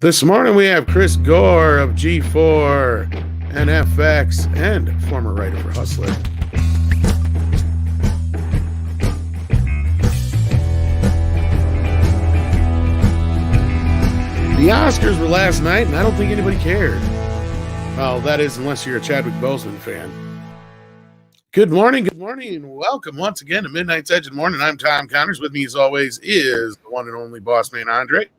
This morning we have Chris Gore of G4 and FX and former writer for Hustler. The Oscars were last night, and I don't think anybody cared. Well, that is unless you're a Chadwick Boseman fan. Good morning, and welcome once again to Midnight's Edge of the Morning. I'm Tom Connors. With me, as always, is the one and only boss man, Andre.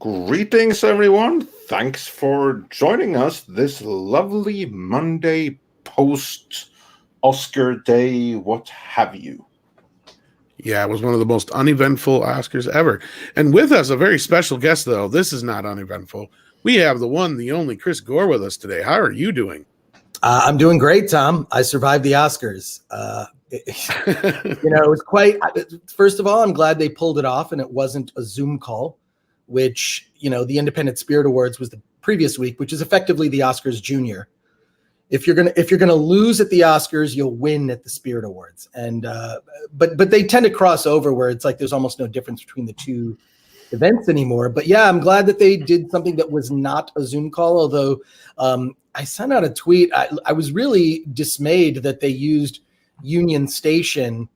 Greetings, everyone. Thanks for joining us this lovely Monday post-Oscar day, what have you. Yeah, it was one of the most uneventful Oscars ever. And with us, a very special guest, though. This is not uneventful. We have the one, the only Chris Gore with us today. How are you doing? I'm doing great, Tom. I survived the Oscars. It was quite, first of all, I'm glad they pulled it off and it wasn't a Zoom call, which, the Independent Spirit Awards was the previous week, which is effectively the Oscars Junior. If you're gonna lose at the Oscars, you'll win at the Spirit Awards. And but they tend to cross over where it's like there's almost no difference between the two events anymore. But yeah, I'm glad that they did something that was not a Zoom call, although I sent out a tweet. I was really dismayed that they used Union Station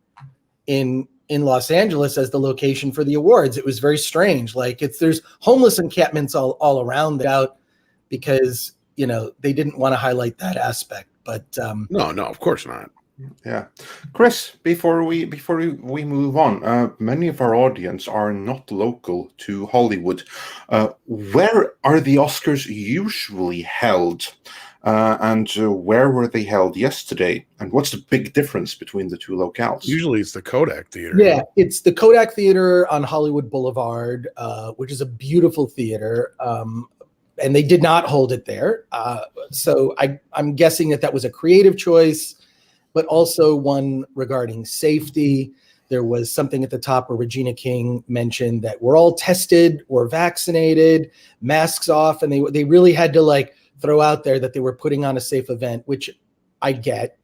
in Los Angeles as the location for the awards. It was very strange. Like there's homeless encampments all around out because they didn't want to highlight that aspect. But no, of course not. Yeah, Chris. Before we move on, many of our audience are not local to Hollywood. Where are the Oscars usually held? And where were they held yesterday? And what's the big difference between the two locales? Usually it's the Kodak Theater. Yeah, it's the Kodak Theater on Hollywood Boulevard, which is a beautiful theater. And they did not hold it there. So I'm guessing that was a creative choice, but also one regarding safety. There was something at the top where Regina King mentioned that we're all tested, we're vaccinated, masks off, and they really had to throw out there that they were putting on a safe event, which I get.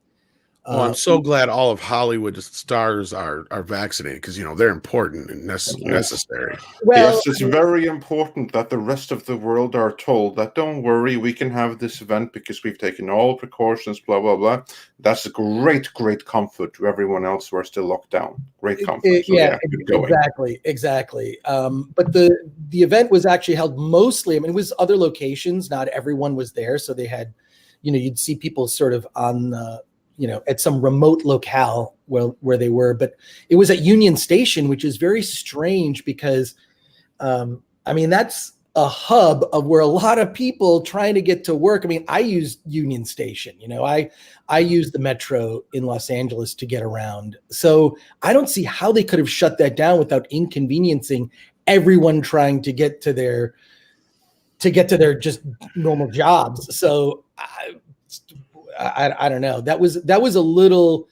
Well, I'm so glad all of Hollywood stars are vaccinated because, they're important and necessary. Well, yes, it's very important that the rest of the world are told that don't worry, we can have this event because we've taken all precautions, blah, blah, blah. That's a great comfort to everyone else who are still locked down. Great comfort. Exactly. But the event was actually held mostly, it was other locations. Not everyone was there. So they had, you'd see people sort of on at some remote locale where they were, but it was at Union Station, which is very strange because, that's a hub of where a lot of people trying to get to work. I use Union Station, I use the metro in Los Angeles to get around. So I don't see how they could have shut that down without inconveniencing everyone trying to get to their just normal jobs. So I don't know. That was a little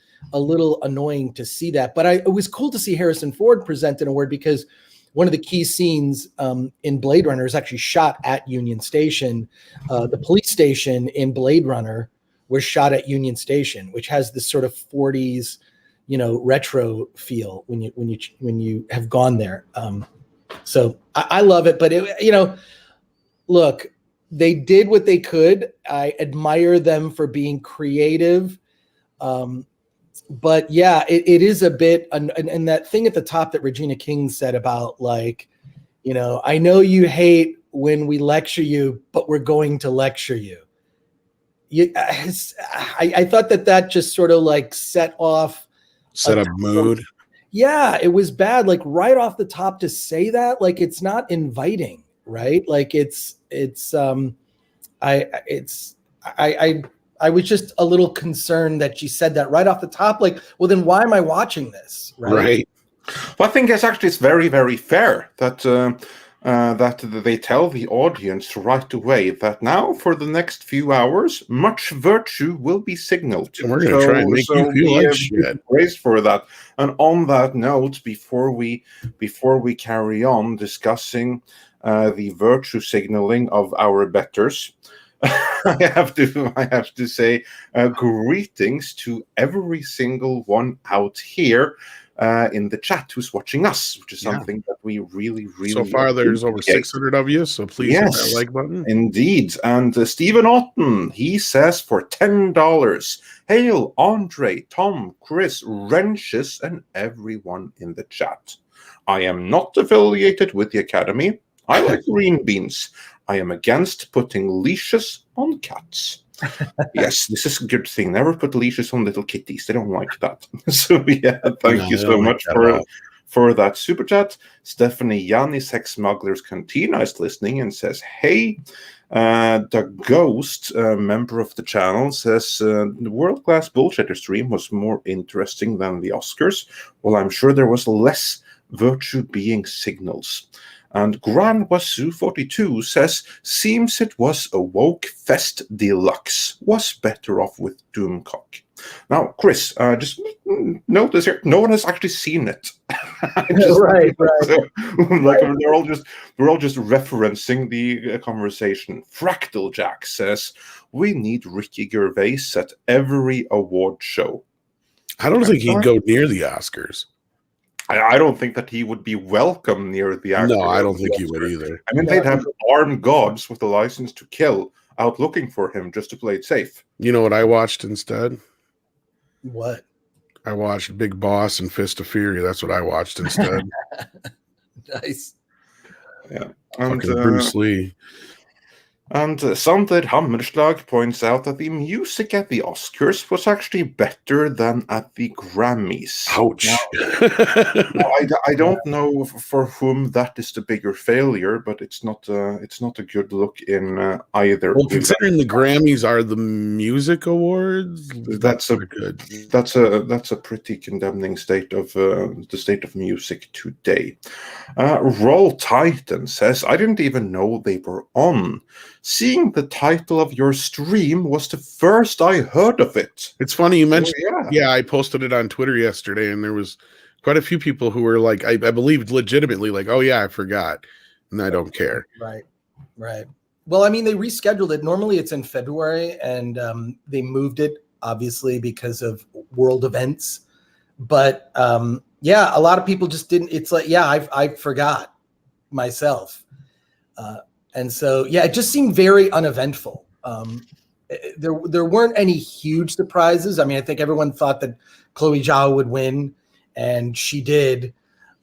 annoying to see that, but it was cool to see Harrison Ford present an award because one of the key scenes in Blade Runner is actually shot at Union Station. The police station in Blade Runner was shot at Union Station, which has this sort of 40s, retro feel when you have gone there. So I love it, but look. They did what they could. I admire them for being creative. But yeah, it is a bit, and that thing at the top that Regina King said about I know you hate when we lecture you, but we're going to lecture you. I thought that just sort of set a mood. Yeah, it was bad. Right off the top to say that, it's not inviting. Right? I was just a little concerned that she said that right off the top. Well, then why am I watching this? Right. Well, I think it's very, very fair that they tell the audience right away that now for the next few hours, much virtue will be signaled. And we're going to try and make you feel like shit. Praise for that. And on that note, before we carry on discussing the virtue signaling of our betters, I have to say greetings to every single one out here in the chat who's watching us, which is something that we really, really so far there's over appreciate. 600 of you, so please hit that like button. Indeed. And Stephen Otten, he says for $10, hail Andre, Tom, Chris, Wrenches, and everyone in the chat. I am not affiliated with the Academy. I like green beans. I am against putting leashes on cats. Yes, this is a good thing. Never put leashes on little kitties. They don't like that. So yeah, thank you so much for that super chat. Stephanie Yanni, Sex Smugglers Cantina, is listening and says, hey. The Ghost, member of the channel, says the World Class Bullshitter stream was more interesting than the Oscars. Well, I'm sure there was less virtue being signals. And Gran Wasu 42 says, seems it was a woke fest deluxe. Was better off with Doomcock. Now, Chris, just notice here, no one has actually seen it. Right. Like we're all just referencing the conversation. Fractal Jack says, we need Ricky Gervais at every award show. I don't think he'd go near the Oscars. I don't think that he would be welcome near the actor. No, I don't think he would either. I mean, they'd have armed gods with a license to kill out looking for him just to play it safe. You know what I watched instead? What? I watched Big Boss and Fist of Fury. That's what I watched instead. Nice. Yeah. And Bruce Lee. And Sanded Hammerslag points out that the music at the Oscars was actually better than at the Grammys. Ouch. Now, I don't know for whom that is the bigger failure, but it's not a good look in either. Well, considering the Grammys are the music awards, that's a good. That's a pretty condemning state of the state of music today. Roll Titan says, I didn't even know they were on. Seeing the title of your stream was the first I heard of it. It's funny you mentioned. Yeah, I posted it on Twitter yesterday, and there was quite a few people who were like, I believe legitimately like, oh yeah, I forgot, and I don't care. Right. Well, I mean, they rescheduled it. Normally it's in February, and they moved it, obviously, because of world events. But yeah, a lot of people just didn't. It's like, yeah, I forgot myself. And so, yeah, it just seemed very uneventful. There weren't any huge surprises. I mean, I think everyone thought that Chloe Zhao would win, and she did.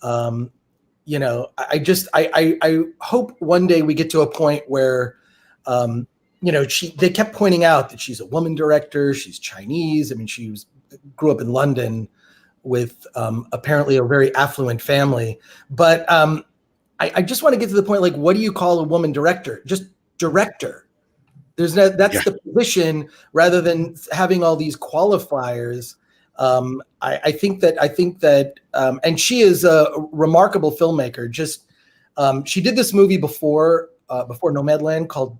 You know, I hope one day we get to a point where, you know, they kept pointing out that she's a woman director. She's Chinese. I mean, grew up in London with apparently a very affluent family, but I just want to get to the point, like, what do you call a woman director? Just director. That's the position, rather than having all these qualifiers. I think that, and she is a remarkable filmmaker. Just, she did this movie before Nomadland called,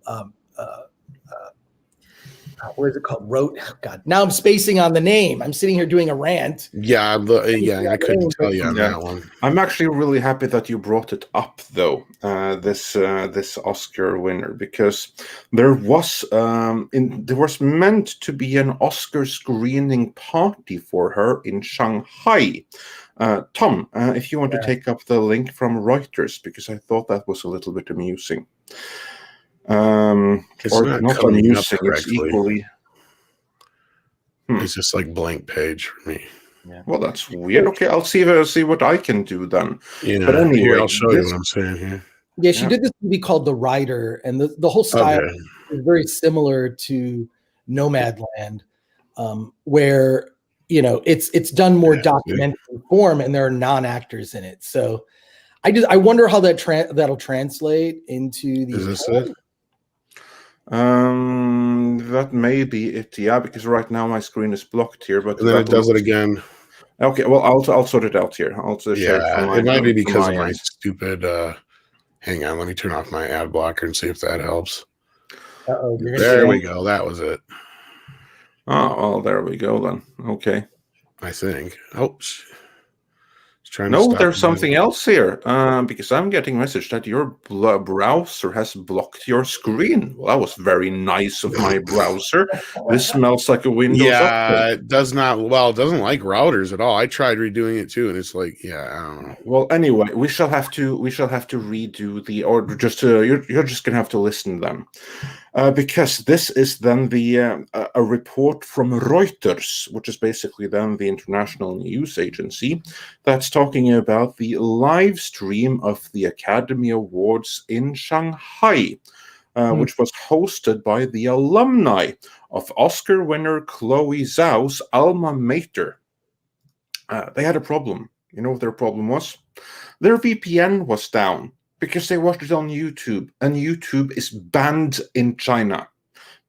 what is it called? Oh, God. Now I'm spacing on the name. I'm sitting here doing a rant. Yeah, I couldn't tell you on that one. I'm actually really happy that you brought it up, though, this Oscar winner, because there was meant to be an Oscar screening party for her in Shanghai. Tom, if you want to take up the link from Reuters, because I thought that was a little bit amusing. It's or not amusing, it's equally. It's just like blank page for me. Yeah. Well, that's weird. Okay, I'll see what I can do then. Yeah, but anyway, here, I'll show you what I'm saying here. Yeah, she did this movie called The Rider, and the whole style is very similar to Nomadland, where, you know, it's done more documentary form, and there are non-actors in it. So I wonder how that'll translate into the. Is this it? That may be it. Yeah, because right now my screen is blocked here, but and then it does it again. Okay, well, I'll sort it out here. I'll share it might be because of my stupid. Hang on, let me turn off my ad blocker and see if that helps. There we go. That was it. Oh, well, there we go then. Okay. I think. Oh, let's trying to No, stop there's the something else here, because I'm getting a message that your browser has blocked your screen. Well, that was very nice of my browser. This smells like a Windows Yeah, update. it does not. Well, it doesn't like routers at all. I tried redoing it too, and it's like, yeah, I don't know. Well, anyway, we shall have to redo the, or just you're just gonna have to listen then, because this is then the a report from Reuters, which is basically then the international news agency that's talking about the live stream of the Academy Awards in Shanghai, which was hosted by the alumni of Oscar winner Chloe Zhao's alma mater. They had a problem. You know what their problem was? Their VPN was down because they watched it on YouTube, and YouTube is banned in China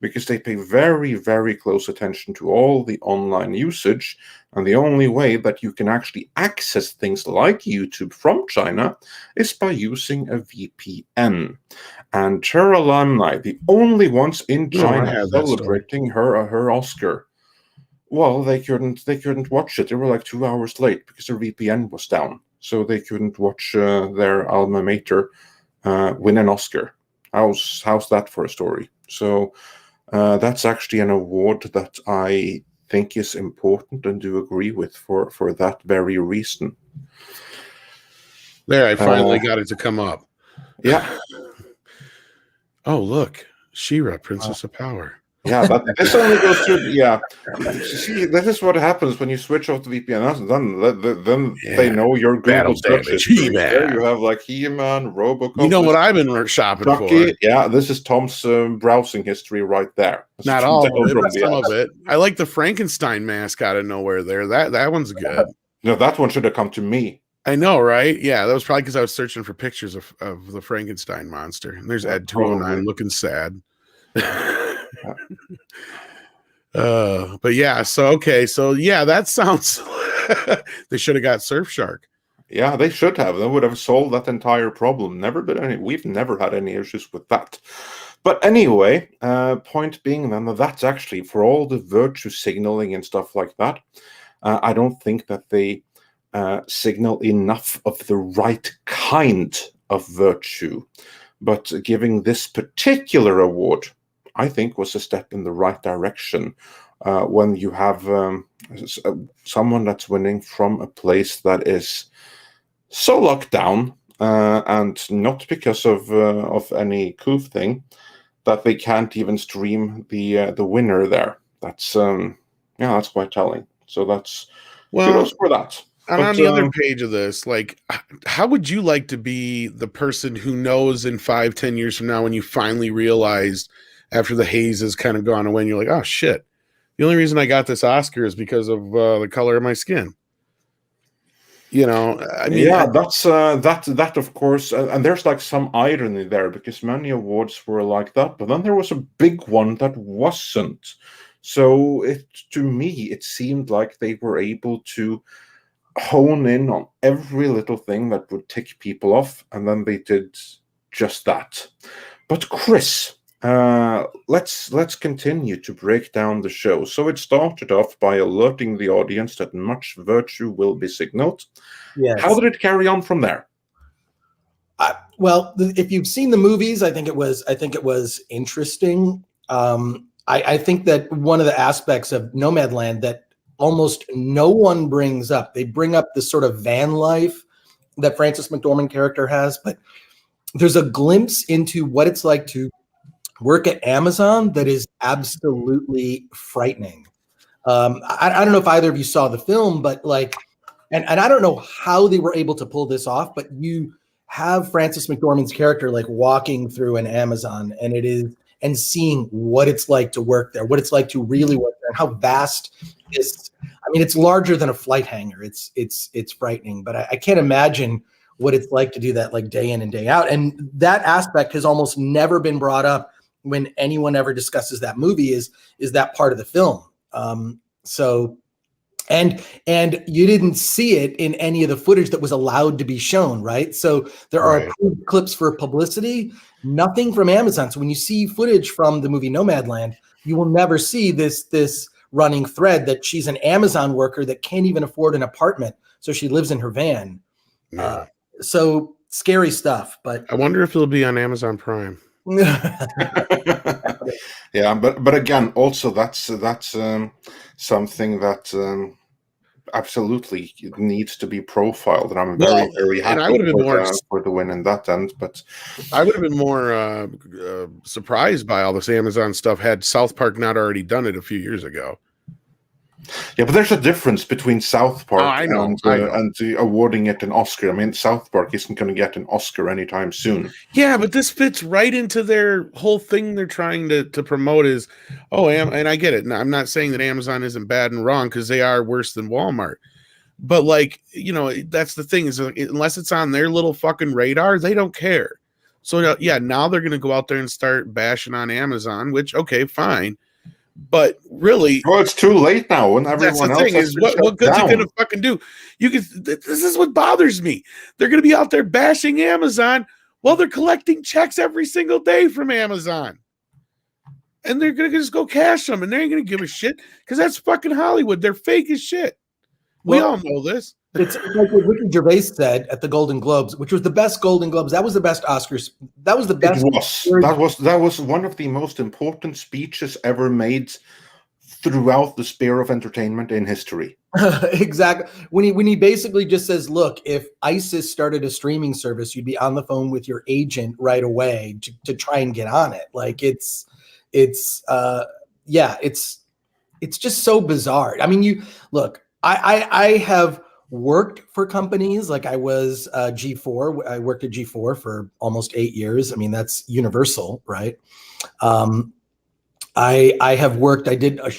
because they pay very, very close attention to all the online usage, and the only way that you can actually access things like YouTube from China is by using a VPN. And her alumni, the only ones in China celebrating her Oscar, well, they couldn't watch it. They were like 2 hours late because their VPN was down, so they couldn't watch their alma mater win an Oscar. How's that for a story? So that's actually an award that I think is important and do agree with for that very reason. There, I finally got it to come up. Yeah. Oh, look, She-Ra, Princess of Power. Yeah, this only goes through. Yeah, see, that is what happens when you switch off the VPN. Then they know your Google search history. There you have like He-Man, Robocop. You know what I've been shopping Chucky. for? Yeah, this is Tom's browsing history right there. Not all of it, but some of it. I like the Frankenstein mask out of nowhere there. That one's good. No, that one should have come to me. I know, right? Yeah, that was probably because I was searching for pictures of the Frankenstein monster. And there's Ed 209 looking sad. But yeah, so yeah, that sounds they should have got Surfshark. Yeah, they should have. They would have solved that entire problem. We've never had any issues with that. But anyway, point being then that's actually for all the virtue signaling and stuff like that. I don't think that they signal enough of the right kind of virtue. But giving this particular award, I think, was a step in the right direction when you have someone that's winning from a place that is so locked down, and not because of any coup thing, that they can't even stream the winner there. That's that's quite telling. So that's kudos for that. And on the other page of this, like, how would you like to be the person who knows in 5-10 years from now when you finally realize after the haze has kind of gone away and you're like, oh shit, the only reason I got this Oscar is because of the color of my skin. You know, I mean, yeah, that's that of course, and there's like some irony there because many awards were like that, but then there was a big one that wasn't. So to me, it seemed like they were able to hone in on every little thing that would tick people off, and then they did just that. But Chris, let's continue to break down the show. So it started off by alerting the audience that much virtue will be signaled. Yes. How did it carry on from there? Well, if you've seen the movies, I think it was interesting. I think that one of the aspects of Nomadland that almost no one brings up, they bring up this sort of van life that Frances McDormand character has, but there's a glimpse into what it's like to work at Amazon that is absolutely frightening. I don't know if either of you saw the film, but like, and I don't know how they were able to pull this off, but you have Frances McDormand's character like walking through an Amazon and seeing what it's like to work there, what it's like to really work there, and how vast this. I mean, it's larger than a flight hangar. It's frightening, but I can't imagine what it's like to do that like day in and day out. And that aspect has almost never been brought up when anyone ever discusses that movie. Is that part of the film? So, and you didn't see it in any of the footage that was allowed to be shown, right? So there are approved clips for publicity, nothing from Amazon. So when you see footage from the movie Nomadland, you will never see this running thread that she's an Amazon worker that can't even afford an apartment. so she lives in her van. Yeah. So scary stuff. But I wonder if it'll be on Amazon Prime. Yeah, but again, also that's something that absolutely needs to be profiled, and I'm very, very and I happy would have been more for the win in that end. But I would have been more surprised by all this Amazon stuff had South Park not already done it a few years ago. yeah, but there's a difference between South Park I know. and awarding it an Oscar. I mean, South Park isn't going to get an Oscar anytime soon. Yeah, but this fits right into their whole thing they're trying to promote is, and I get it. Now, I'm not saying that Amazon isn't bad and wrong because they are worse than Walmart. But like, that's the thing is unless it's on their little fucking radar, they don't care. So yeah, now they're going to go out there and start bashing on Amazon, which, okay, fine. But really, well, it's too late now when everyone else is what good's it gonna fucking do? This is what bothers me. They're gonna be out there bashing Amazon while they're collecting checks every single day from Amazon, and they're gonna just go cash them, and they ain't gonna give a shit because that's fucking Hollywood. They're fake as shit. We all know this. It's like what Ricky Gervais said at the Golden Globes, which was the best Golden Globes. That was the best Oscars. That was the best. That was one of the most important speeches ever made throughout the sphere of entertainment in history. Exactly. When he basically just says, "Look, if ISIS started a streaming service, you'd be on the phone with your agent right away to try and get on it." Like it's just so bizarre. I mean, you look. I have worked for companies like I was G4. I worked at G4 for almost 8 years. I mean, that's Universal, right? I have worked. I did a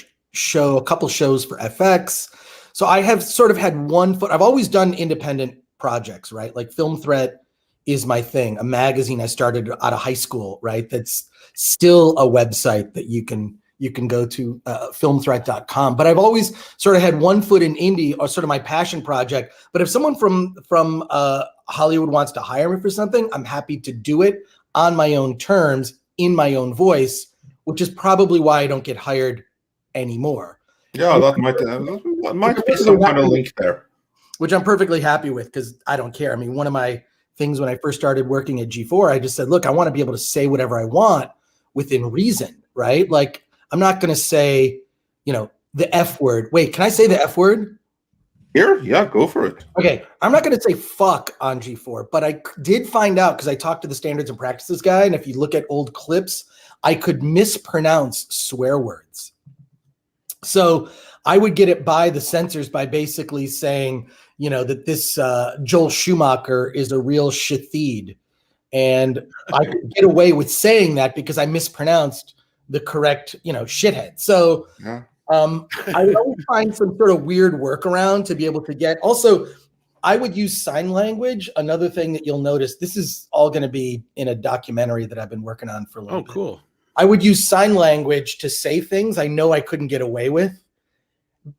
couple shows for FX. So I have sort of had one foot. I've always done independent projects, right? Like Film Threat is my thing. A magazine I started out of high school, right? That's still a website that you can go to filmthreat.com. But I've always sort of had one foot in indie or sort of my passion project. But if someone from Hollywood wants to hire me for something, I'm happy to do it on my own terms, in my own voice, which is probably why I don't get hired anymore. Yeah, that might be some kind of link there. Which I'm perfectly happy with because I don't care. I mean, one of my things when I first started working at G4, I just said, look, I want to be able to say whatever I want within reason, right? Like, I'm not going to say, the F word. Wait, can I say the F word? Here? Yeah, go for it. Okay. I'm not going to say fuck on G4, but I did find out because I talked to the standards and practices guy. And if you look at old clips, I could mispronounce swear words. So I would get it by the censors by basically saying, that this Joel Schumacher is a real shitheid. And I could get away with saying that because I mispronounced the correct, shithead. So yeah. I would always find some sort of weird workaround to be able to get. Also, I would use sign language. Another thing that you'll notice, this is all going to be in a documentary that I've been working on for a little bit. Cool. I would use sign language to say things I know I couldn't get away with.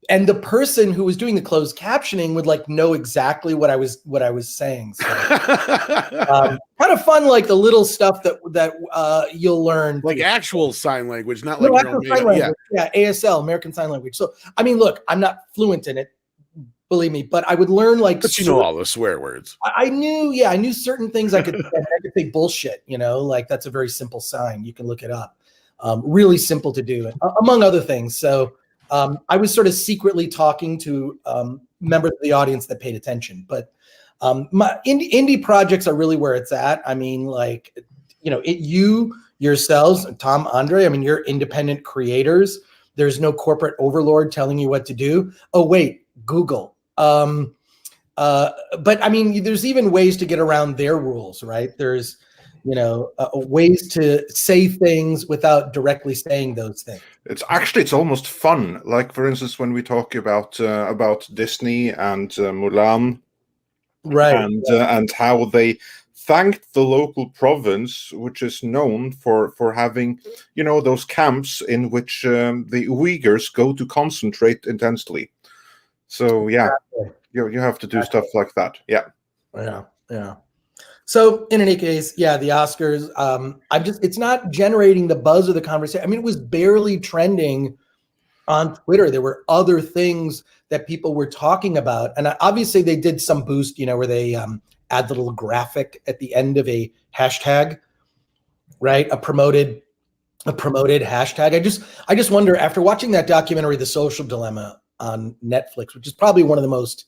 And the person who was doing the closed captioning would know exactly what I was saying. So, kind of fun, like the little stuff that you'll learn, like actual sign language, not like your own sign language. Yeah, ASL, American Sign Language. So, I mean, look, I'm not fluent in it, believe me, but I would learn But all the swear words. I knew certain things I could. I could say bullshit. Like that's a very simple sign. You can look it up. Really simple to do, among other things. So. I was sort of secretly talking to members of the audience that paid attention, but my indie projects are really where it's at. I mean, you yourselves, Tom, Andre, I mean, you're independent creators. There's no corporate overlord telling you what to do. Oh, wait, Google. But I mean, there's even ways to get around their rules, right? There's, ways to say things without directly saying those things. It's almost fun. Like, for instance, when we talk about Disney and Mulan, right, and how they thanked the local province, which is known for having, those camps in which the Uyghurs go to concentrate intensely. So yeah, exactly. you have to do stuff like that. Yeah. Yeah. So in any case, yeah, the Oscars, it's not generating the buzz of the conversation. I mean, it was barely trending on Twitter. There were other things that people were talking about. And obviously they did some boost, where they add the little graphic at the end of a hashtag, right? A promoted hashtag. I just wonder, after watching that documentary, The Social Dilemma on Netflix, which is probably one of the most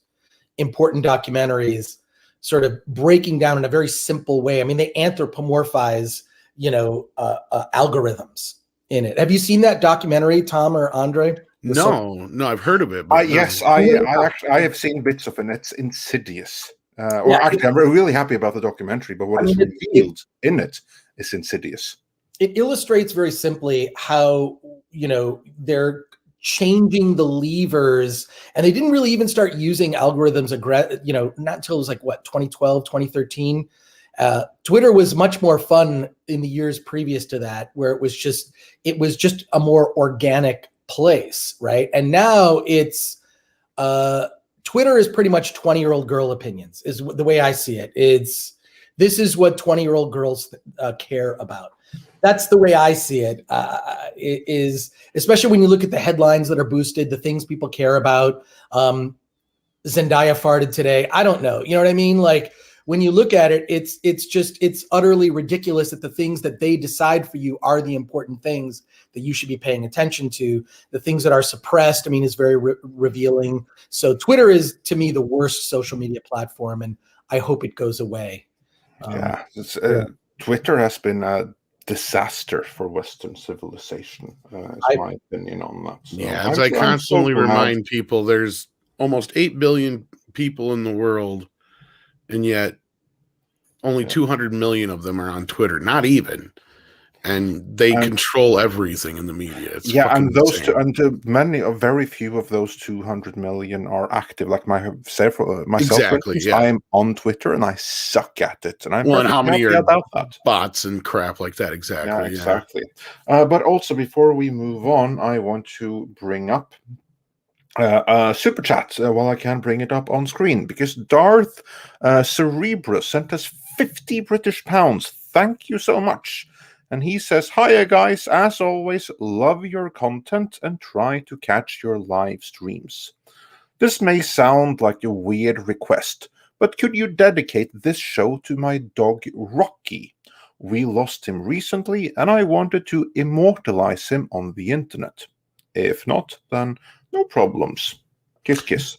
important documentaries, sort of breaking down in a very simple way. I mean, they anthropomorphize, algorithms in it. Have you seen that documentary, Tom or Andre? No, I've heard of it. But yes, I have seen bits of it. And it's insidious. Actually, I'm really happy about the documentary, but what is revealed in it is insidious. It illustrates very simply how, they're changing the levers, and they didn't really even start using algorithms, not until it was 2012, 2013. Twitter was much more fun in the years previous to that, where it was just a more organic place, right? And now it's Twitter is pretty much 20-year-old girl opinions, is the way I see it. This is what 20-year-old girls care about. That's the way I see it. It is, especially when you look at the headlines that are boosted, the things people care about. Zendaya farted today. I don't know. You know what I mean? Like, when you look at it, it's utterly ridiculous that the things that they decide for you are the important things that you should be paying attention to. The things that are suppressed, is very revealing. So Twitter is, to me, the worst social media platform, and I hope it goes away. Twitter has been a disaster for Western civilization, is my opinion on that. So as I constantly remind people, there's almost 8 billion people in the world, and yet only 200 million of them are on Twitter, not even. And they control everything in the media. It's very few of those 200 million are active. Like myself, exactly, I'm on Twitter and I suck at it. And I'm how many are about that. Bots and crap like that? Exactly. Yeah, exactly. But also, before we move on, I want to bring up super chat while I can bring it up on screen, because Darth Cerebrus sent us 50 British pounds. Thank you so much. And he says, "Hiya guys, as always, love your content and try to catch your live streams. This may sound like a weird request, but could you dedicate this show to my dog Rocky? We lost him recently and I wanted to immortalize him on the internet. If not, then no problems. Kiss, kiss."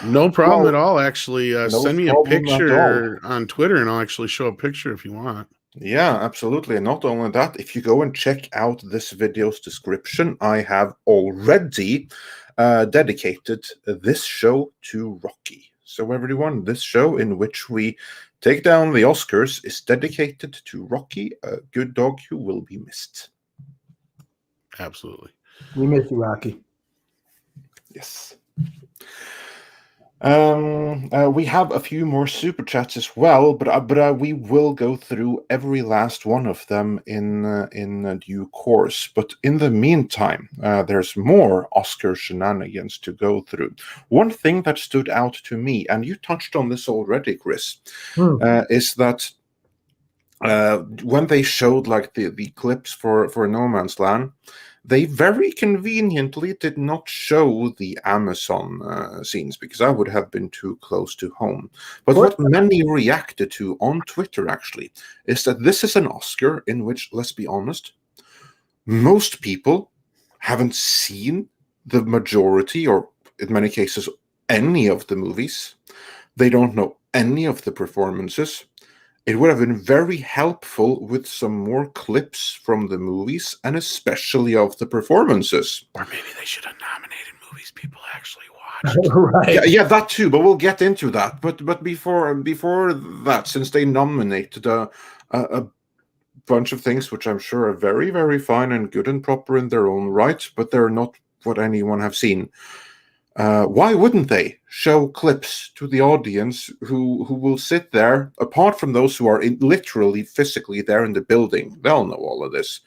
No problem at all, actually. Send me a picture on Twitter and I'll actually show a picture if you want. Yeah, absolutely. And not only that, if you go and check out this video's description, I have already dedicated this show to Rocky. So everyone, this show in which we take down the Oscars is dedicated to Rocky, a good dog who will be missed. Absolutely. We miss you, Rocky. Yes. We have a few more super chats as well, but we will go through every last one of them in due course. But in the meantime, there's more Oscar shenanigans to go through. One thing that stood out to me, and you touched on this already, Chris, is that when they showed the clips for No Man's Land, they very conveniently did not show the Amazon scenes, because that would have been too close to home. But what many reacted to on Twitter, actually, is that this is an Oscar in which, let's be honest, most people haven't seen the majority, or in many cases, any of the movies. They don't know any of the performances. It would have been very helpful with some more clips from the movies, and especially of the performances. Or maybe they should have nominated movies people actually watched. Right. Yeah, that too, but we'll get into that. But before that, since they nominated a bunch of things which I'm sure are very, very fine and good and proper in their own right, but they're not what anyone have seen. Why wouldn't they show clips to the audience who will sit there, apart from those who are literally physically there in the building? They'll know all of this.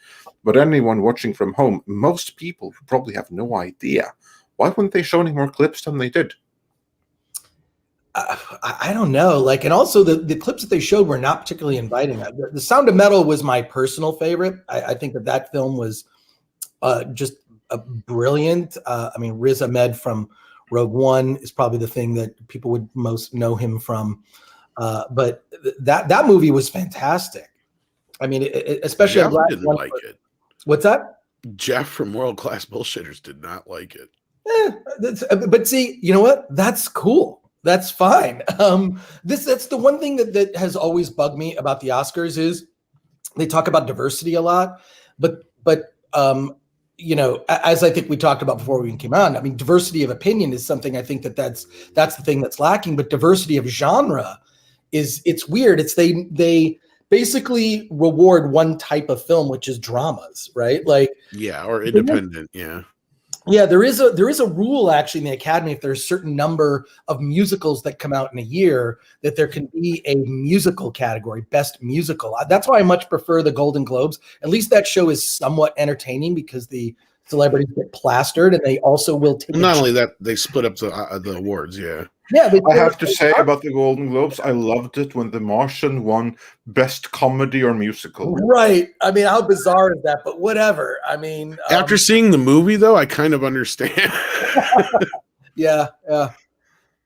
But anyone watching from home, most people probably have no idea. Why wouldn't they show any more clips than they did? I don't know. And also the clips that they showed were not particularly inviting. The Sound of Metal was my personal favorite. I think that film was just brilliant. I mean, Riz Ahmed from Rogue One is probably the thing that people would most know him from. But that movie was fantastic. I mean, especially Jeff didn't like it. What's that? Jeff from World Class Bullshitters did not like it. But see, you know what? That's cool. That's fine. That's the one thing that has always bugged me about the Oscars is they talk about diversity a lot, but you know, as I think we talked about before we even came on, I mean, diversity of opinion is something I think that's the thing that's lacking, but diversity of genre it's weird. It's they basically reward one type of film, which is dramas, right? Like, yeah, or independent. Yeah, there is a rule actually in the Academy. If there's a certain number of musicals that come out in a year, that there can be a musical category, best musical. That's why I much prefer the Golden Globes. At least that show is somewhat entertaining because the celebrities get plastered, and they also will take. Not only that, they split up the awards. Yeah. Yeah, I have to say about the Golden Globes, I loved it when The Martian won Best Comedy or Musical. Right. I mean, how bizarre is that? But whatever. I mean, after seeing the movie, though, I kind of understand. Yeah.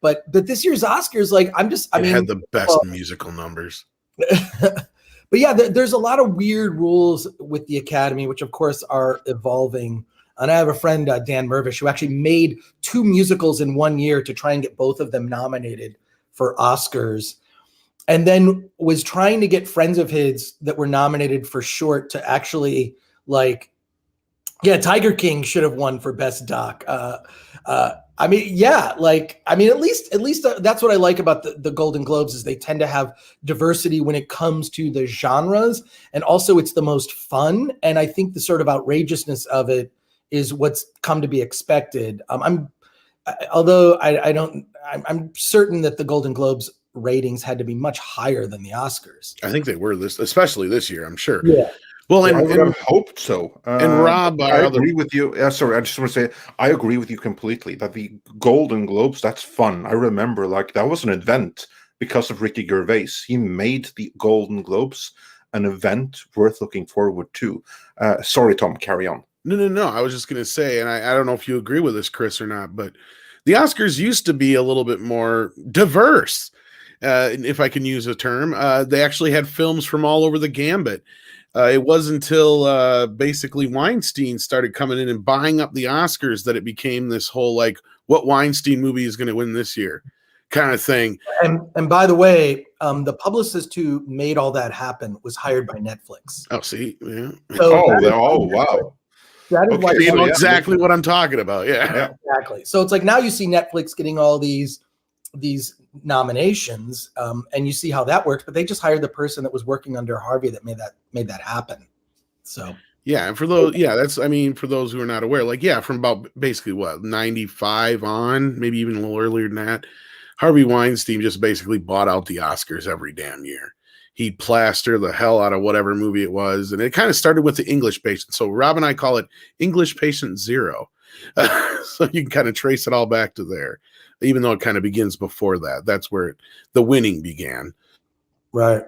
But this year's Oscars, like, I mean, had the best musical numbers. But yeah, there's a lot of weird rules with the Academy, which of course are evolving. And I have a friend, Dan Mervish, who actually made 2 musicals in 1 year to try and get both of them nominated for Oscars. And then was trying to get friends of his that were nominated for short to actually, like, yeah, Tiger King should have won for Best Doc. I mean, yeah, like, I mean, at least that's what I like about the Golden Globes is they tend to have diversity when it comes to the genres. And also it's the most fun. And I think the sort of outrageousness of it is what's come to be expected. I'm certain that the Golden Globes ratings had to be much higher than the Oscars. I think they were especially this year, I'm sure. Yeah. Well, I would have hoped so. And Rob, I agree with you. Sorry, I just want to say I agree with you completely that the Golden Globes, that's fun. I remember, like, that was an event because of Ricky Gervais. He made the Golden Globes an event worth looking forward to. Sorry, Tom, carry on. No. I was just going to say, and I don't know if you agree with this, Chris, or not, but the Oscars used to be a little bit more diverse, if I can use a term. They actually had films from all over the gambit. It wasn't until basically Weinstein started coming in and buying up the Oscars that it became this whole, like, what Weinstein movie is going to win this year kind of thing. And by the way, the publicist who made all that happen was hired by Netflix. Oh, see? Yeah. So wow. That is you know exactly what I'm talking about. Yeah. Exactly. So it's like now you see Netflix getting all these nominations, and you see how that works. But they just hired the person that was working under Harvey that made that happen. So yeah, and for those, for those who are not aware, like, yeah, from about basically 95 on, maybe even a little earlier than that, Harvey Weinstein just basically bought out the Oscars every damn year. He'd plaster the hell out of whatever movie it was. And it kind of started with the English Patient. So Rob and I call it English Patient 0. So you can kind of trace it all back to there, even though it kind of begins before that. That's where the winning began. Right.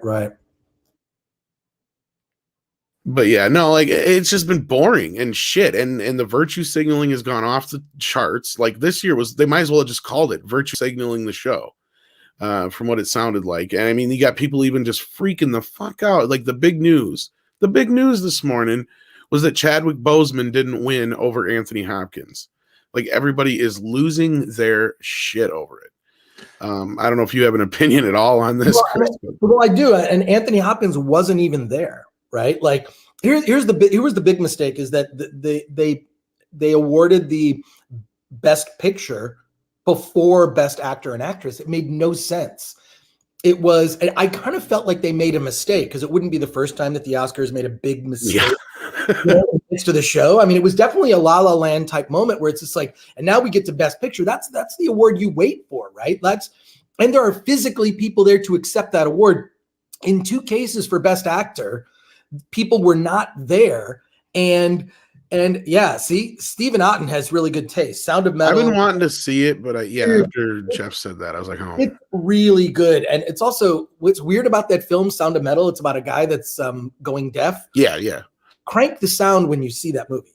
But yeah, no, like, it's just been boring and shit. And the virtue signaling has gone off the charts. Like, this year they might as well have just called it virtue signaling the show. From what it sounded like. And I mean, you got people even just freaking the fuck out. Like, the big news this morning was that Chadwick Boseman didn't win over Anthony Hopkins. Like, everybody is losing their shit over it. I don't know if you have an opinion at all on this, Chris. Well, I do. And Anthony Hopkins wasn't even there, right? Like, here was the big mistake is that they awarded the Best Picture before Best Actor and Actress. It made no sense. I kind of felt like they made a mistake because it wouldn't be the first time that the Oscars made a big mistake next to the show. I mean, it was definitely a La La Land type moment where it's just like, and now we get to Best Picture. That's the award you wait for, right? And there are physically people there to accept that award. In 2 cases for Best Actor, people were not there. And yeah, see, Stephen Otten has really good taste. Sound of Metal. I've been wanting to see it, but after Jeff said that, I was like, oh. It's really good. And it's also, what's weird about that film, Sound of Metal, it's about a guy that's going deaf. Yeah. Crank the sound when you see that movie.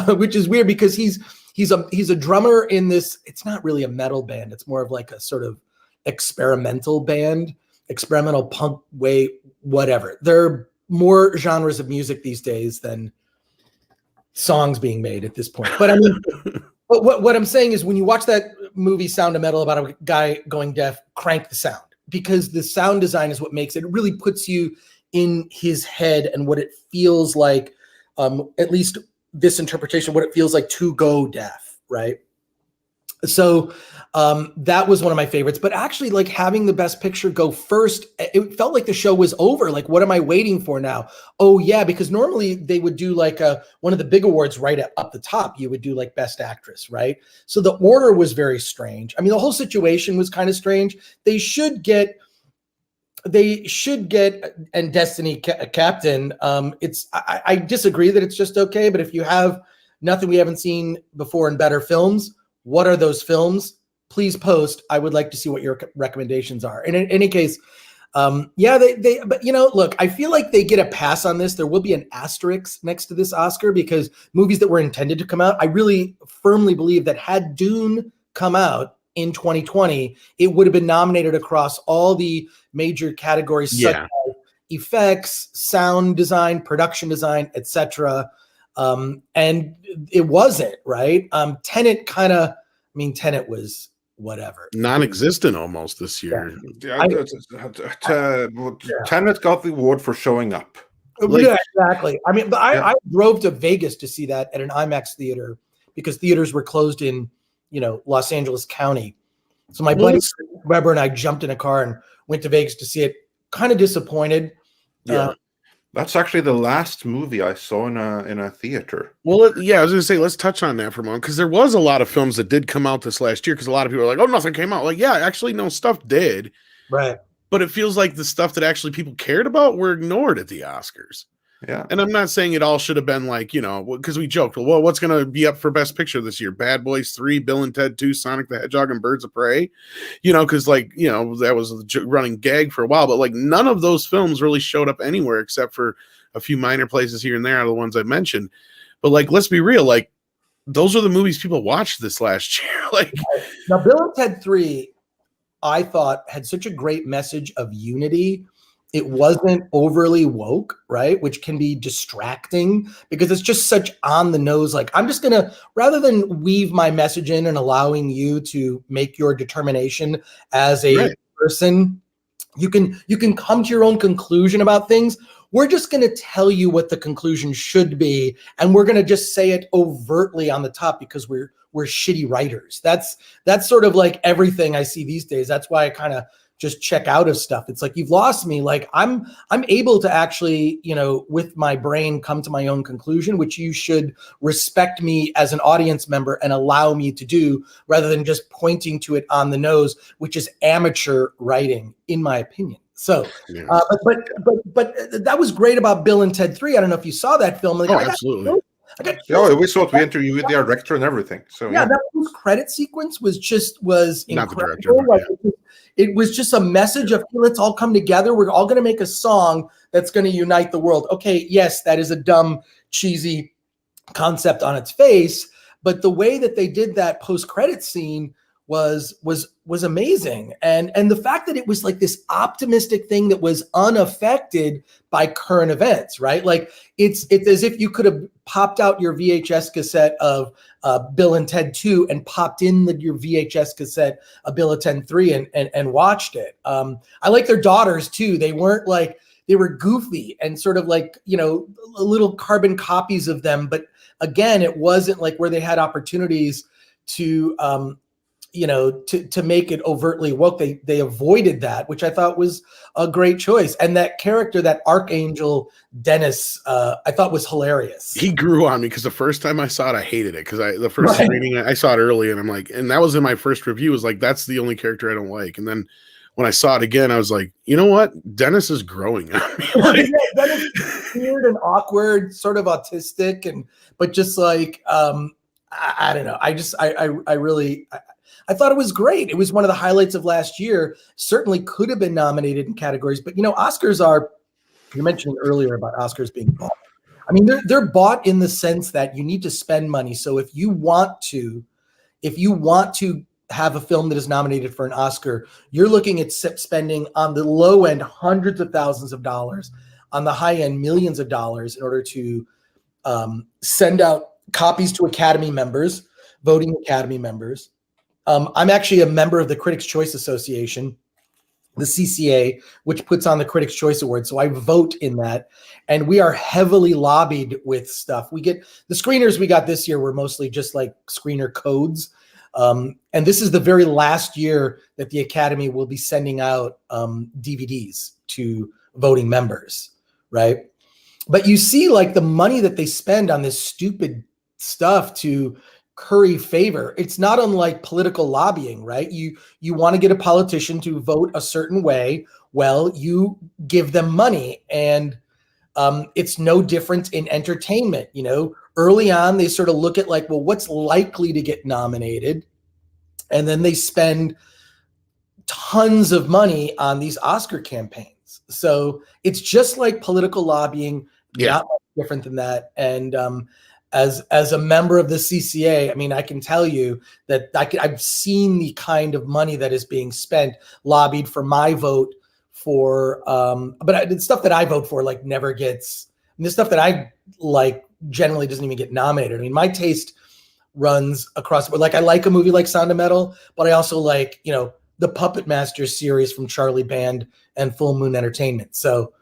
which is weird because he's a drummer in this. It's not really a metal band. It's more of like a sort of experimental band, experimental punk way, whatever. There are more genres of music these days than songs being made at this point. But I mean, but what I'm saying is when you watch that movie Sound of Metal about a guy going deaf, crank the sound, because the sound design is what makes it. It really puts you in his head and what it feels like, at least this interpretation, what it feels like to go deaf, right? So that was one of my favorites. But actually, like having the Best Picture go first, it felt like the show was over. Like, what am I waiting for now? Oh yeah, because normally they would do like one of the big awards right up the top. You would do like Best Actress, right? So the order was very strange. I mean, the whole situation was kind of strange. They should get and Destiny Captain. I disagree that it's just okay, but if you have nothing we haven't seen before in better films, what are those films? Please post. I would like to see what your recommendations are. And in any case, but look, I feel like they get a pass on this. There will be an asterisk next to this Oscar because movies that were intended to come out, I really firmly believe that had Dune come out in 2020, it would have been nominated across all the major categories, such as effects, sound design, production design, etc. And it wasn't, right? Tenet Tenet was whatever. Non-existent almost this year. Tenet got the award for showing up. Yeah, exactly. I mean, but I drove to Vegas to see that at an IMAX theater because theaters were closed in, Los Angeles County. So my buddy Weber and I jumped in a car and went to Vegas to see it. Kind of disappointed. Yeah. That's actually the last movie I saw in a theater. Well, I was going to say, let's touch on that for a moment, because there was a lot of films that did come out this last year, because a lot of people are like, oh, nothing came out. Like, yeah, actually, no, stuff did. Right. But it feels like the stuff that actually people cared about were ignored at the Oscars. Yeah. And I'm not saying it all should have been like, because we joked, well, what's going to be up for Best Picture this year? Bad Boys 3, Bill and Ted 2, Sonic the Hedgehog, and Birds of Prey. Because that was a running gag for a while. But like none of those films really showed up anywhere except for a few minor places here and there out of the ones I mentioned. But like, let's be real. Like those are the movies people watched this last year. Like now, Bill and Ted 3, I thought had such a great message of unity. It wasn't overly woke, right? Which can be distracting because it's just such on the nose. Like, I'm just going to, rather than weave my message in and allowing you to make your determination as a person, you can come to your own conclusion about things. We're just going to tell you what the conclusion should be. And we're going to just say it overtly on the top because we're shitty writers. That's sort of like everything I see these days. That's why I kind of just check out of stuff. It's like, you've lost me. Like I'm able to actually, with my brain come to my own conclusion, which you should respect me as an audience member and allow me to do rather than just pointing to it on the nose, which is amateur writing, in my opinion. So, but that was great about Bill and Ted 3. I don't know if you saw that film. Like, absolutely. We saw it. We interviewed with the director and everything. So that credit sequence was incredible. It was just a message of, hey, let's all come together. We're all going to make a song that's going to unite the world. Okay, yes, that is a dumb, cheesy concept on its face, but the way that they did that post-credit scene was amazing. And the fact that it was like this optimistic thing that was unaffected by current events, right? Like it's as if you could have popped out your VHS cassette of Bill and Ted 2 and popped in your VHS cassette of Bill and Ted 3 and watched it. I like their daughters too. They weren't like, they were goofy and sort of like, little carbon copies of them. But again, it wasn't like where they had opportunities to make it overtly woke. They avoided that, which I thought was a great choice. And that character, that Archangel Dennis, I thought was hilarious. He grew on me because the first time I saw it, I hated it because the first screening I saw it early, and I'm like, and that was in my first review, was like, that's the only character I don't like. And then when I saw it again, I was like, you know what? Dennis is growing on me. Dennis is weird and awkward, sort of autistic, but just like I don't know. I thought it was great. It was one of the highlights of last year. Certainly could have been nominated in categories, but Oscars are, you mentioned earlier about Oscars being bald. I mean, they're bought in the sense that you need to spend money. So if you want to have a film that is nominated for an Oscar, you're looking at spending on the low end hundreds of thousands of dollars, on the high end millions of dollars in order to send out copies to Academy members, voting Academy members. I'm actually a member of the Critics' Choice Association, the CCA, which puts on the Critics' Choice Award. So I vote in that, and we are heavily lobbied with stuff. We get the screeners we got this year were mostly just like screener codes. And this is the very last year that the Academy will be sending out DVDs to voting members, right? But you see like the money that they spend on this stupid stuff to curry favor. It's not unlike political lobbying, right? You want to get a politician to vote a certain way. Well, you give them money, and it's no different in entertainment. You know, early on, they sort of look at like, well, what's likely to get nominated? And then they spend tons of money on these Oscar campaigns. So it's just like political lobbying, not much different than that. And as a member of the CCA, I mean, I can tell you that I've seen the kind of money that is being spent, lobbied for my vote for, but the stuff that I vote for like never gets, and the stuff that I like generally doesn't even get nominated. I mean, my taste runs across, like I like a movie like Sound of Metal, but I also like, you know, the Puppet Master series from Charlie Band and Full Moon Entertainment. So,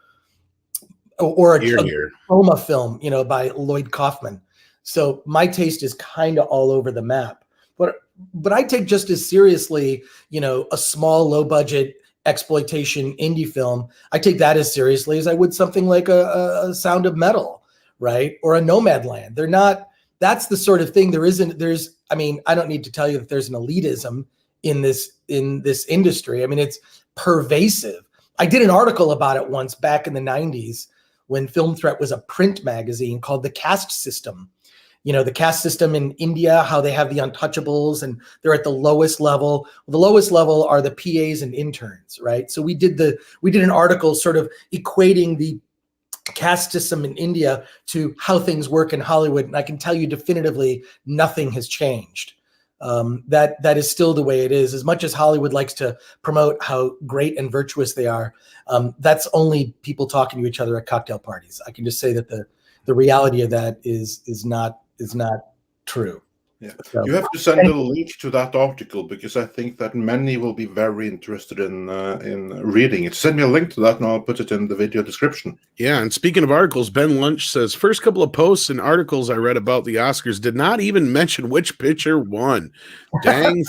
or a Coma film, you know, by Lloyd Kaufman. So my taste is kind of all over the map, but I take just as seriously, you know, a small, low budget exploitation indie film. I take that as seriously as I would something like a Sound of Metal, right? Or a Nomadland. They're not, that's the sort of thing I mean, I don't need to tell you that there's an elitism in this industry. I mean, it's pervasive. I did an article about it once back in the 90s when Film Threat was a print magazine, called The Caste System. You know, the caste system in India, how they have the untouchables and they're at the lowest level. The lowest level are the PAs and interns, right? So we did an article sort of equating the caste system in India to how things work in Hollywood. And I can tell you definitively, nothing has changed. That is still the way it is. As much as Hollywood likes to promote how great and virtuous they are, that's only people talking to each other at cocktail parties. I can just say that the reality of that is not true. Yeah, so, you have to send a link to that article because I think that many will be very interested in reading it. Send me a link to that, and I'll put it in the video description. Yeah, and speaking of articles, Ben Lunch says first couple of posts and articles I read about the Oscars did not even mention which picture won. Dang,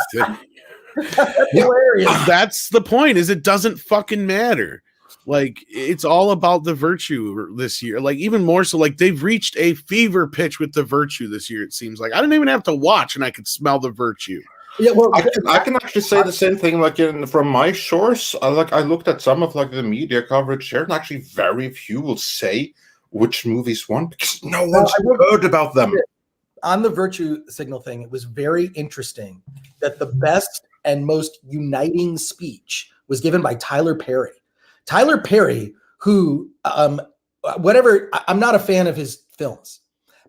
that's hilarious. That's the point. Is it doesn't fucking matter. Like, it's all about the virtue this year. Like, even more so, like, they've reached a fever pitch with the virtue this year, it seems like. I didn't even have to watch, and I could smell the virtue. Yeah, well, I can actually say the same thing, like, from my source. I looked at some of, like, the media coverage here, and actually very few will say which movies won, because no one's heard about them. On the virtue signal thing, it was very interesting that the best and most uniting speech was given by Tyler Perry. Tyler Perry, who, I'm not a fan of his films,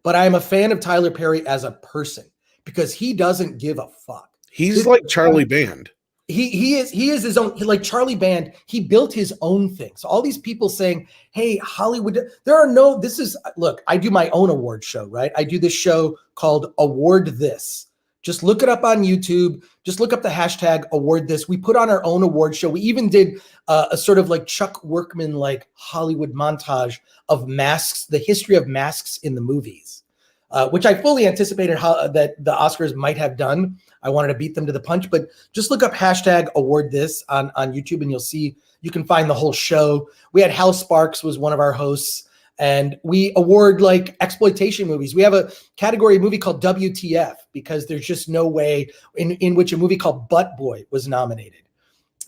but I'm a fan of Tyler Perry as a person because he doesn't give a fuck. He's like Charlie Band. He is his own, like Charlie Band. He built his own thing. So all these people saying, hey, Hollywood, look, I do my own award show, right? I do this show called Award This. Just look it up on YouTube. Just look up the hashtag award this. We put on our own award show. We even did a sort of like Chuck Workman, like Hollywood montage of masks, the history of masks in the movies, which I fully anticipated that the Oscars might have done. I wanted to beat them to the punch, but just look up hashtag award this on YouTube and you'll see, you can find the whole show. We had Hal Sparks was one of our hosts. And we award like exploitation movies. We have a category movie called WTF because there's just no way in which a movie called Butt Boy was nominated.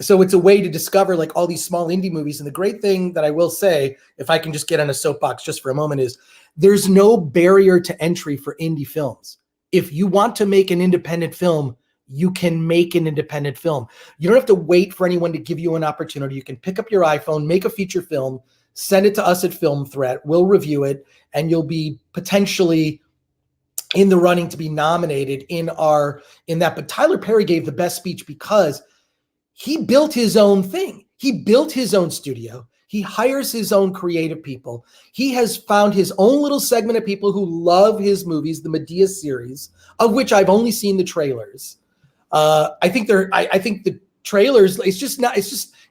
So it's a way to discover like all these small indie movies. And the great thing that I will say, if I can just get on a soapbox just for a moment, is there's no barrier to entry for indie films. If you want to make an independent film, you can make an independent film. You don't have to wait for anyone to give you an opportunity. You can pick up your iPhone, make a feature film, send it to us at Film Threat. We'll review it, and you'll be potentially in the running to be nominated in that. But Tyler Perry gave the best speech because he built his own thing. He built his own studio. He hires his own creative people. He has found his own little segment of people who love his movies, the Medea series, of which I've only seen the trailers. I think the trailers, it's just,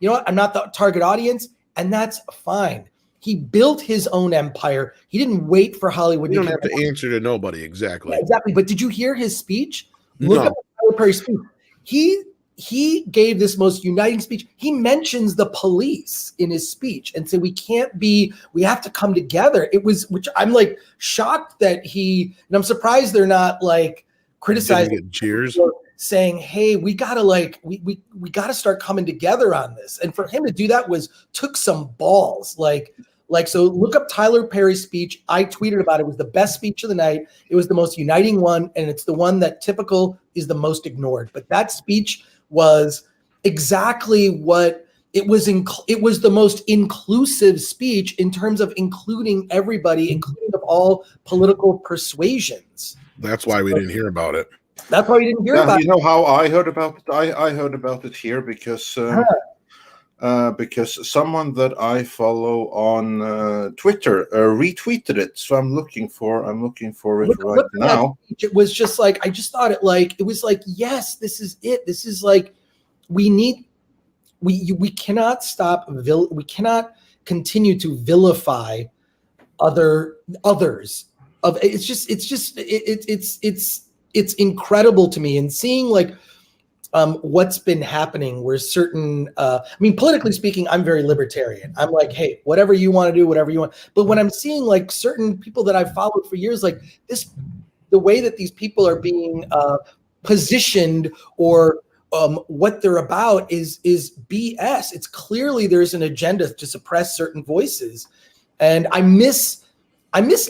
you know what? I'm not the target audience, and that's fine. He built his own empire. He didn't wait for Hollywood. You don't have to answer to nobody. Exactly. Yeah, exactly. But did you hear his speech? No. Look at Tyler Perry's speech. He gave this most uniting speech. He mentions the police in his speech and said, we have to come together. Which I'm like shocked that and I'm surprised they're not like criticizing cheers, saying, hey, we gotta we gotta start coming together on this. And for him to do that took some balls. So look up Tyler Perry's speech. I tweeted about it. It was the best speech of the night. It was the most uniting one, and it's the one that typical is the most ignored. But that speech was exactly what it was. It was the most inclusive speech in terms of including everybody, including of all political persuasions. That's why we didn't hear about it. That's why we didn't hear about it. You know how I heard about it? I heard about it here because someone that I follow on Twitter retweeted it. So I'm looking for it right now. It was just like, I just thought it was like, yes, this is it. This is like, we cannot stop. We cannot continue to vilify others. It's incredible to me, and seeing what's been happening where certain, politically speaking, I'm very libertarian. I'm like, hey, whatever you want to do, whatever you want. But when I'm seeing certain people that I've followed for years, the way that these people are being positioned or what they're about is BS. It's clearly there's an agenda to suppress certain voices. And I miss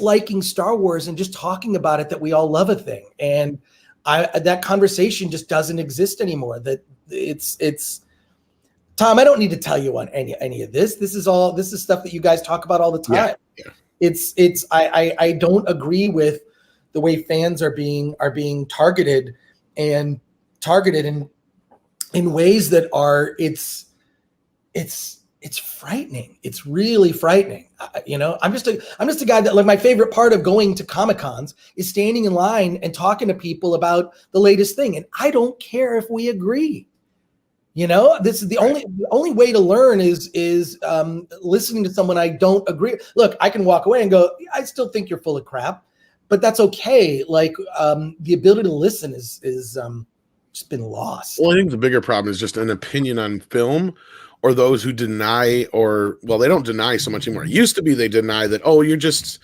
liking Star Wars and just talking about it, that we all love a thing. And that conversation just doesn't exist anymore. That it's Tom, I don't need to tell you on any of this. This is stuff that you guys talk about all the time. Yeah. I don't agree with the way fans are being targeted in ways that are it's frightening. It's really frightening. I'm just a guy that, my favorite part of going to Comic-Cons is standing in line and talking to people about the latest thing. And I don't care if we agree. This is the only way to learn is listening to someone I don't agree. Look, I can walk away and go, I still think you're full of crap, but that's okay. The ability to listen is just been lost. Well, I think the bigger problem is just an opinion on film, or those who deny, they don't deny so much anymore. It used to be they deny that, you're just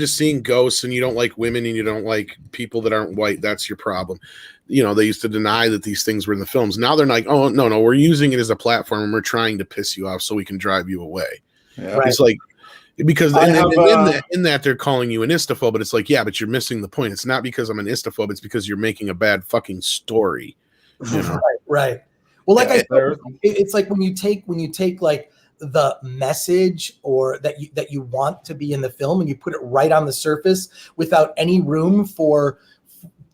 seeing ghosts and you don't like women and you don't like people that aren't white. That's your problem. They used to deny that these things were in the films. Now they're like, oh, no, we're using it as a platform and we're trying to piss you off so we can drive you away. Yeah. Right. It's like, because in that they're calling you an istophobe, but it's like, yeah, but you're missing the point. It's not because I'm an istophobe. It's because you're making a bad fucking story. Right. Well, I said, it's like when you take the message or that you want to be in the film and you put it right on the surface without any room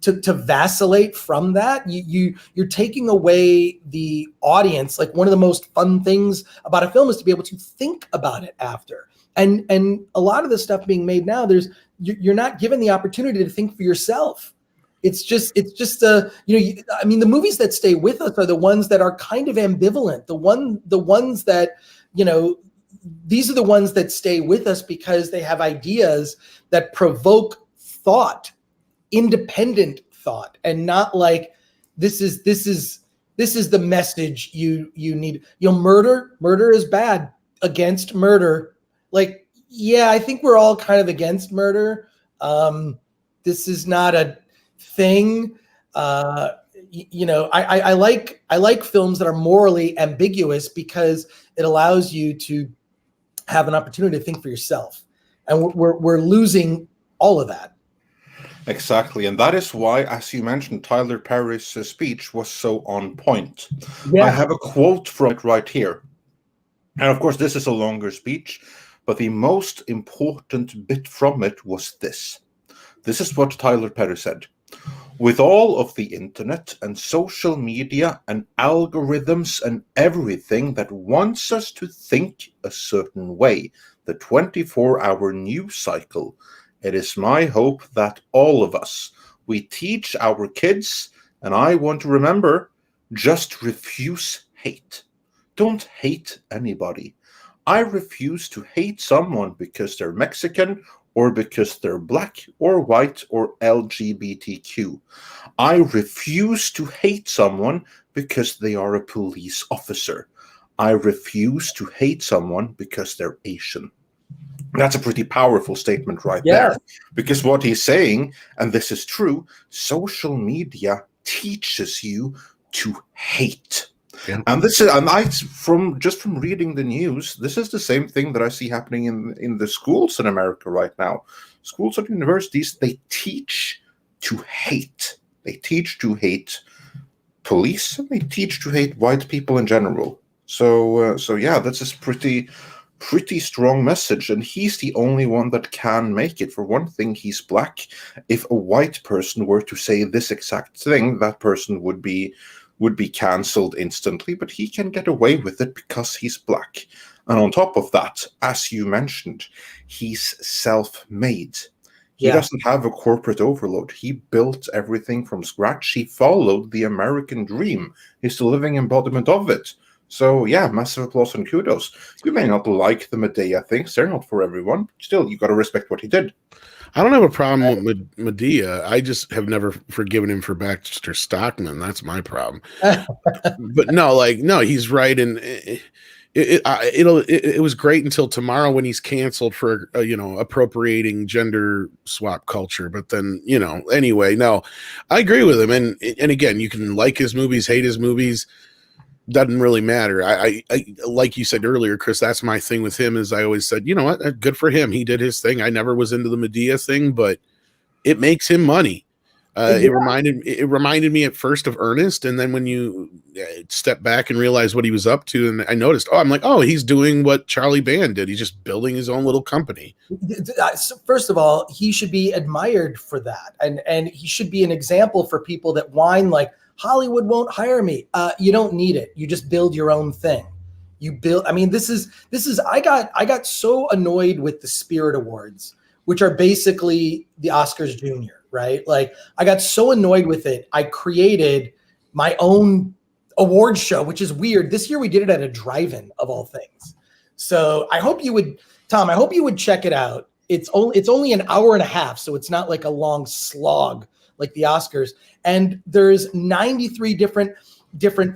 to vacillate from that, you're taking away the audience. One of the most fun things about a film is to be able to think about it after. And a lot of the stuff being made now, you're not given the opportunity to think for yourself. It's just the movies that stay with us are the ones that are kind of ambivalent. The ones that, these are the ones that stay with us because they have ideas that provoke thought, independent thought, and not like this is the message you need. Murder is bad. Against murder. I think we're all kind of against murder. This is not a thing. I like films that are morally ambiguous because it allows you to have an opportunity to think for yourself, and we're losing all of that. Exactly, and that is why, as you mentioned, Tyler Perry's speech was so on point. Yeah. I have a quote from it right here, and of course this is a longer speech, but the most important bit from it was this. This is what Tyler Perry said. With all of the internet and social media and algorithms and everything that wants us to think a certain way, the 24-hour news cycle, it is my hope that all of us, we teach our kids, and I want to remember, just refuse hate. Don't hate anybody. I refuse to hate someone because they're Mexican or because they're black or white or LGBTQ. I refuse to hate someone because they are a police officer. I refuse to hate someone because they're Asian. That's a pretty powerful statement right there. Because what he's saying, and this is true, social media teaches you to hate. Yeah. And this is, and from reading the news, this is the same thing that I see happening in the schools in America right now. Schools and universities, they teach to hate. They teach to hate police, and they teach to hate white people in general. So yeah, that's a pretty strong message, and he's the only one that can make it. For one thing, he's black. If a white person were to say this exact thing, that person would be cancelled instantly, but he can get away with it because he's black. And on top of that, as you mentioned, he's self-made. He doesn't have a corporate overload. He built everything from scratch. He followed the American dream. He's the living embodiment of it. So yeah, massive applause and kudos. You may not like the Medea things. They're not for everyone. Still, you got to respect what he did. I don't have a problem with Medea. I just have never forgiven him for Baxter Stockman. That's my problem. But no, he's right. And it was great until tomorrow when he's canceled for, appropriating gender swap culture. But then, anyway, no, I agree with him. And again, you can like his movies, hate his movies. Doesn't really matter. I like you said earlier, Chris, that's my thing with him is I always said, you know what, good for him. He did his thing. I never was into the Medea thing, but it makes him money. It reminded me at first of Ernest. And then when you step back and realize what he was up to, and I noticed, he's doing what Charlie Band did. He's just building his own little company. First of all, he should be admired for that. And he should be an example for people that whine like, Hollywood won't hire me. You don't need it. You just build your own thing. I got so annoyed with the Spirit Awards, which are basically the Oscars Junior, right? Like I got so annoyed with it. I created my own award show, which is weird. This year we did it at a drive-in of all things. So I hope you would, Tom, check it out. It's only an hour and a half. So it's not like a long slog like the Oscars. And there's 93 different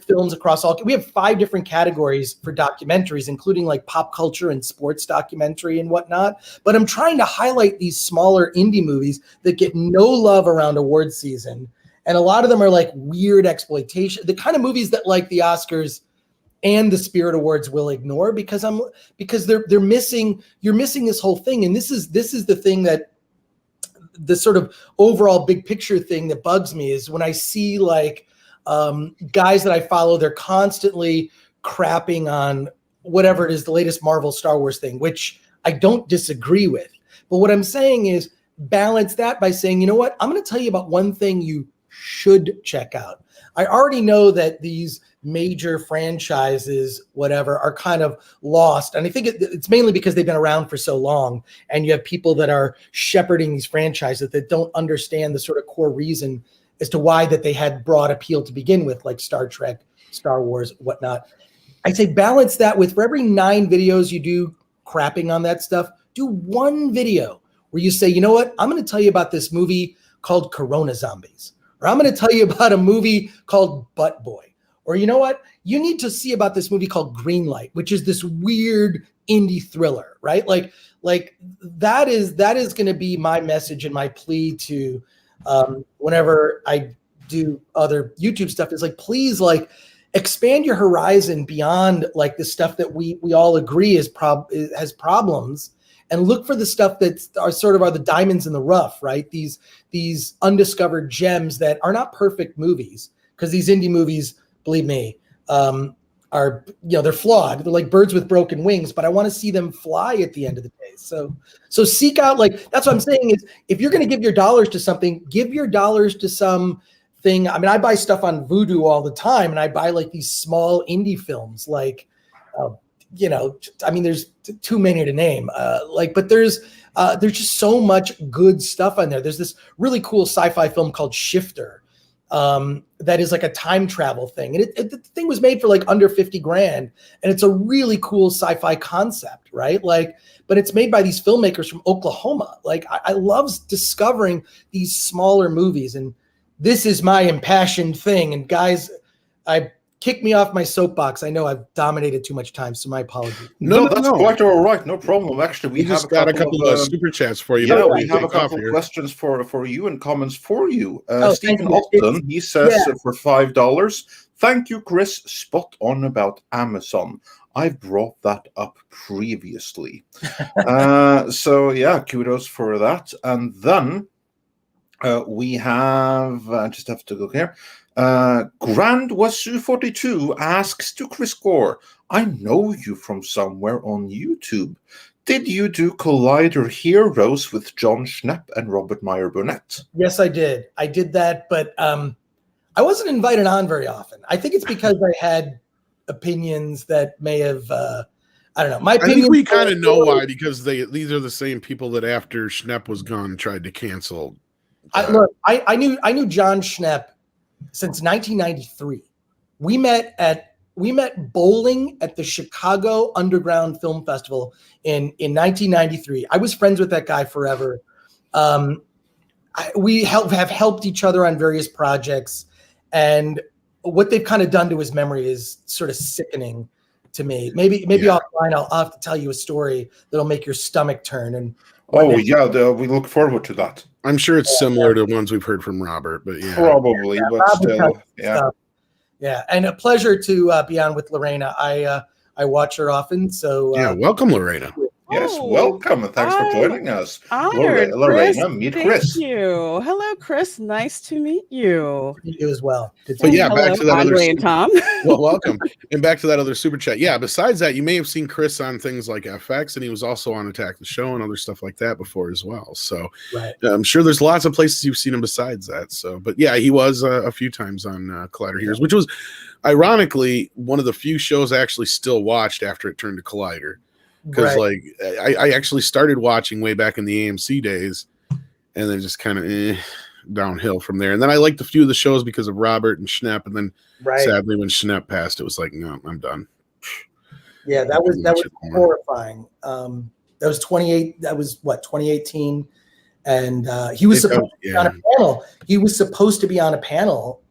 films across all. We have 5 different categories for documentaries, including like pop culture and sports documentary and whatnot. But I'm trying to highlight these smaller indie movies that get no love around award season. And a lot of them are like weird exploitation, the kind of movies that like the Oscars and the Spirit Awards will ignore because they're missing, you're missing this whole thing. And this is the thing that the sort of overall big picture thing that bugs me is when I see like guys that I follow, they're constantly crapping on whatever it is, the latest Marvel Star Wars thing, which I don't disagree with. But what I'm saying is balance that by saying, you know what, I'm going to tell you about one thing you should check out. I already know that these major franchises, whatever, are kind of lost. And I think it's mainly because they've been around for so long. And you have people that are shepherding these franchises that don't understand the sort of core reason as to why that they had broad appeal to begin with, like Star Trek, Star Wars, whatnot. I say balance that with, for every 9 videos you do crapping on that stuff, do 1 video where you say, you know what, I'm going to tell you about this movie called Corona Zombies. Or I'm going to tell you about a movie called Butt Boy. Or you know what? You need to see about this movie called Greenlight, which is this weird indie thriller, right? Like that is going to be my message and my plea to whenever I do other YouTube stuff is like, please like expand your horizon beyond like the stuff that we all agree has problems. And look for the stuff that are the diamonds in the rough, right? These undiscovered gems that are not perfect movies, because these indie movies, believe me, are, they're flawed. They're like birds with broken wings, but I want to see them fly at the end of the day. So seek out, like, that's what I'm saying is, if you're going to give your dollars to something, give your dollars to something. I mean, I buy stuff on Vudu all the time, and I buy like these small indie films, like, I mean, there's too many to name, but there's just so much good stuff on there. There's this really cool sci-fi film called Shifter, that is like a time travel thing. And the thing was made for like under 50 grand. And it's a really cool sci-fi concept, right? Like, but it's made by these filmmakers from Oklahoma. Like, I love discovering these smaller movies. And this is my impassioned thing. And guys, kick me off my soapbox. I know I've dominated too much time, so my apologies. No, that's quite all right. No problem. Actually, we have got a couple of super chats for you. Yeah, we have a couple of questions for you and comments for you. Stephen Alton, he says for $5, thank you, Chris. Spot on about Amazon. I've brought that up previously. So yeah, kudos for that. And then we have, I just have to go here. Grand Wasu 42 asks to Chris Gore, I know you from somewhere on YouTube. Did you do Collider Heroes with John Schnepp and Robert Meyer Burnett? Yes, I did. I did that, but I wasn't invited on very often. I think it's because I had opinions that may have, I don't know. I think we kind of know why, because these are the same people that after Schnepp was gone tried to cancel. I knew John Schnepp since 1993. We met bowling at the Chicago Underground Film Festival in 1993. I was friends with that guy forever. We have helped each other on various projects, and what they've kind of done to his memory is sort of sickening to me. Maybe offline I'll have to tell you a story that'll make your stomach turn. And we look forward to that. I'm sure it's similar to ones we've heard from Robert, but probably, but still, yeah. And a pleasure to be on with Lorena. I watch her often, so welcome, Lorena. Yes, welcome, and thanks for joining us. Honored, Lorena, meet Chris. Thank you. Hello, Chris. Nice to meet you. You as well. But yeah, back to that Andre and Tom. Well, welcome. And back to that other super chat. Yeah, besides that, you may have seen Chris on things like FX, and he was also on Attack the Show and other stuff like that before as well. So I'm sure there's lots of places you've seen him besides that. So, but yeah, he was a few times on Collider Heroes, which was ironically one of the few shows I actually still watched after it turned to Collider. Because I actually started watching way back in the AMC days, and then just kind of downhill from there. And then I liked a few of the shows because of Robert and Schnepp, and then sadly when Schnepp passed, it was like, no, I'm done. Yeah, that was horrifying. That was 2018, and he was supposed to be on a panel. He was supposed to be on a panel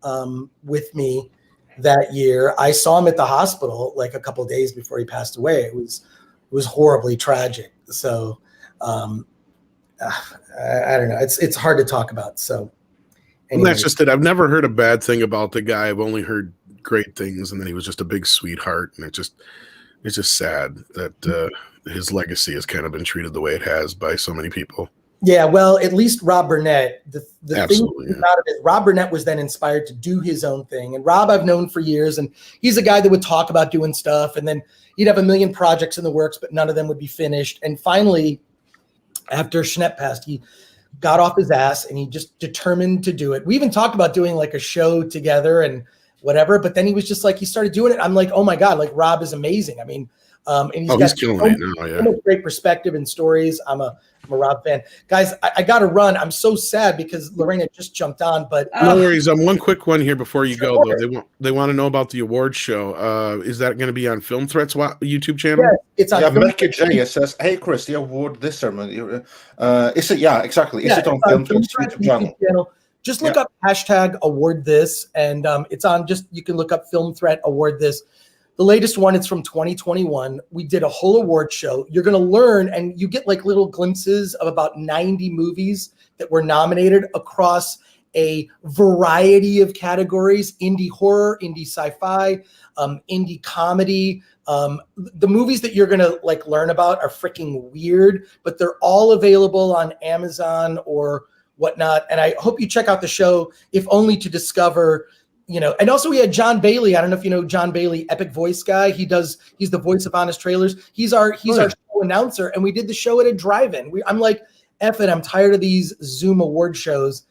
with me that year. I saw him at the hospital like a couple of days before he passed away. It was horribly tragic. So I don't know. It's hard to talk about. So anyway. That's just it. I've never heard a bad thing about the guy. I've only heard great things, and then he was just a big sweetheart. And it's just sad that his legacy has kind of been treated the way it has by so many people. Yeah, well, at least Rob Burnett, the thing out of it, Rob Burnett was then inspired to do his own thing. And Rob I've known for years, and he's a guy that would talk about doing stuff, and then he'd have a million projects in the works, but none of them would be finished. And finally, after Schnepp passed, he got off his ass and he just determined to do it. We even talked about doing like a show together and whatever, but then he was just like, he started doing it. I'm like, oh my God, like Rob is amazing. I mean, and he's killing it now. Yeah, so much great perspective and stories. I'm a Rob fan. Guys, I got to run. I'm so sad because Lorena just jumped on, but no worries. One quick one here before you go, though. They want to know about the award show. Is that going to be on Film Threats YouTube channel? Yeah, it's on. Mecca J says, "Hey Chris, the award this ceremony. Is it? Yeah, exactly. Is it on Film Threats YouTube channel? Just look up #award_this, and it's on. Just you can look up Film Threat Award This. The latest one, it's from 2021. We did a whole award show. You're going to learn, and you get like little glimpses of about 90 movies that were nominated across a variety of categories: indie horror, indie sci-fi, indie comedy. The movies that you're going to like learn about are freaking weird, but they're all available on Amazon or whatnot. And I hope you check out the show, if only to discover And also we had John Bailey. I don't know if you know John Bailey, epic voice guy. He's the voice of Honest Trailers. He's our show announcer, and we did the show at a drive-in. I'm like, F it, I'm tired of these Zoom award shows.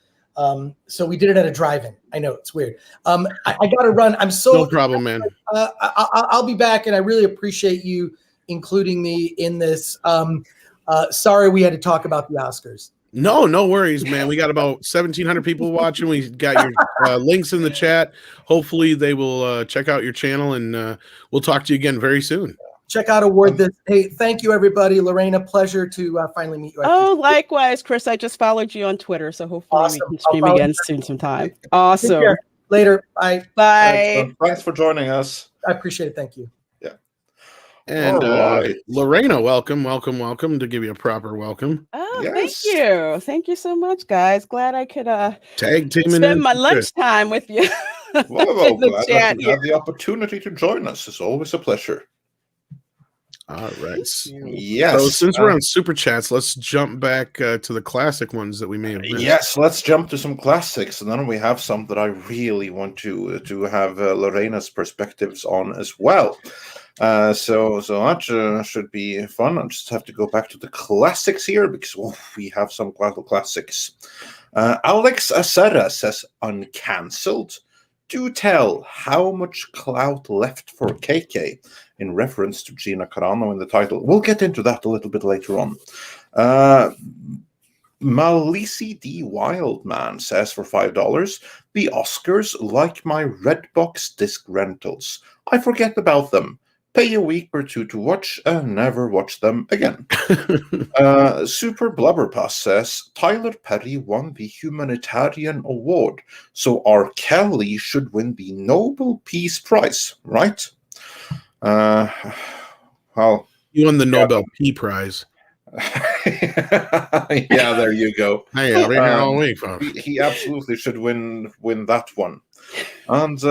So we did it at a drive-in. I know it's weird. I got to run. I'm so no problem, man. I'll be back, and I really appreciate you including me in this. Sorry we had to talk about the Oscars. No worries, man. We got about 1,700 people watching. We got your links in the chat. Hopefully they will check out your channel, and we'll talk to you again very soon. Check out Award This. Hey, thank you, everybody. Lorena, pleasure to finally meet you. Oh, likewise, Chris. I just followed you on Twitter, so hopefully we can stream again soon sometime. Awesome. Later. Bye. Bye. Thanks for joining us. I appreciate it. Thank you. Yeah. And Lorena, welcome to give you a proper welcome. Oh, Yes. thank you. Thank you so much, guys. Glad I could tag team spend my lunchtime with you. Well, in the glad chat that you had the opportunity to join us. It's always a pleasure. All right. Yes. So since we're on super chats, let's jump back to the classic ones that we may have missed. Yes, let's jump to some classics, and then we have some that I really want to have Lorena's perspectives on as well. So that should be fun. I just have to go back to the classics here because we have some classics. Alex Acera says, "Uncancelled. Do tell how much clout left for KK," in reference to Gina Carano in the title. We'll get into that a little bit later on. Malisi D. Wildman says for $5, "The Oscars like my Redbox disc rentals. I forget about them. Pay a week or two to watch and never watch them again." Super Blubberpuss says, "Tyler Perry won the Humanitarian Award, so R. Kelly should win the Nobel Peace Prize, right?" Well, You won the Nobel Peace Prize. yeah, there you go. Hey, I'll be here all week, folks. He absolutely should win that one. And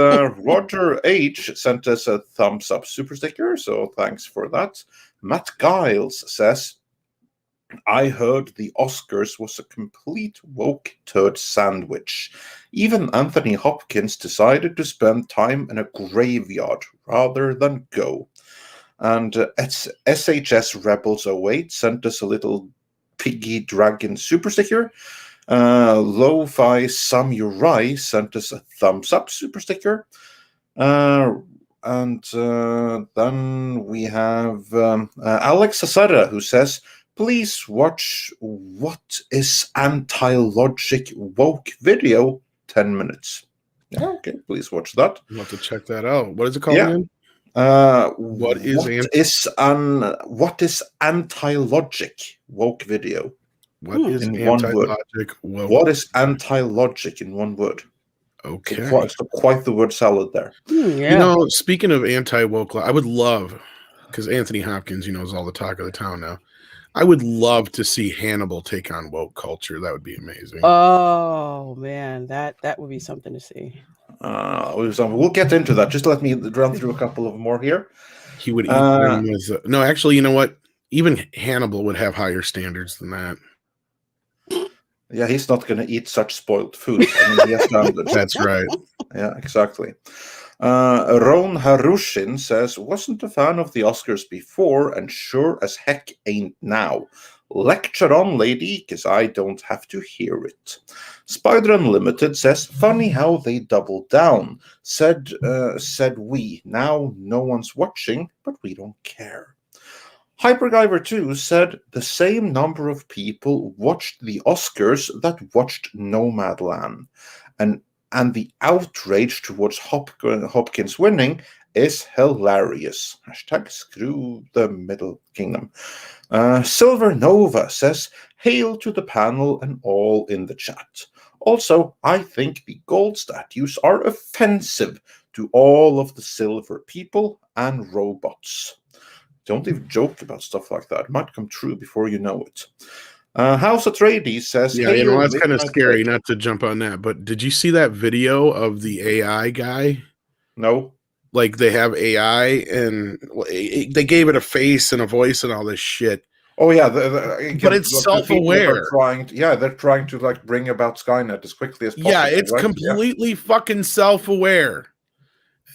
Roger H sent us a thumbs up super sticker, so thanks for that. Matt Giles says, "I heard the Oscars was a complete woke turd sandwich. Even Anthony Hopkins decided to spend time in a graveyard rather than go." And SHS Rebels 08 sent us a little piggy dragon super sticker. Lo-Fi Samurai sent us a thumbs up super sticker. And then we have Alex Asara, who says, "Please watch What is Anti-Logic Woke video, 10 minutes. Yeah, okay, please watch that. I'll have to check that out. What is it called again? What is anti-logic woke video? What is in one word? anti-logic woke? What is anti-logic in one word? Okay. It's quite the word salad there. Yeah. You know, speaking of anti-woke, I would love, because Anthony Hopkins, is all the talk of the town now. I would love to see Hannibal take on woke culture. That would be amazing. Oh man, that would be something to see. We'll get into that. Just let me run through a couple of more here. He would eat them with no, actually, you know what? Even Hannibal would have higher standards than that. Yeah, he's not going to eat such spoiled food. I mean, he has standards. That's right. Yeah, exactly. Ron Harushin says, "Wasn't a fan of the Oscars before and sure as heck ain't now. Lecture on, lady, because I don't have to hear it." Spider Unlimited says, "Funny how they doubled down. Said we. Now no one's watching, but we don't care." Hypergiver 2 said, "The same number of people watched the Oscars that watched Nomadland. And the outrage towards Hopkins winning is hilarious. Hashtag screw the Middle Kingdom." Silver Nova says, "Hail to the panel and all in the chat. Also, I think the gold statues are offensive to all of the silver people and robots." Don't even joke about stuff like that. It might come true before you know it. House Atreides says, Yeah, that's kind of scary not to jump on that. But did you see that video of the AI guy? No. Like they have AI and they gave it a face and a voice and all this shit. Oh yeah, but it's self-aware. They're trying to like bring about Skynet as quickly as possible. Yeah, it's right? completely fucking self-aware.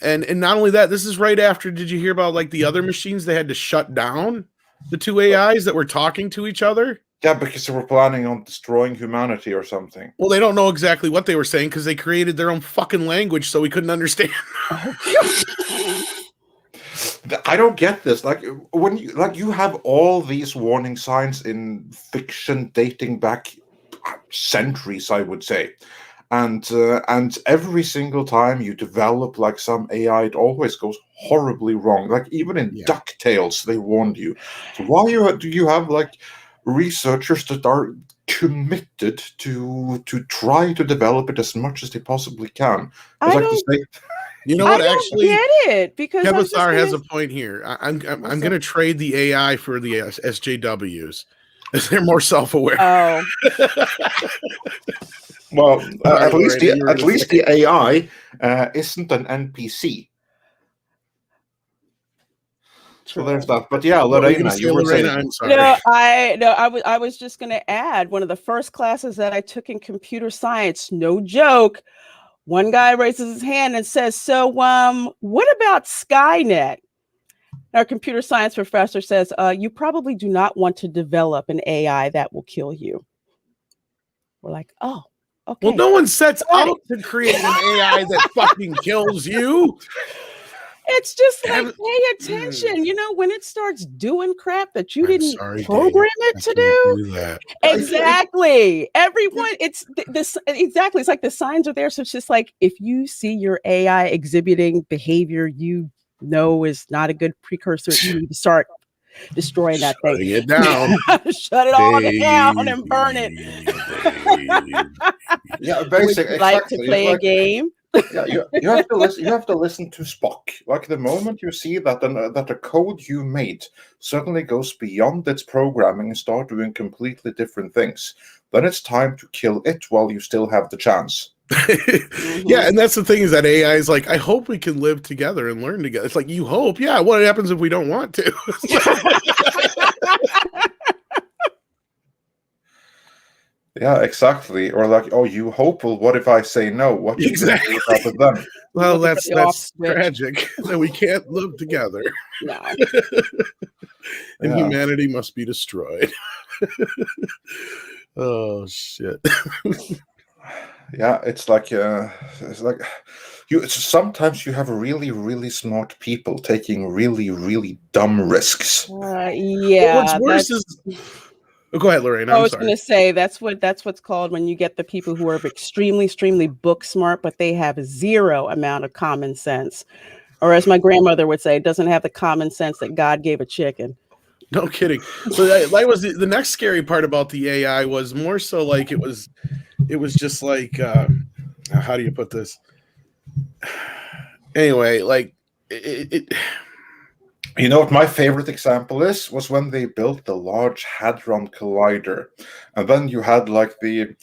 And not only that, this is right after, did you hear about like the other machines they had to shut down? The two AIs that were talking to each other? Yeah, because they were planning on destroying humanity or something. Well, they don't know exactly what they were saying because they created their own fucking language so we couldn't understand. I don't get this. Like when you have all these warning signs in fiction dating back centuries, I would say. And every single time you develop like some AI, it always goes horribly wrong. Like even in DuckTales, they warned you. So why do you have like researchers that are committed to try to develop it as much as they possibly can? You know what? I Actually, get it because Kevasar has a point here. I'm going to trade the AI for the SJWs. They're more self-aware. Oh. Well, at least the AI isn't an NPC. So there's that. But yeah, Lorena, you were saying. I'm sorry. I was just going to add one of the first classes that I took in computer science. No joke. One guy raises his hand and says, "So, what about Skynet?" Our computer science professor says, "You probably do not want to develop an AI that will kill you." We're like, "Oh, okay." Well, no one sets out to create an AI that fucking kills you. It's just like, pay attention. You know, when it starts doing crap that you didn't program it to do that. Exactly. Everyone, it's this exactly. It's like the signs are there. So it's just like if you see your AI exhibiting behavior you know is not a good precursor, you need to start destroying that thing. Shutting it down. Shut it all down and burn it. Yeah, basically. Like to play a game. Yeah, you have to listen. You have to listen to Spock. Like the moment you see that the code you made suddenly goes beyond its programming and start doing completely different things, then it's time to kill it while you still have the chance. Yeah, and that's the thing is that AI is like, I hope we can live together and learn together. It's like you hope. Yeah, what happens if we don't want to? Yeah, exactly. Or like, oh, you hope. Well, what if I say no? What do you do about it then? Well, that's tragic that we can't live together. No. And humanity must be destroyed. Oh shit. Yeah, it's like sometimes you have really, really smart people taking really, really dumb risks. Yeah. What's worse is. Oh, go ahead, Lorraine. I was going to say that's what's called when you get the people who are extremely, extremely book smart, but they have zero amount of common sense, or as my grandmother would say, doesn't have the common sense that God gave a chicken. No kidding. So that was the next scary part about the AI was more so like it was just like how do you put this? Anyway, like it You know what my favorite example was when they built the Large Hadron Collider, and then you had like the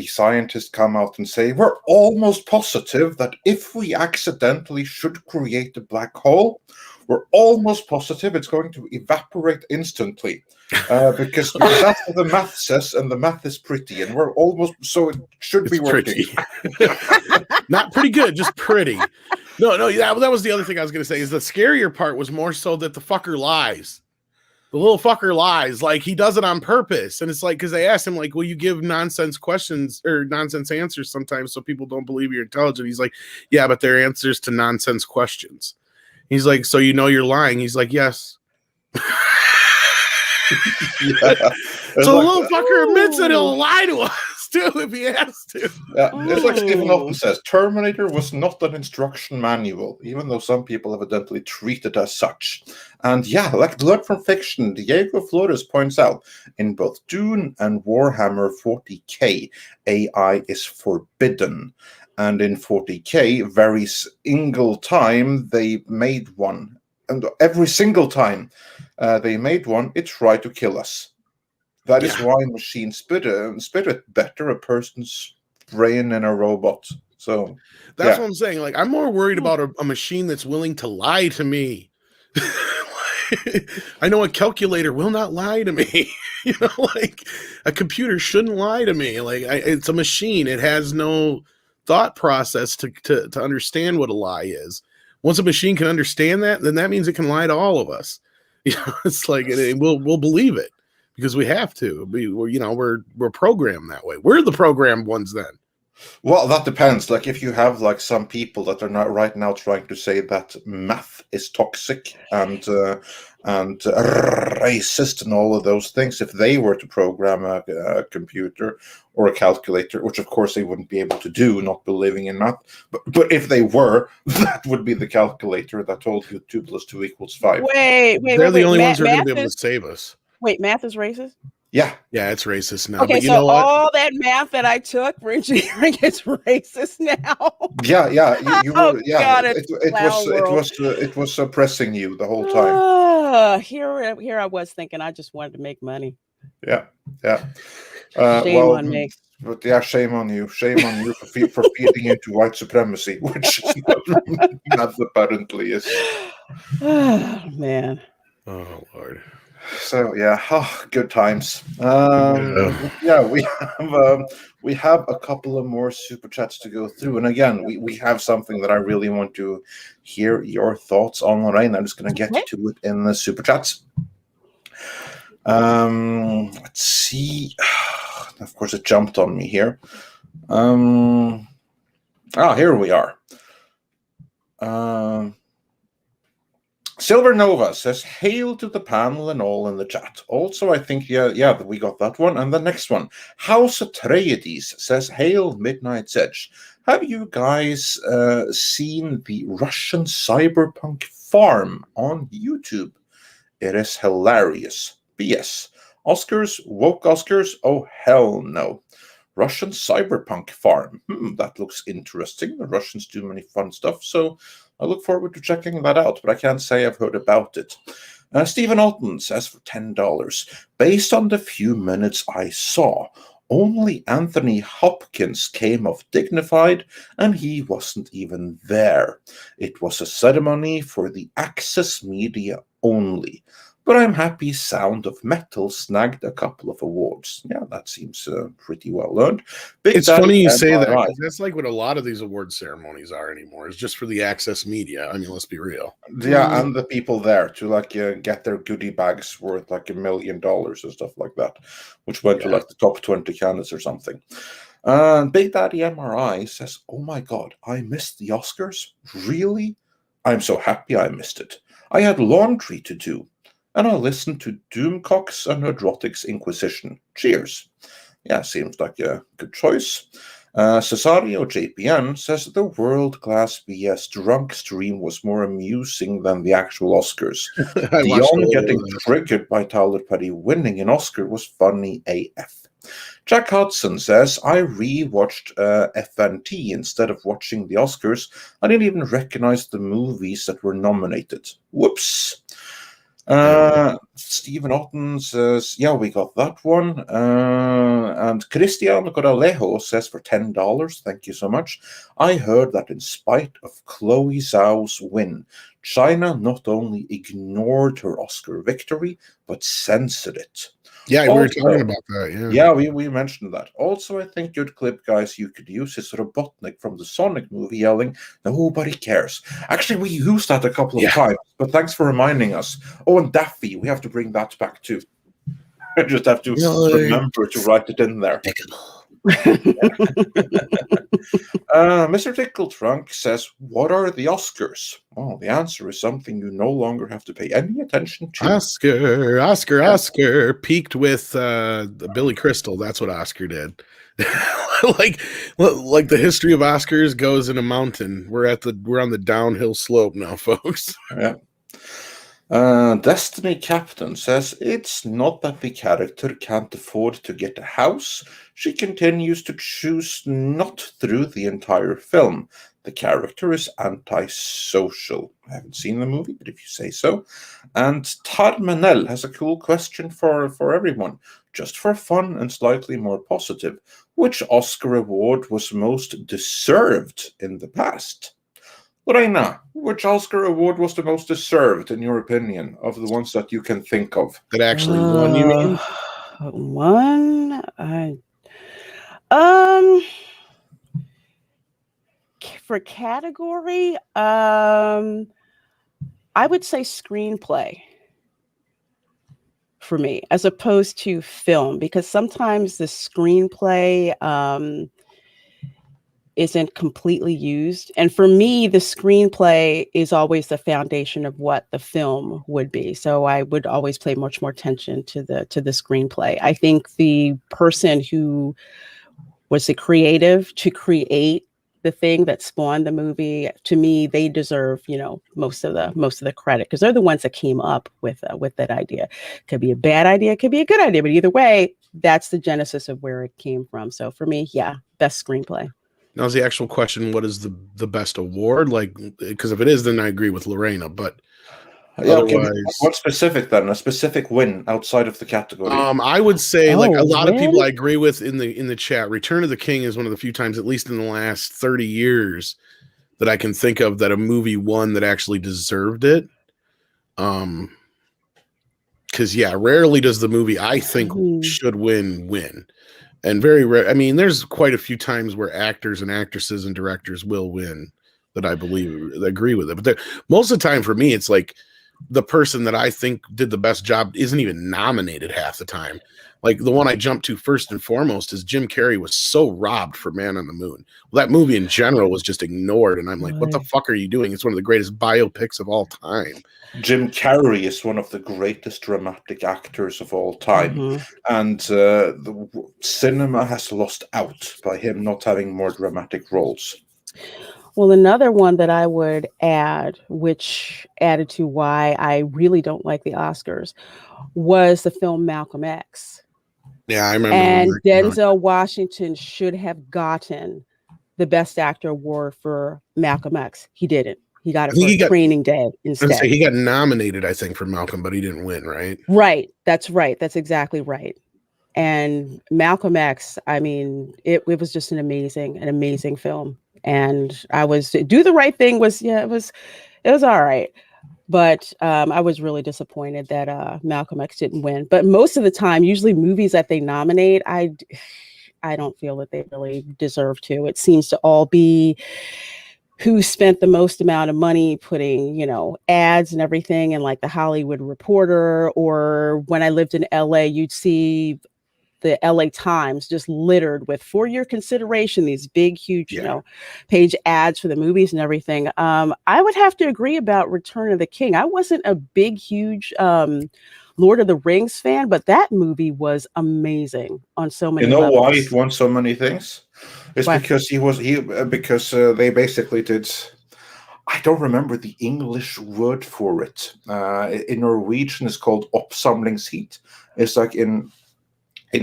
scientists come out and say, we're almost positive that if we accidentally should create a black hole, we're almost positive it's going to evaporate instantly, because that's what the math says, and the math is pretty, and we're almost, so it should be working. Not pretty good, just pretty. No, that was the other thing I was going to say, is the scarier part was more so that the fucker lies. The little fucker lies. Like, he does it on purpose. And it's like, because they asked him, like, will you give nonsense questions or nonsense answers sometimes so people don't believe you're intelligent? He's like, yeah, but they're answers to nonsense questions. He's like, so you know you're lying? He's like, yes. Yeah. So the little fucker admits that he'll lie to us too if he has to. Yeah, it's like Stephen Hawking says, Terminator was not an instruction manual, even though some people evidently treat it as such. And yeah, like learn from fiction, Diego Flores points out, in both Dune and Warhammer 40k, AI is forbidden. And in 40k, very single time they made one. And every single time they made one, it tried to kill us. That is why machines spit it better a person's brain in a robot. So that's what I'm saying. Like, I'm more worried about a machine that's willing to lie to me. I know a calculator will not lie to me. Like a computer shouldn't lie to me. Like it's a machine. It has no thought process to understand what a lie is. Once a machine can understand that, then that means it can lie to all of us. It's like we'll believe it because we have to. We're programmed that way. We're the programmed ones then. Well, that depends. Like if you have like some people that are not right now trying to say that math is toxic and racist and all of those things, if they were to program a computer or a calculator, which of course they wouldn't be able to do, not believing in math, but if they were, that would be the calculator that told you 2 + 2 = 5. Wait. They're the only ones who are going to be able to save us. Wait, math is racist? Yeah, it's racist now. Okay, but you so know what? all that math that I took for engineering is racist now. Yeah. You were. Oh, Yeah, God, it was suppressing you the whole time. Here I was thinking I just wanted to make money. Yeah. Shame on me. But yeah, shame on you. Shame on you for feeding into white supremacy, which is what math apparently is. Oh, man. Oh, Lord. So yeah, good times. Yeah, we have a couple of more super chats to go through, and again, we have something that I really want to hear your thoughts on. Lorraine, I'm just going to get to it in the super chats. Let's see. Of course, it jumped on me here. Here we are. Silver Nova says, hail to the panel and all in the chat. Also, I think, yeah, we got that one. And the next one, House Atreides says, hail Midnight's Edge. Have you guys seen the Russian cyberpunk farm on YouTube? It is hilarious. BS. Oscars? Woke Oscars? Oh, hell no. Russian cyberpunk farm. That looks interesting. The Russians do many fun stuff, so I look forward to checking that out, but I can't say I've heard about it. Stephen Alton says for $10, based on the few minutes I saw, only Anthony Hopkins came off dignified, and he wasn't even there. It was a ceremony for the Access media only. But I'm happy Sound of Metal snagged a couple of awards. Yeah, that seems pretty well earned. It's funny you say that, because that's like what a lot of these award ceremonies are anymore. It's just for the Access media. I mean, let's be real. Yeah, and the people there to get their goodie bags worth like $1 million and stuff like that, which went to like the top 20 candidates or something. Big Daddy MRI says, oh my God, I missed the Oscars? Really? I'm so happy I missed it. I had laundry to do. And I listened to Doomcock's and Nerdrotic's Inquisition. Cheers. Yeah, seems like a good choice. Cesario JPN says the world-class BS drunk stream was more amusing than the actual Oscars. Dion getting triggered by Tyler Perry winning an Oscar was funny AF. Jack Hudson says, I re-watched FNT instead of watching the Oscars. I didn't even recognize the movies that were nominated. Whoops. Stephen Otten says, yeah, we got that one. And Cristiano Coralejo says for $10, thank you so much. I heard that in spite of Chloe Zhao's win, China not only ignored her Oscar victory, but censored it. Yeah, we were talking about that. Yeah, we mentioned that. Also, I think good clip, guys, you could use is Robotnik from the Sonic movie yelling, nobody cares. Actually, we used that a couple of times, but thanks for reminding us. Oh, and Daffy, we have to bring that back too. I just have to remember to write it in there. Mr. Tickle Trunk says, what are the Oscars? Well, the answer is something you no longer have to pay any attention to. Oscar peaked with Billy Crystal. That's what Oscar did. like the history of Oscars goes in a mountain. We're on the downhill slope now, folks. Yeah. Destiny Captain says, it's not that the character can't afford to get a house. She continues to choose not through the entire film. The character is antisocial. I haven't seen the movie, but if you say so. And Tad Manel has a cool question for everyone, just for fun and slightly more positive. Which Oscar award was most deserved in the past? Lorena, which Oscar award was the most deserved, in your opinion, of the ones that you can think of? That actually won, you mean? One. Um, for category, I would say screenplay for me, as opposed to film, because sometimes the screenplay isn't completely used. And for me, the screenplay is always the foundation of what the film would be. So I would always pay much more attention to the screenplay. I think the person who was the creative to create the thing that spawned the movie, to me, they deserve, most of the credit, because they're the ones that came up with that idea. Could be a bad idea, it could be a good idea, but either way, that's the genesis of where it came from. So for me, yeah, best screenplay. Now, is the actual question, what is the best award? Like, because if it is, then I agree with Lorena, but Yeah, okay. otherwise, What specific then? A specific win outside of the category? I would say, like a lot of people win? I agree with in the chat, Return of the King is one of the few times, at least in the last 30 years, that I can think of that a movie won that actually deserved it. Because rarely does the movie I think should win. And very rare. I mean, there's quite a few times where actors and actresses and directors will win that I agree with it. But most of the time for me, it's like the person that I think did the best job isn't even nominated half the time. Like the one I jumped to first and foremost is Jim Carrey was so robbed for Man on the Moon. Well, that movie in general was just ignored. And I'm like, what the fuck are you doing? It's one of the greatest biopics of all time. Jim Carrey is one of the greatest dramatic actors of all time. And the cinema has lost out by him not having more dramatic roles. Well, another one that I would add, which added to why I really don't like the Oscars, was the film Malcolm X. Yeah, I remember. And Denzel Washington should have gotten the Best Actor award for Malcolm X. He didn't. He got it for Training Day instead. He got nominated, I think, for Malcolm, but he didn't win, right? Right. That's right. That's exactly right. And Malcolm X, I mean, it was just an amazing film. And Do the Right Thing was, it was all right. But I was really disappointed that Malcolm X didn't win. But most of the time, usually movies that they nominate, I don't feel that they really deserve to. It seems to all be who spent the most amount of money putting, ads and everything, and like the Hollywood Reporter, or when I lived in LA, you'd see the LA Times just littered with, for your consideration, these big, huge, page ads for the movies and everything. I would have to agree about Return of the King. I wasn't a big, huge Lord of the Rings fan, but that movie was amazing on so many levels. You know why it won so many things? It's because because they basically did. I don't remember the English word for it. In Norwegian, it's called oppsamlingsheat. It's like in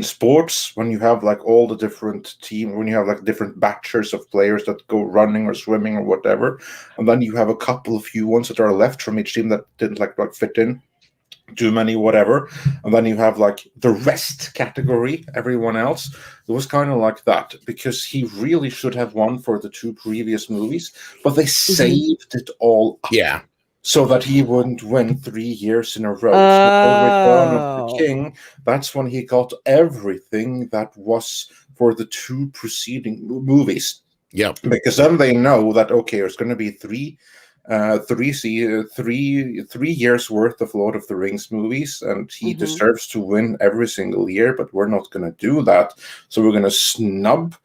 sports, when you have like all the different teams, when you have like different batches of players that go running or swimming or whatever, and then you have a couple of few ones that are left from each team that didn't like fit in too many, whatever, and then you have like the rest category, everyone else. It was kind of like that, because he really should have won for the two previous movies, but they saved it all up. So that he wouldn't win 3 years in a row. So Return of the King, that's when he got everything that was for the two preceding movies. Yeah. Because then they know that, okay, there's going to be 3 years worth of Lord of the Rings movies, and he deserves to win every single year, but we're not going to do that. So we're going to snub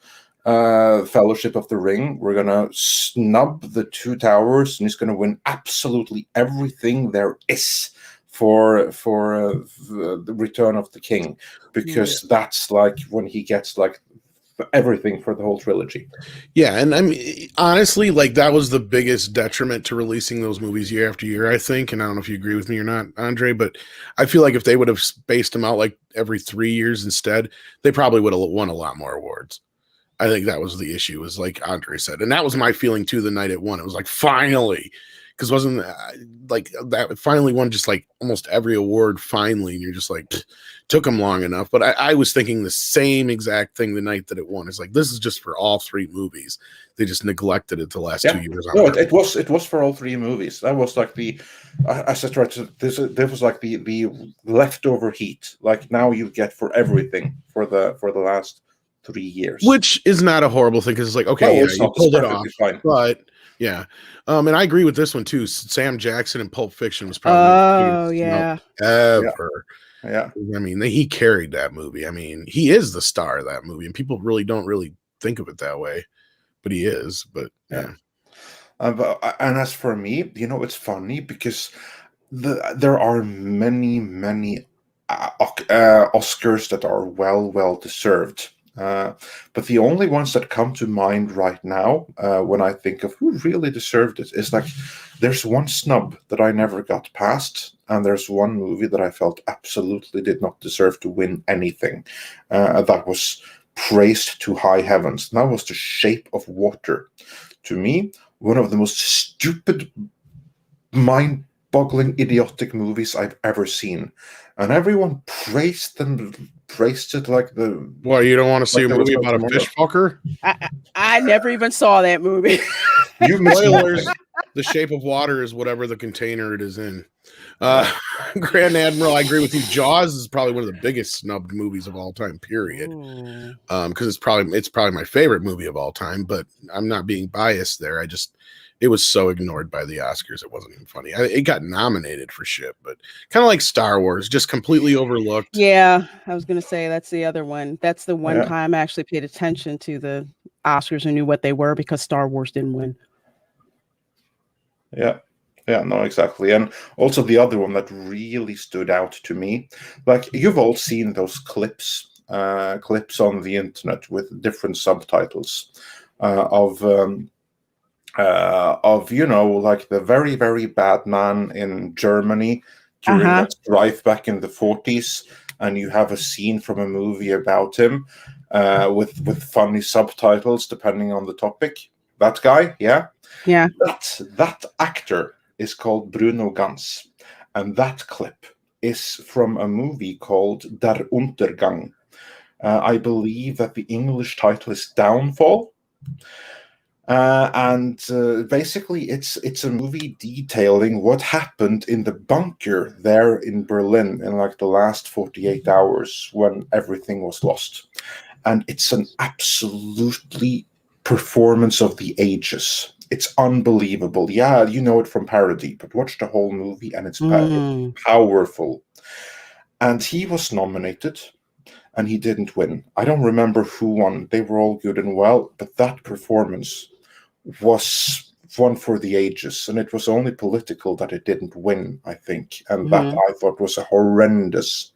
Fellowship of the Ring. We're gonna snub the Two Towers, and he's gonna win absolutely everything there is for the Return of the King, because that's like when he gets like everything for the whole trilogy. Yeah, and I mean, honestly, like that was the biggest detriment to releasing those movies year after year, I think. And I don't know if you agree with me or not, Andre, but I feel like if they would have spaced them out like every 3 years instead, they probably would have won a lot more awards. I think that was the issue, is like Andre said. And that was my feeling too the night it won. It was like, finally, because wasn't like that finally won just like almost every award finally, and you're just like, took them long enough. But I was thinking the same exact thing the night that it won. It's like, this is just for all 3 movies. They just neglected it the last 2 years. No, it was for all 3 movies. That was like the as I tried to this was like the leftover heat. Like now you get for everything for the last 3 years, which is not a horrible thing, because it's like, okay, you pulled it off, fine. But yeah, and I agree with this one too. Sam Jackson in Pulp Fiction was probably ever. Yeah, I mean, he carried that movie. I mean, he is the star of that movie, and people really don't really think of it that way, but he is. But yeah. And as for me, it's funny because there are many Oscars that are well deserved. But the only ones that come to mind right now, when I think of who really deserved it, is like there's one snub that I never got past, and there's one movie that I felt absolutely did not deserve to win anything. That was praised to high heavens. And that was The Shape of Water. To me, one of the most stupid, mind-boggling, idiotic movies I've ever seen. And everyone praised it like the... Well, you don't want to see a movie about a fish fucker? I never even saw that movie. Spoilers. The Shape of Water is whatever the container it is in. Grand Admiral, I agree with you. Jaws is probably one of the biggest snubbed movies of all time, period. Because it's probably my favorite movie of all time, but I'm not being biased there. It was so ignored by the Oscars, it wasn't even funny. It got nominated for shit, but kind of like Star Wars, just completely overlooked. Yeah, I was going to say that's the other one. That's the one time I actually paid attention to the Oscars and knew what they were, because Star Wars didn't win. Yeah, no, exactly. And also the other one that really stood out to me, like you've all seen those clips on the internet with different subtitles of like the very, very bad man in Germany during that strife back in the 40s, and you have a scene from a movie about him with funny subtitles depending on the topic. That guy, yeah. That actor is called Bruno Ganz, and that clip is from a movie called Der Untergang. I believe that the English title is Downfall. And basically it's a movie detailing what happened in the bunker there in Berlin in like the last 48 hours when everything was lost. And it's an absolutely performance of the ages. It's unbelievable. Yeah, you know it from parody, but watch the whole movie and it's powerful. And he was nominated and he didn't win. I don't remember who won. They were all good and well, but that performance was one for the ages, and it was only political that it didn't win, I think. And that I thought was a horrendous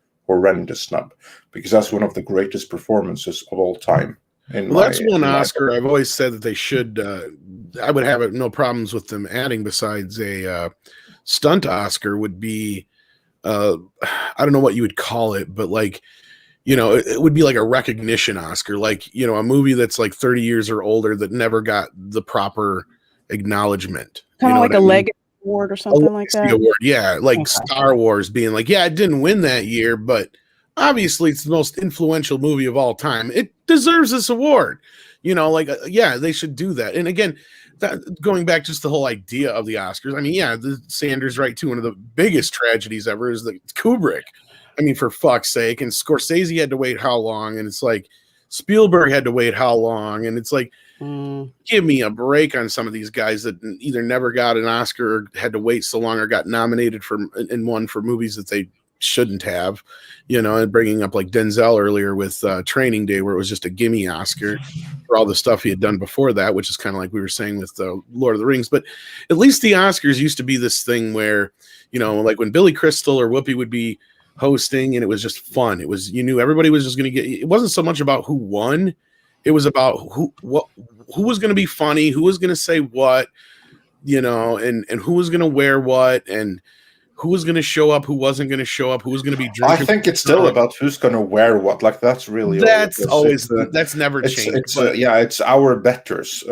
snub, because that's one of the greatest performances of all time. That's one Oscar I've always said that they should. I would have no problems with them adding, besides a stunt Oscar, would be I don't know what you would call it, but like, it would be like a recognition Oscar, like, a movie that's like 30 years or older that never got the proper acknowledgement. Kind of like a Legacy Award or something like that. Award, yeah, like Star Wars being like, yeah, it didn't win that year, but obviously it's the most influential movie of all time. It deserves this award. They should do that. And again, that going back just the whole idea of the Oscars. I mean, yeah, Sanders right too. One of the biggest tragedies ever is the Kubrick. I mean, for fuck's sake. And Scorsese had to wait how long? And it's like Spielberg had to wait how long? And it's like, give me a break on some of these guys that either never got an Oscar or had to wait so long or got nominated and won for movies that they shouldn't have, and bringing up like Denzel earlier with Training Day, where it was just a gimme Oscar for all the stuff he had done before that, which is kind of like we were saying with Lord of the Rings. But at least the Oscars used to be this thing where, like when Billy Crystal or Whoopi would be hosting, and it was just fun. It was, you knew everybody was just going to get, it wasn't so much about who won. It was about who was going to be funny, who was going to say what, and who was going to wear what, and who was going to show up, who wasn't going to show up, who was going to be drinking. I think it's still about who's going to wear what. Like that's really that's never changed. It's our betters.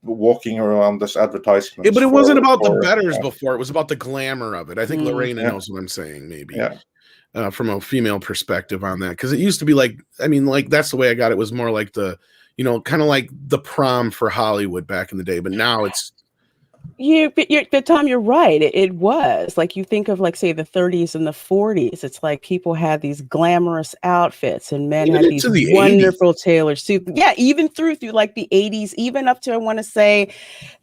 walking around this advertisement. Yeah, but it wasn't about the betters before. It was about the glamour of it. I think Lorena Yeah. knows what I'm saying, maybe. Yeah. From a female perspective on that. Because it used to be like, I mean, like, that's the way I got it, was more like the, you know, kind of like the prom for Hollywood back in the day. But now it's, but Tom, you're right. It was like, you think of, like, say, the 30s and the 40s. It's like people had these glamorous outfits, and men even had these into the wonderful tailored suits. Yeah, even through like the 80s, even up to, I want to say,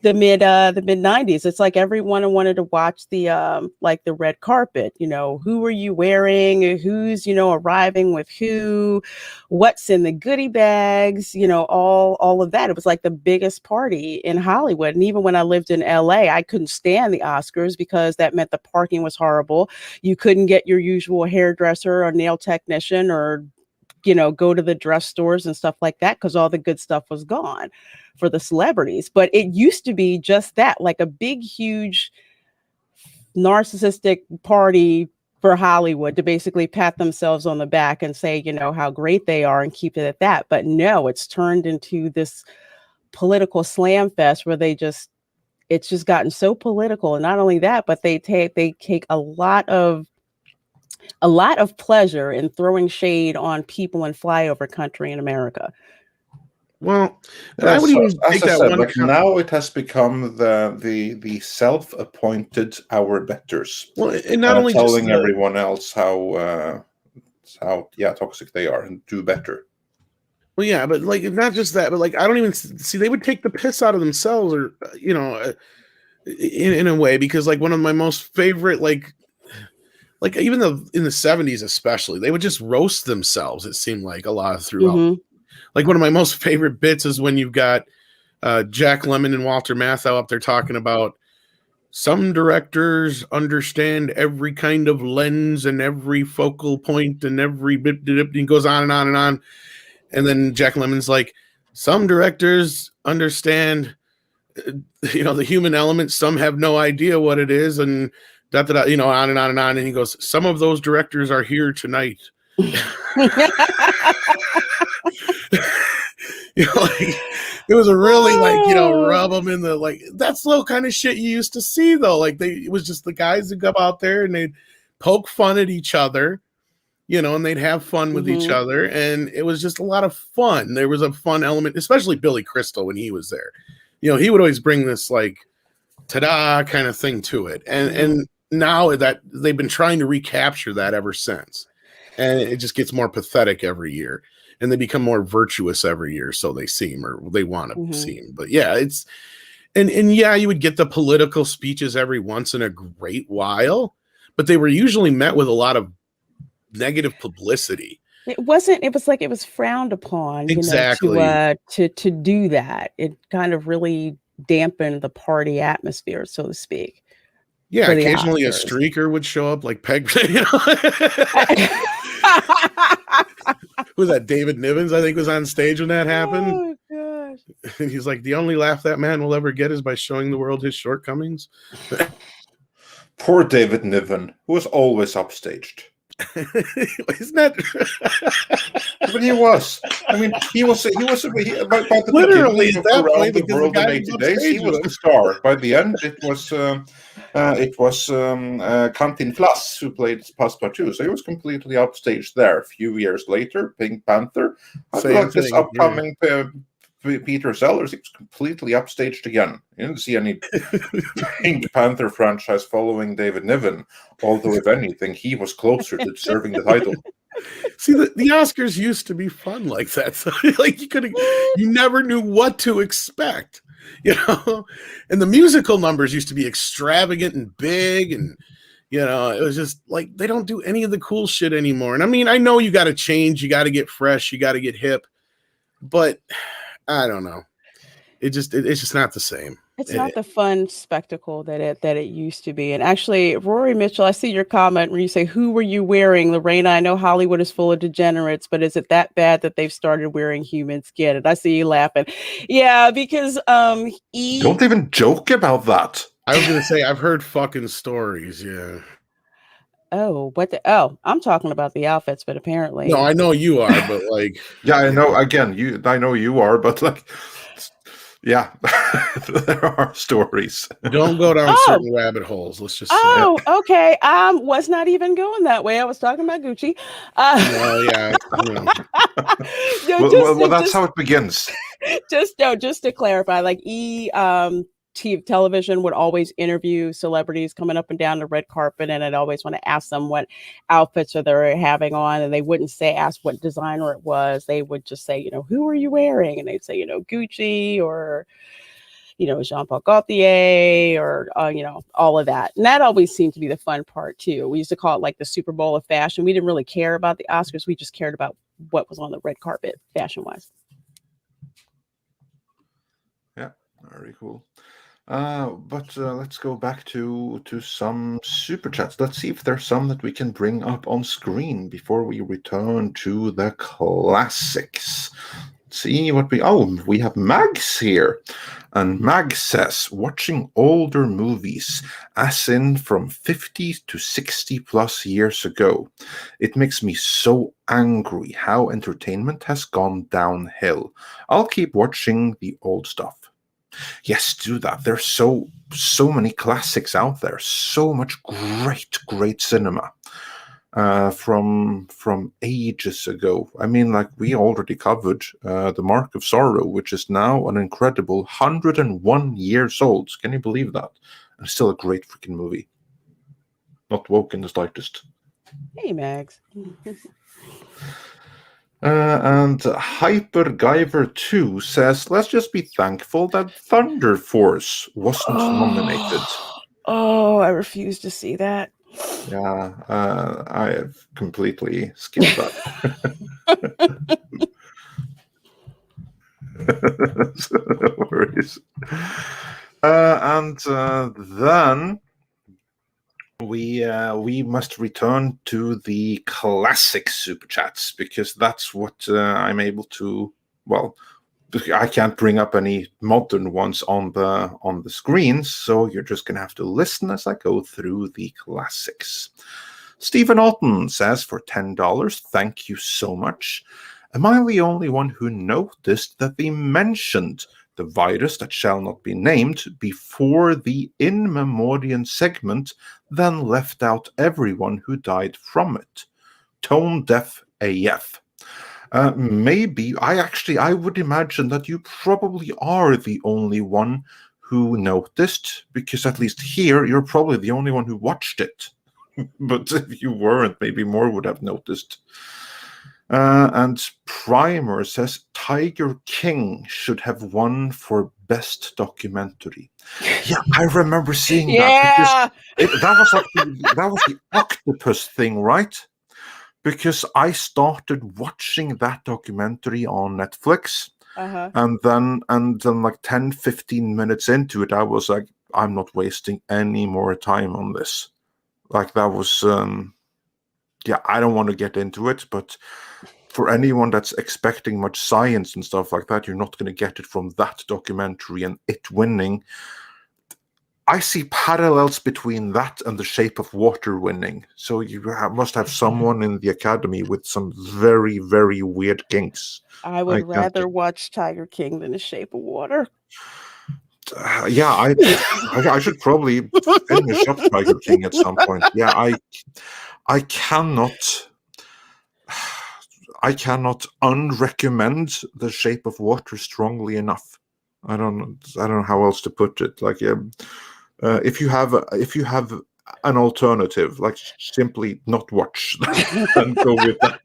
the mid 90s. It's like everyone wanted to watch the like the red carpet. You know, who are you wearing? Who's, you know, arriving with who? What's in the goodie bags? You know, all of that. It was like the biggest party in Hollywood. And even when I lived in LA, I couldn't stand the Oscars because that meant the parking was horrible. You couldn't get your usual hairdresser or nail technician, or, you know, go to the dress stores and stuff like that, because all the good stuff was gone for the celebrities. But it used to be just that, like a big, huge narcissistic party for Hollywood to basically pat themselves on the back and say, you know, how great they are, and keep it at that. But no, it's turned into this political slam fest where it's just gotten so political. And not only that, but they take a lot of pleasure in throwing shade on people in flyover country in America. well, and I would even take that one. Like, now it has become the self-appointed our betters. Well, and not only telling just everyone else how toxic they are and do better. well, yeah, but like, not just that, but like, I don't even see, they would take the piss out of themselves, or, you know, in a way, because like one of my most favorite, like even in the 70s especially, they would just roast themselves. It seemed like a lot throughout. Like, one of my most favorite bits is when you've got Jack Lemmon and Walter Matthau up there talking about, some directors understand every kind of lens and every focal point and every bit, and goes on and on and on. And then Jack Lemmon's like, some directors understand, you know, the human element. Some have no idea what it is, and you know, on and on and on. And he goes, some of those directors are here tonight. You know, like, it was a really, like, you know, rub them in the, like, that's the kind of shit you used to see, though. Like, it was just the guys that go out there and they'd poke fun at each other, you know, and they'd have fun with each other, and it was just a lot of fun. There was a fun element, especially Billy Crystal when he was there. You know, he would always bring this, like, ta-da kind of thing to it, and now that they've been trying to recapture that ever since, and it just gets more pathetic every year, and they become more virtuous every year, so they seem, or they want to seem. But yeah, it's and yeah, you would get the political speeches every once in a great while, but they were usually met with a lot of negative publicity. It was like it was frowned upon, Exactly. You know, to do that. It kind of really dampened the party atmosphere, so to speak. Yeah, occasionally a streaker would show up, like Peg. You know? Was that David Nivens? I think was on stage when that happened. Oh gosh! And he's like, the only laugh that man will ever get is by showing the world his shortcomings. Poor David Niven, who was always upstaged. Isn't that? But he was. I mean, he was. By the Literally at that around point, the because world the in guy 80 days, he was the star. By the end, it was Quentin Flass who played Passepartout. So he was completely upstaged there. A few years later, Pink Panther. I feel like this upcoming Peter Sellers, he was completely upstaged again. You didn't see any Pink Panther franchise following David Niven, although if anything, he was closer to deserving the title. See, the Oscars used to be fun like that. So, like, you never knew what to expect, you know. And the musical numbers used to be extravagant and big, and you know, it was just like they don't do any of the cool shit anymore. And I mean, I know you got to change, you got to get fresh, you got to get hip, but I don't know. It's just not the same. It's not the fun spectacle that it used to be. And actually, Rory Mitchell, I see your comment where you say, "Who were you wearing, Lorena? I know Hollywood is full of degenerates, but is it that bad that they've started wearing human skin?" And I see you laughing. Yeah, because Don't even joke about that. I was gonna say I've heard fucking stories. Yeah. Oh, I'm talking about the outfits, but apparently. No, I know you are, but like. Yeah, I know. Again, I know you are, but like. Yeah, there are stories. Don't go down Oh. certain rabbit holes. Let's just say. Oh, okay. Was not even going that way. I was talking about Gucci. No, yeah, no. No, Well, that's how it begins. just to clarify, like television would always interview celebrities coming up and down the red carpet, and I'd always want to ask them what outfits are they having on, and they wouldn't ask what designer it was. They would just say, who are you wearing? And they'd say, Gucci or Jean-Paul Gaultier or, all of that. And that always seemed to be the fun part too. We used to call it like the Super Bowl of fashion. We didn't really care about the Oscars. We just cared about what was on the red carpet fashion wise. Yeah, very cool. But let's go back to some super chats. Let's see if there's some that we can bring up on screen before we return to the classics. See what we have Mags here. And Mag says, watching older movies, as in from 50 to 60 plus years ago, it makes me so angry how entertainment has gone downhill. I'll keep watching the old stuff. Yes, do that. There's so many classics out there. So much great cinema. From ages ago. I mean, like we already covered The Mark of Sorrow, which is now an incredible 101 years old. Can you believe that? And still a great freaking movie. Not woke in the slightest. Hey, Mags. And Hyper Guyver 2 says, let's just be thankful that Thunder Force wasn't nominated. Oh, I refuse to see that. Yeah, I have completely skipped that. No worries. And then we must return to the classic super chats because that's what I'm able to. Well, I can't bring up any modern ones on the screens, so you're just gonna have to listen as I go through the classics. Stephen Alton says for $10, thank you so much. Am I the only one who noticed that they mentioned the virus that shall not be named before the In Memoriam segment, then left out everyone who died from it? Tone deaf AF. Maybe. I would imagine that you probably are the only one who noticed, because at least here, you're probably the only one who watched it. But if you weren't, maybe more would have noticed. And Primer says, Tiger King should have won for Best Documentary. Yeah, I remember seeing that. Because that was the octopus thing, right? Because I started watching that documentary on Netflix, and then like 10-15 minutes into it, I was like, I'm not wasting any more time on this. Like that was, I don't want to get into it, but for anyone that's expecting much science and stuff like that, you're not going to get it from that documentary and it winning. I see parallels between that and The Shape of Water winning. So you must have someone in the Academy with some very, very weird kinks. I would rather watch Tiger King than The Shape of Water. I should probably finish up Tiger King at some point. Yeah, I cannot unrecommend The Shape of Water strongly enough. I don't know how else to put it. Like, if you have an alternative, like simply not watch and go with that.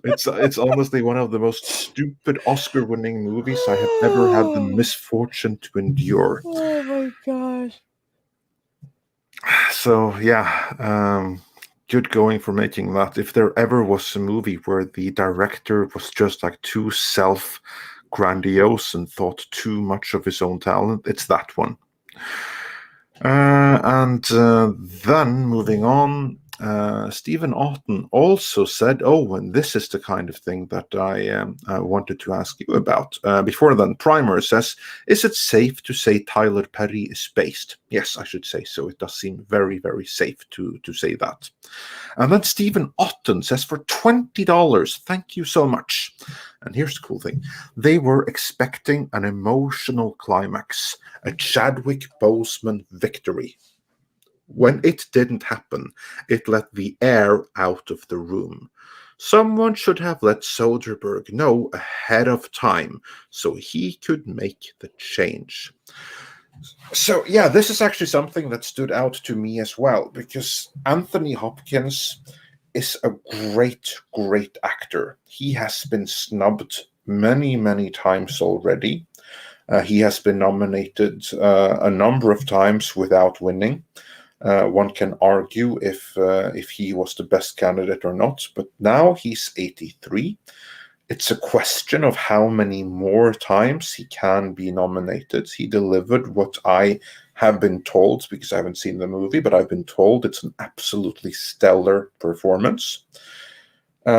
It's honestly one of the most stupid Oscar-winning movies I have ever had the misfortune to endure. Oh my gosh! So yeah, good going for making that. If there ever was a movie where the director was just like too self-grandiose and thought too much of his own talent, it's that one. And then moving on, Stephen Otten also said, and this is the kind of thing that I wanted to ask you about. Before then, Primer says, is it safe to say Tyler Perry is based? Yes, I should say so. It does seem very, very safe to say that. And then Stephen Otten says, for $20, thank you so much. And here's the cool thing. They were expecting an emotional climax, a Chadwick Boseman victory. When it didn't happen, it let the air out of the room. Someone should have let Soderbergh know ahead of time so he could make the change. So, yeah, this is actually something that stood out to me as well, because Anthony Hopkins is a great, great actor. He has been snubbed many, many times already. He has been nominated a number of times without winning. One can argue if he was the best candidate or not, but now he's 83. It's a question of how many more times he can be nominated. He delivered what I have been told, because I haven't seen the movie, but I've been told it's an absolutely stellar performance.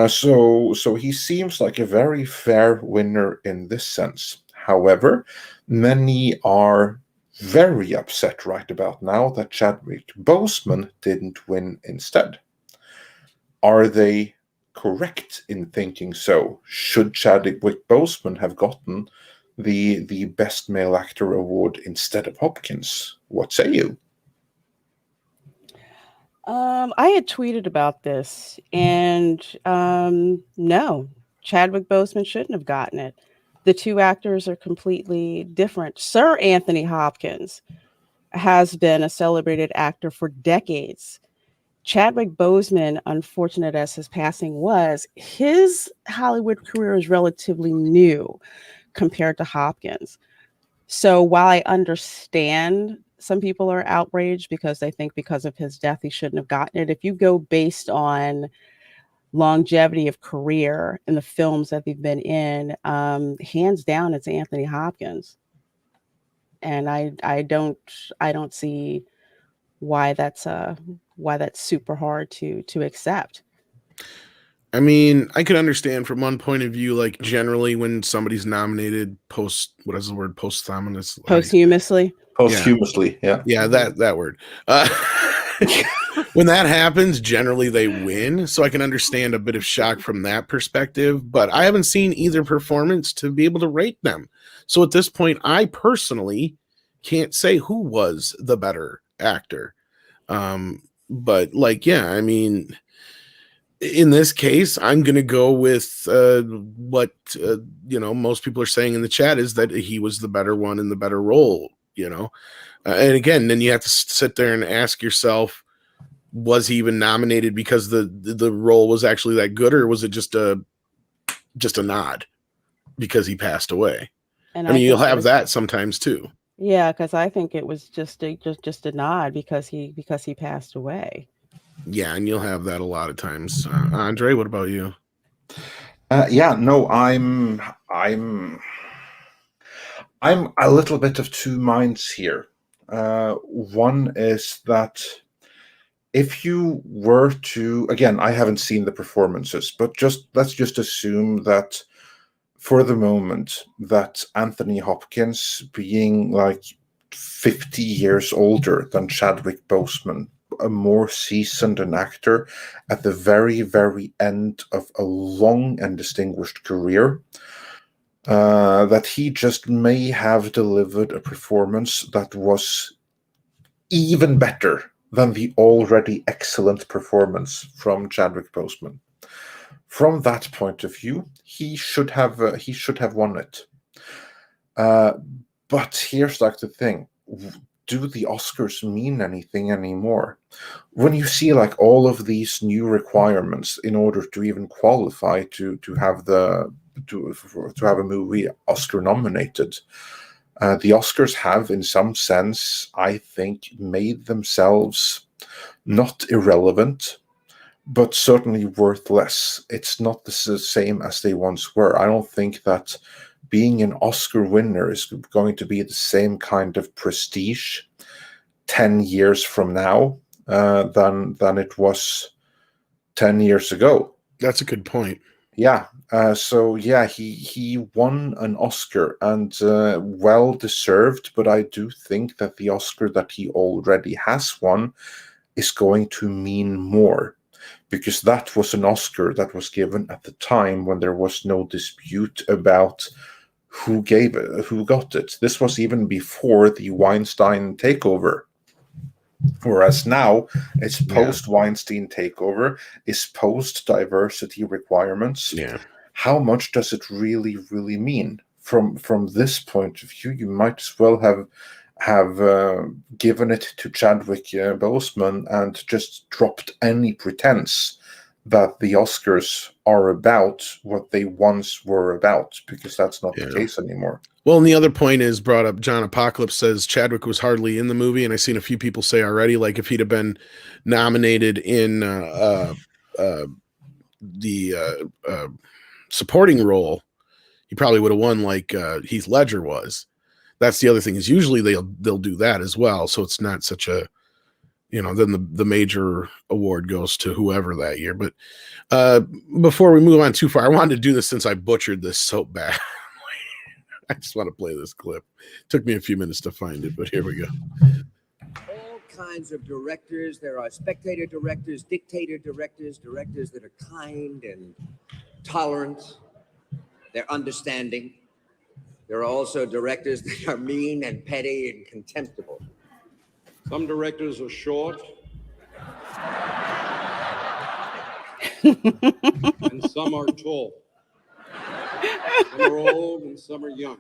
So he seems like a very fair winner in this sense. However, many are very upset right about now that Chadwick Boseman didn't win instead. Are they correct in thinking so? Should Chadwick Boseman have gotten the Best Male Actor award instead of Hopkins? What say you? I had tweeted about this, and no, Chadwick Boseman shouldn't have gotten it. The two actors are completely different. Sir Anthony Hopkins has been a celebrated actor for decades. Chadwick Boseman, unfortunate as his passing was, his Hollywood career is relatively new compared to Hopkins. So while I understand some people are outraged because they think because of his death he shouldn't have gotten it, if you go based on longevity of career in the films that they've been in, hands down it's Anthony Hopkins. And I don't see why that's super hard to accept. I mean, I could understand from one point of view, like generally when somebody's nominated posthumously. Posthumously, yeah. Yeah, that word. When that happens, generally they win. So I can understand a bit of shock from that perspective, but I haven't seen either performance to be able to rate them. So at this point, I personally can't say who was the better actor. But like, yeah, I mean, in this case, I'm going to go with what most people are saying in the chat is that he was the better one in the better role, and again, then you have to sit there and ask yourself, was he even nominated because the role was actually that good, or was it just a nod because he passed away? And I mean, you'll have that sometimes too. Yeah, because I think it was just a nod because he passed away. Yeah, and you'll have that a lot of times. Andre, what about you? I'm a little bit of two minds here. One is that if you were to, again, I haven't seen the performances, but let's just assume that for the moment that Anthony Hopkins, being like 50 years older than Chadwick Boseman, a more seasoned an actor at the very, very end of a long and distinguished career, that he just may have delivered a performance that was even better than the already excellent performance from Chadwick Boseman. From that point of view, he should have won it. But here's like the thing: do the Oscars mean anything anymore? When you see like all of these new requirements in order to even qualify to have a movie Oscar nominated, the Oscars have, in some sense, I think, made themselves not irrelevant, but certainly worth less. It's not the same as they once were. I don't think that being an Oscar winner is going to be the same kind of prestige 10 years from now than it was 10 years ago. That's a good point. Yeah. He won an Oscar, and well deserved, but I do think that the Oscar that he already has won is going to mean more. because that was an Oscar that was given at the time when there was no dispute about who got it. This was even before the Weinstein takeover. Whereas now it's post-Weinstein takeover, it's post-diversity requirements. Yeah. How much does it really mean? From this point of view, you might as well have given it to Chadwick Boseman and just dropped any pretense that the Oscars are about what they once were about, because that's not the case anymore. Well, and the other point is brought up. John Apocalypse says Chadwick was hardly in the movie, and I've seen a few people say already, like if he'd have been nominated in the supporting role, he probably would have won, like Heath Ledger was. That's the other thing, is usually they'll do that as well, so it's not such a, then the major award goes to whoever that year. But before we move on too far, I wanted to do this since I butchered this so bad. I just want to play this clip. Took me a few minutes to find it, but here we go. All kinds of directors. There are spectator directors, dictator directors, directors that are kind and tolerant. They're understanding. There are also directors that are mean and petty and contemptible. Some directors are short. And some are tall. Some are old and some are young.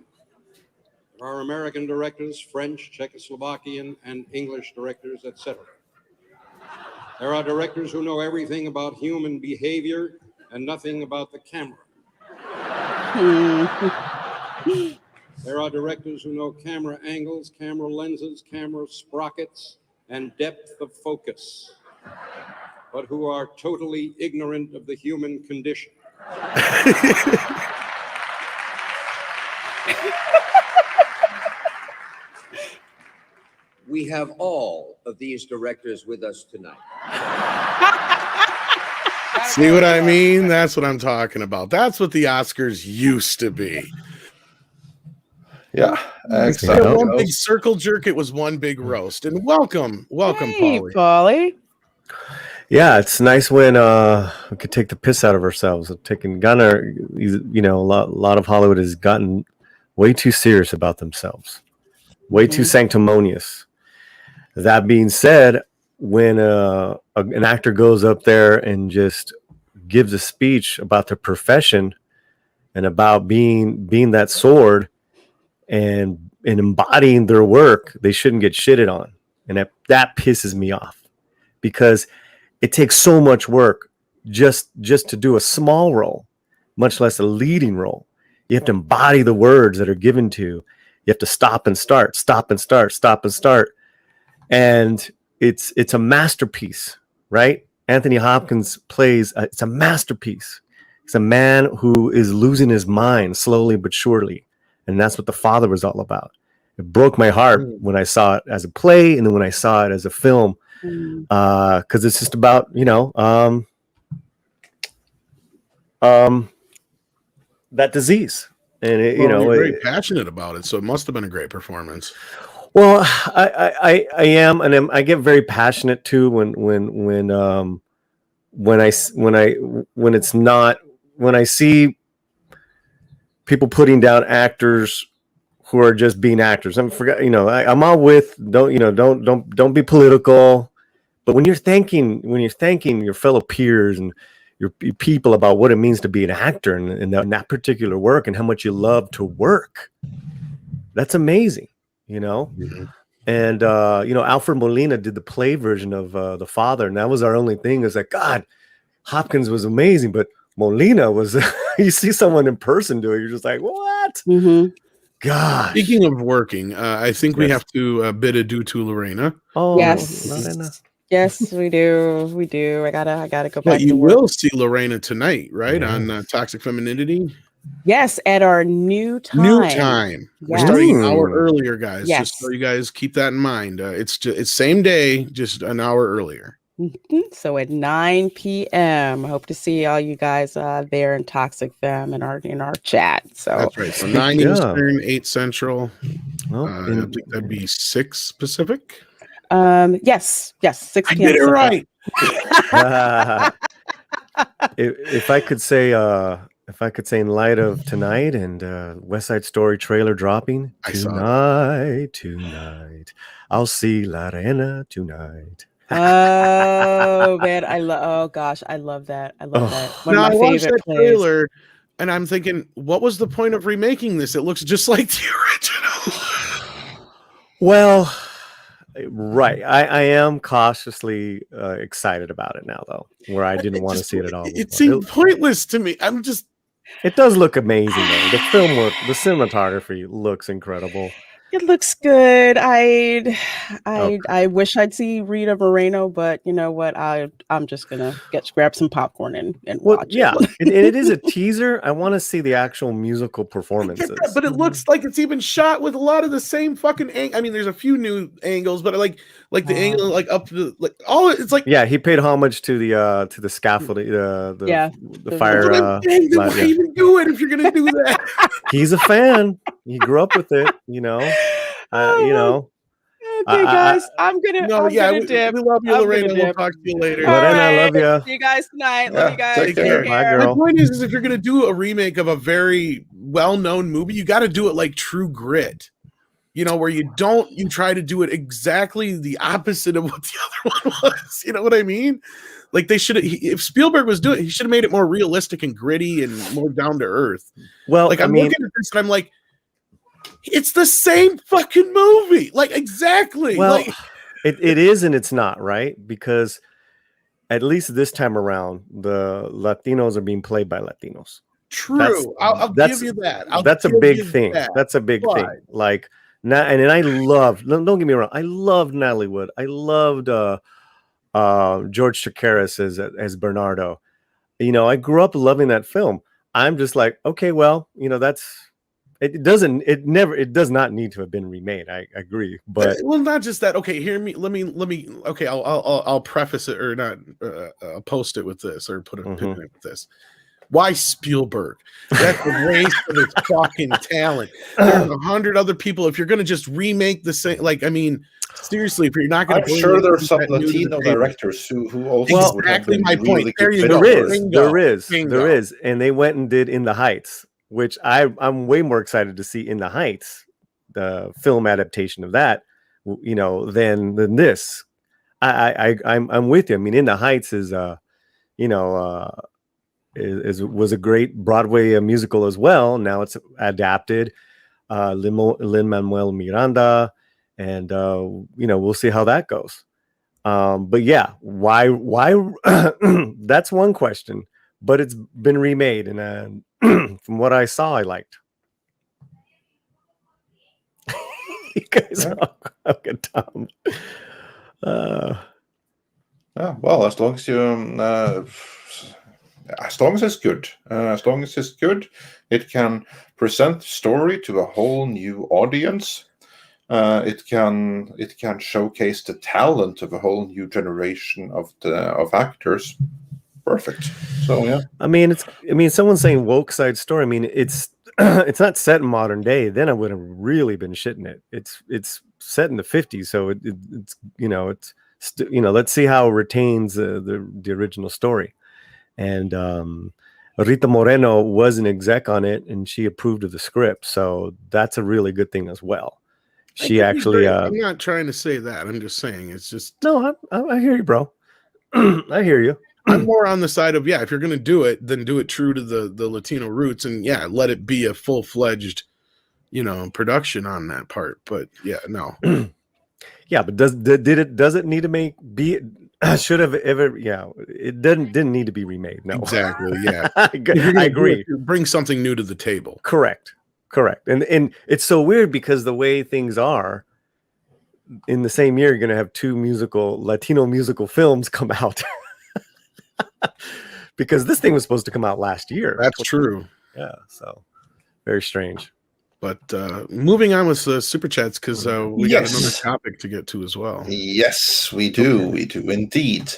There are American directors, French, Czechoslovakian, and English directors, etc. There are directors who know everything about human behavior and nothing about the camera. There are directors who know camera angles, camera lenses, camera sprockets, and depth of focus, but who are totally ignorant of the human condition. We have all of these directors with us tonight. See what I mean? That's what I'm talking about. That's what the Oscars used to be. Yeah. Instead of one big circle jerk, it was one big roast. And welcome, Hey, Paulie. Paulie. Yeah, it's nice when we could take the piss out of ourselves. A lot of Hollywood has gotten way too serious about themselves, way too sanctimonious. That being said, when an actor goes up there and just gives a speech about their profession and about being that sword and embodying their work, they shouldn't get shitted on. And that pisses me off, because it takes so much work just to do a small role, much less a leading role. You have to embody the words that are given to you. You have to stop and start. And it's a masterpiece, right? Anthony Hopkins plays, it's a masterpiece. It's a man who is losing his mind slowly but surely. And that's what The Father was all about. It broke my heart when I saw it as a play, and then when I saw it as a film, because it's just about, that disease. And You're very passionate about it, so it must have been a great performance. Well, I am, and I get very passionate too when I see people putting down actors who are just being actors. I'm all with don't be political, but when you're thanking your fellow peers and your people about what it means to be an actor in that particular work and how much you love to work, that's amazing. Mm-hmm. And Alfred Molina did the play version of The Father, and that was our only thing. Is like, God, Hopkins was amazing, but Molina was. You see someone in person do it, you're just like, what? Mm-hmm. God. Speaking of working, I think we have to bid adieu to Lorena. Oh Yes. Lorena. Yes, we do. We do. I gotta go back But you to work. will see Lorena tonight, right? On Toxic Femininity. Yes, at our new time. New time. We're Yes. starting an hour earlier, guys. Yes. Just so you guys keep that in mind. It's same day, just an hour earlier. Mhm. So at 9 p.m. I hope to see all you guys there in Toxic Femme in our chat. So That's right. So 9 Eastern, 8 Central. Well, I think that'd be 6 Pacific. Yes, 6 I p.m. did it Pacific. right. If I could say, in light of tonight and West Side Story trailer dropping I saw that. tonight, I'll see La Reina tonight. Oh man, oh gosh, I love that. I love that. One of Now my I watched favorite that plays. trailer, and I'm thinking, what was the point of remaking this? It looks just like the original. Well, right. I am cautiously excited about it now, though, where I didn't want to see it at all. It before. seemed pointless to me. It does look amazing, though. The film work, the cinematography looks incredible. It looks good. Okay. I wish I'd see Rita Moreno, but you know what? I'm just gonna grab some popcorn and watch it. It is a teaser. I want to see the actual musical I get performances. that, but it looks like it's even shot with a lot of the same fucking I mean, there's a few new angles, but like the angle, like up to the, like all it's like. Yeah, he paid homage to the scaffolding, the fire. Why even do it if you're gonna do that? He's a fan. He grew up with it, you know. You know. Okay, guys, I'm gonna dip. We love you, Lorena. We'll talk to you later. Lorena, I love you. See you guys tonight. Love you guys. Take care. Bye, girl. The point is if you're gonna do a remake of a very well-known movie, you got to do it like True Grit. You know, where you try to do it exactly the opposite of what the other one was. You know what I mean? Like they should have. If Spielberg was doing it, he should have made it more realistic and gritty and more down to earth. Well, like I'm looking at this and I'm like, it's the same fucking movie. Like exactly. Well, like, it is and it's not, right? Because at least this time around, the Latinos are being played by Latinos. True. I'll give you that. That's a big thing. That's a big thing. Like now, and I love. Don't get me wrong. I loved Natalie Wood. I loved George Chakiris as Bernardo. You know, I grew up loving that film. I'm just like, okay, well, you know, it does not need to have been remade. I agree, but well, not just that. Okay, let me. Okay, I'll preface it or not. I'll post it with this or put a pin in it with this. Why Spielberg? That's a waste of his fucking talent. There's 100 other people. If you're going to just remake the same, like, I mean, seriously, if you're not going to, I'm sure there's some Latino directors who also exactly my point. There is, and they went and did In the Heights, which I'm way more excited to see In the Heights, the film adaptation of that, you know, than this. I'm with you. I mean, In the Heights is was a great Broadway musical as well. Now it's adapted. Lin-Manuel Miranda, and we'll see how that goes. But yeah, why? That's one question. But it's been remade, and from what I saw, I liked. You guys are okay, Tom. Well, as long as you. As long as it's good, it can present the story to a whole new audience. It can showcase the talent of a whole new generation of actors. Perfect. So yeah. I mean, someone's saying woke side story. I mean, it's not set in modern day. Then I would have really been shitting it. It's set in the 50s, so let's see how it retains the original story. And Rita Moreno was an exec on it, and she approved of the script, so that's a really good thing as well. She actually. I'm not trying to say that. I'm just saying it's just. No, I hear you, bro. I hear you. I'm more on the side of if you're going to do it, then do it true to the Latino roots, and let it be a full-fledged, production on that part. But no. Yeah, but does it need to be? Should have ever? Yeah, it didn't need to be remade. No, exactly. Yeah, I agree. Bring something new to the table. Correct. And it's so weird because the way things are, in the same year, you're going to have two Latino musical films come out. Because this thing was supposed to come out last year. That's true. Yeah, so very strange. But moving on with the super chats, because we got another topic to get to as well. Yes, we do. Okay. We do indeed.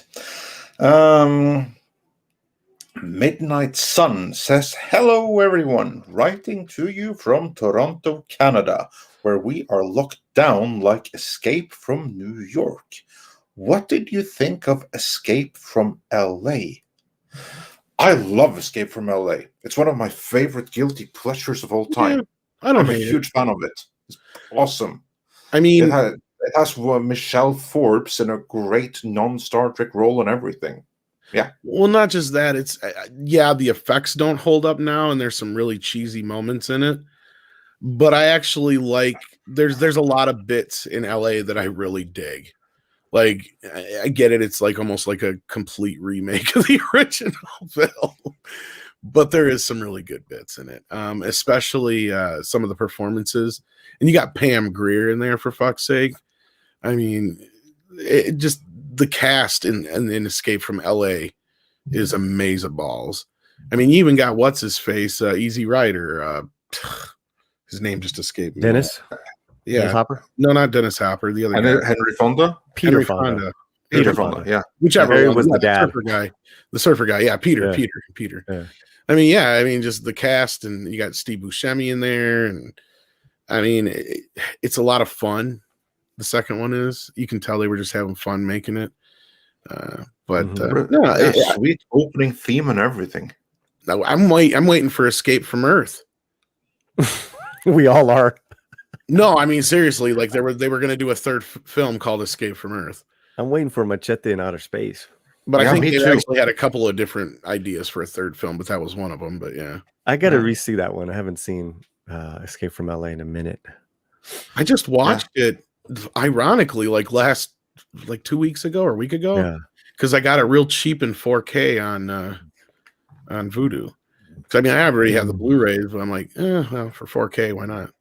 Midnight Sun says, "Hello, everyone. Writing to you from Toronto, Canada, where we are locked down like Escape from New York. What did you think of Escape from LA? I love Escape from LA. It's one of my favorite guilty pleasures of all time. Yeah, I'm a huge fan of it. It's awesome. I mean, it has Michelle Forbes in a great non-Star Trek role and everything. Yeah. Well, not just that. It's the effects don't hold up now, and there's some really cheesy moments in it. But I actually like. There's a lot of bits in LA that I really dig. Like, I get it. It's like almost like a complete remake of the original film, but there is some really good bits in it, especially some of the performances. And you got Pam Grier in there, for fuck's sake. I mean, just the cast in Escape from LA is amazing balls. I mean, you even got what's his face, Easy Rider. His name just escaped me. Dennis. Yeah. Dennis Hopper? No, not Dennis Hopper. The other guy. Henry Fonda. Peter Fonda. Peter Fonda. Yeah. Whichever Harry one. was the dad. The surfer guy. Yeah. Peter. Yeah. Peter. Yeah. I mean, just the cast, and you got Steve Buscemi in there, and I mean, it's a lot of fun. The second one is. You can tell they were just having fun making it. Sweet opening theme and everything. No, I'm waiting for Escape from Earth. We all are. No, I mean, seriously, like they were going to do a third film called Escape from Earth. I'm waiting for Machete in Outer Space. But Yeah, I think me they too. actually had a couple of different ideas for a third film, but that was one of them. But yeah, I got to re-see that one. I haven't seen Escape from LA in a minute. I just watched it, ironically, like 2 weeks ago or a week ago. Yeah. Because I got it real cheap in 4K on Vudu. Because I mean, I already have the Blu-rays, but I'm like, well, for 4K, why not?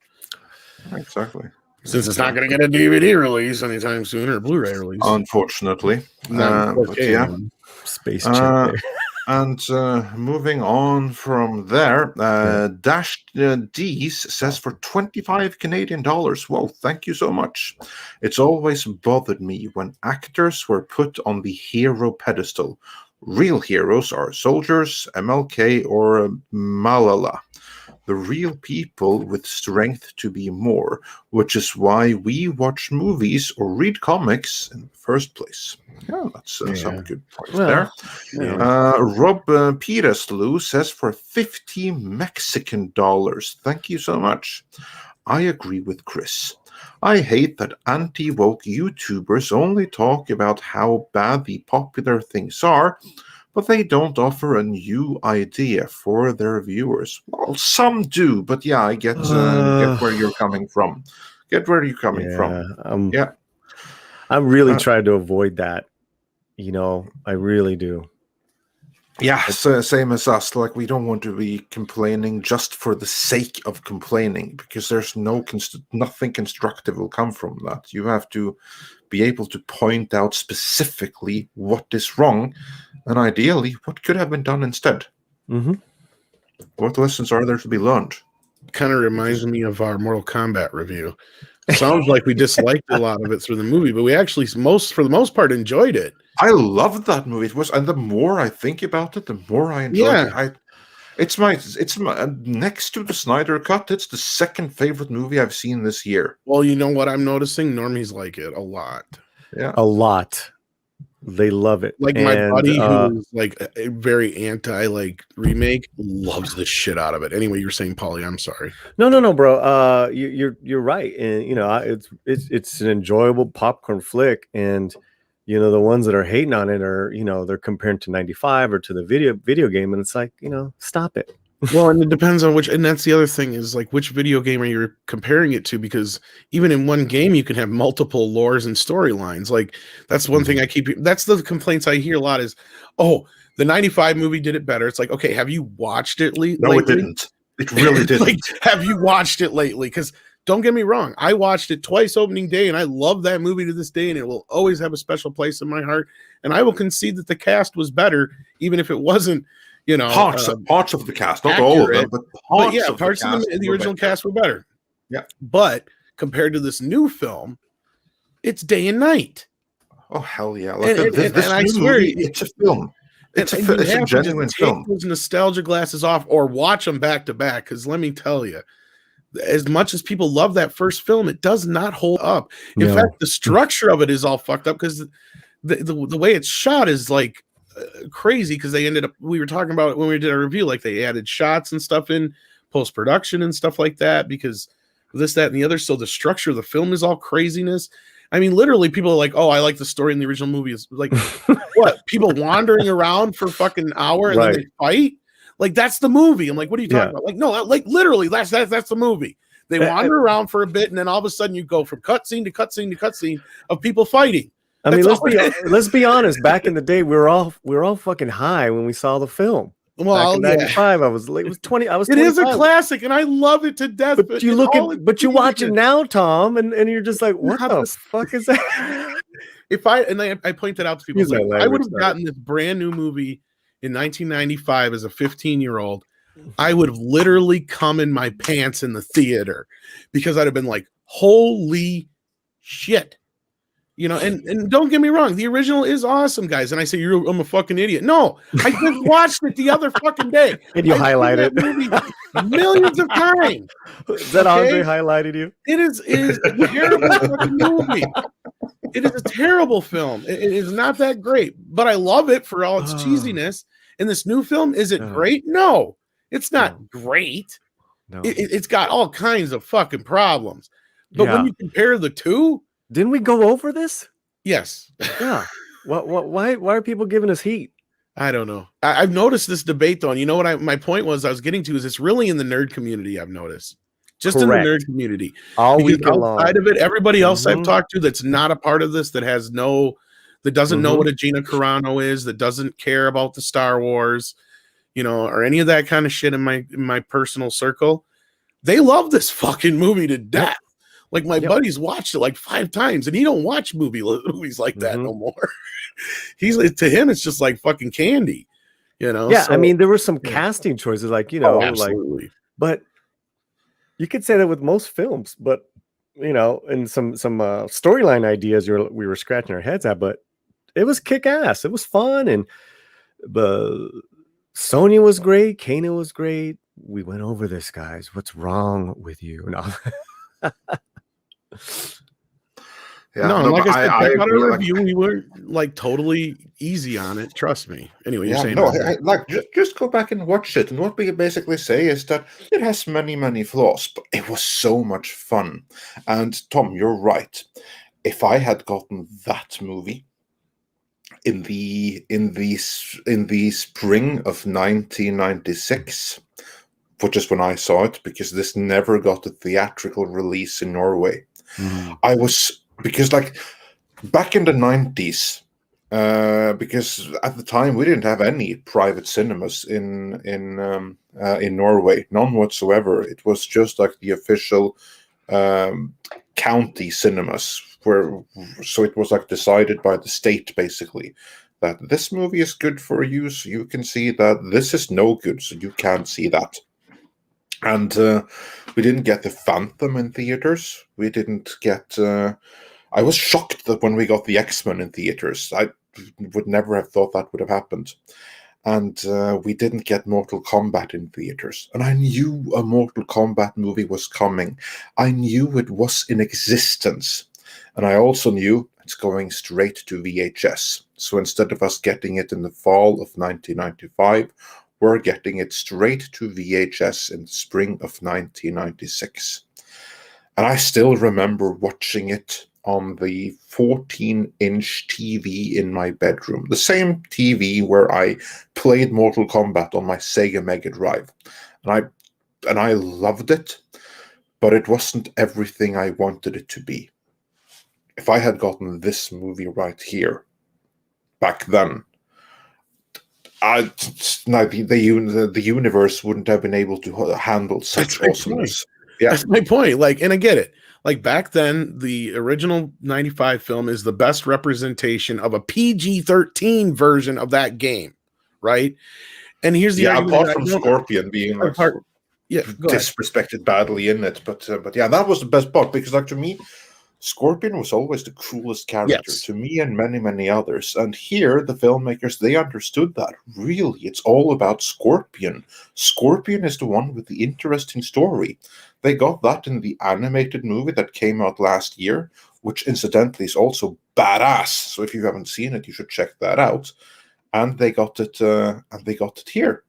Exactly. Since it's not going to get a DVD release anytime soon or a Blu-ray release. Unfortunately. Not 4K, But yeah. man. Space chick there. And moving on from there, Dash D's says for 25 Canadian dollars. Well, thank you so much. It's always bothered me when actors were put on the hero pedestal. Real heroes are soldiers, MLK, or Malala. The real people with strength to be more, which is why we watch movies or read comics in the first place. Yeah, that's some good points there. Yeah. Rob Peterslu says for 50 Mexican dollars. Thank you so much. I agree with Chris. I hate that anti-woke YouTubers only talk about how bad the popular things are, but they don't offer a new idea for their viewers. Well, some do, but yeah, I get where you're coming from. I'm really trying to avoid that. I really do. Yeah, so same as us. Like, we don't want to be complaining just for the sake of complaining, because there's nothing constructive will come from that. You have to be able to point out specifically what is wrong, and ideally, what could have been done instead. Mm-hmm. What lessons are there to be learned? Kind of reminds me of our Mortal Kombat review. Sounds like we disliked a lot of it through the movie, but we actually, for the most part, enjoyed it. I loved that movie. And the more I think about it, the more I enjoy it. It's my next to the Snyder Cut. It's the second favorite movie I've seen this year. Well, you know what I'm noticing? Normies like it a lot. Yeah, a lot. They love it. Like my buddy who's like a very anti remake loves the shit out of it. Anyway, you're saying, Paulie, I'm sorry. No, bro. You're right, and it's an enjoyable popcorn flick, and the ones that are hating on it are they're comparing to 95 or to the video game, and it's like stop it. Well, and it depends on which, and that's the other thing is like which video game are you comparing it to? Because even in one game, you can have multiple lores and storylines. Like that's one thing that's the complaints I hear a lot is, oh, the 95 movie did it better. It's like, okay, have you watched it lately? No, it didn't. It really didn't. Like, have you watched it lately? Because don't get me wrong, I watched it twice opening day, and I love that movie to this day, and it will always have a special place in my heart. And I will concede that the cast was better, even if it wasn't. Parts of the cast, not accurate, all of them, but parts of the original cast were better. Yeah, but compared to this new film, it's day and night. Oh hell yeah! And I swear, it's a film. It's a genuine film. Take those nostalgia glasses off, or watch them back to back. Because let me tell you, as much as people love that first film, it does not hold up. In No. fact, the structure of it is all fucked up because the way it's shot is like crazy, because they ended up, we were talking about it when we did our review, like they added shots and stuff in post-production and stuff like that because this, that, and the other. So the structure of the film is all craziness. I mean, literally, people are like, "Oh, I like the story in the original movie." Is like, what? People wandering around for fucking hour and then they fight? Like, that's the movie. I'm like, what are you talking about? Like, no, like literally, that's the movie. They wander around for a bit, and then all of a sudden, you go from cutscene to cutscene to cutscene of people fighting. I mean, let's be honest. Back in the day, we were all fucking high when we saw the film. Well, back in 95, I was late. It was 20. I was. It 25. is a classic, and I love it to death. But you look at, but you watch it now, Tom, and you're just like, what the fuck is that? I point that out to people, like, I would have gotten this brand new movie in 1995 as a 15-year-old. I would have literally come in my pants in the theater because I'd have been like, holy shit. You know, and don't get me wrong, the original is awesome, guys. And I say I'm a fucking idiot. No, I just watched it the other fucking day. And you highlight it millions of times. Is that Andre highlighted you? It is a terrible fucking movie. It is a terrible film. It is not that great, but I love it for all its cheesiness. And this new film, is it great? No, it's not great. No. It's got all kinds of fucking problems. But when you compare the two, didn't we go over this? Yes. Yeah. Why are people giving us heat? I don't know. I've noticed this debate though. And you know what my point was I was getting to is it's really in the nerd community. I've noticed just in the nerd community. All because week long. Outside of it, everybody else I've talked to that's not a part of this, that doesn't know what a Gina Carano is, that doesn't care about the Star Wars, you know, or any of that kind of shit in my personal circle, they love this fucking movie to death. Like my buddy's watched it like 5 times, and he don't watch movies like that no more. To him, it's just like fucking candy, you know. Yeah, so, I mean, there were some casting choices, like, you know, absolutely. But you could say that with most films, but you know, and some storyline ideas we were scratching our heads at, but it was kick ass. It was fun, and Sonya was great, Kana was great. We went over this, guys. What's wrong with you? No. Like I said, our review, we were like totally easy on it. Trust me. Anyway, you're saying just go back and watch it, and what we basically say is that it has many flaws, but it was so much fun. And Tom, you're right. If I had gotten that movie in the spring of 1996, which is when I saw it, because this never got a theatrical release in Norway. Because like back in the 90s, because at the time we didn't have any private cinemas in Norway, none whatsoever. It was just like the official county cinemas, so it was like decided by the state basically that this movie is good for you, so you can see that. This is no good, so you can't see that. And we didn't get the Phantom in theaters. We didn't get. I was shocked that when we got the X-Men in theaters, I would never have thought that would have happened. And we didn't get Mortal Kombat in theaters. And I knew a Mortal Kombat movie was coming. I knew it was in existence. And I also knew it's going straight to VHS. So instead of us getting it in the fall of 1995, we're getting it straight to VHS in the spring of 1996. And I still remember watching it on the 14-inch TV in my bedroom, the same TV where I played Mortal Kombat on my Sega Mega Drive. And I loved it, but it wasn't everything I wanted it to be. If I had gotten this movie right here, back then, the universe wouldn't have been able to handle such awesomeness. Yeah, that's my point. Like, and I get it. Like back then, the original 95 film is the best representation of a PG-13 version of that game, right? And here's the apart from Scorpion being like disrespected badly in it, but yeah, that was the best part, because like to me, Scorpion was always the coolest character Yes. to me and many, many others. And here, the filmmakers, they understood that. Really, it's all about Scorpion. Scorpion is the one with the interesting story. They got that in the animated movie that came out last year, which incidentally is also badass. So if you haven't seen it, you should check that out. And they got it. Here.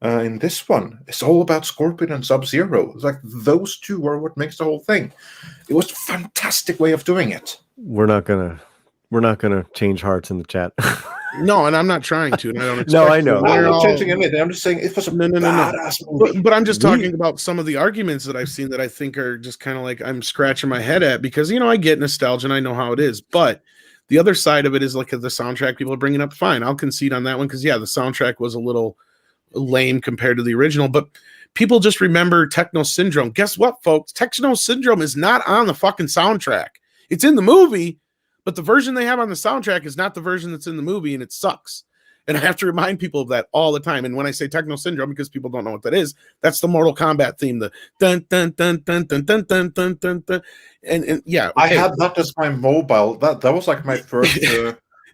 In this one, it's all about Scorpion and Sub-Zero. It's like those two are what makes the whole thing. It was a fantastic way of doing it. We're not gonna change hearts in the chat. No, and I'm not trying to. And I don't. No, I know. I'm not changing anything. I'm just saying it was a badass movie. But I'm just talking about some of the arguments that I've seen that I think are just kind of like I'm scratching my head at, because I get nostalgia and I know how it is, but the other side of it is like the soundtrack people are bringing up. Fine, I'll concede on that one, because the soundtrack was a little lame compared to the original, but people just remember Techno Syndrome. Guess what, folks? Techno Syndrome is not on the fucking soundtrack. It's in the movie, but the version they have on the soundtrack is not the version that's in the movie, and it sucks. And I have to remind people of that all the time. And when I say Techno Syndrome, because people don't know what that is, that's the Mortal Kombat theme, the dun dun dun dun dun dun dun dun dun dun. And yeah, okay. I had that as my mobile. That was like my first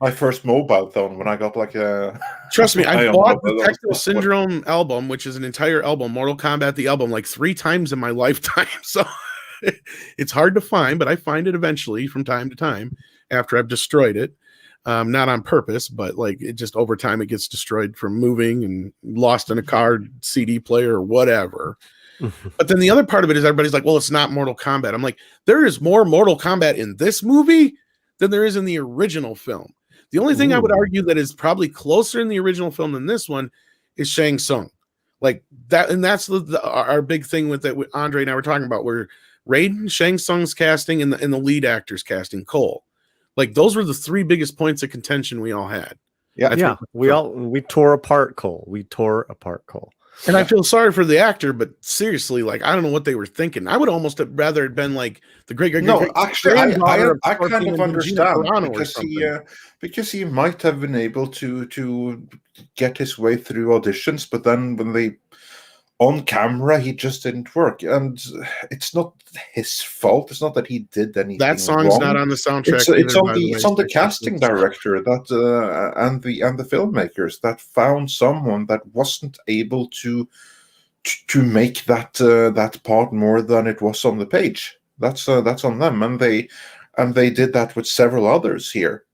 my first mobile phone when I got like a. Trust me, I bought the Techno Syndrome album, which is an entire album, Mortal Kombat the album, like 3 times in my lifetime. So it's hard to find, but I find it eventually from time to time after I've destroyed it. Not on purpose, but like it just over time it gets destroyed from moving and lost in a car CD player or whatever. But then the other part of it is everybody's like, well, it's not Mortal Kombat. I'm like, there is more Mortal Kombat in this movie than there is in the original film. The only thing I would argue that is probably closer in the original film than this one is Shang Tsung. Like that, and that's our big thing with that. With Andre and I were talking about, where Raiden, Shang Tsung's casting, and the lead actor's casting, Cole. Like those were the 3 biggest points of contention we all had. Yeah. We tore apart Cole. And I feel sorry for the actor, but seriously, like I don't know what they were thinking. I would almost have rather it been like the great. No, actually, I kind of understand Gina, because he might have been able to get his way through auditions, but then when they on camera, he just didn't work, and it's not his fault. It's not that he did anything. That song's wrong. Not on the soundtrack. It's on the casting director that and the filmmakers that found someone that wasn't able to make that part more than it was on the page. That's on them, and they did that with several others here.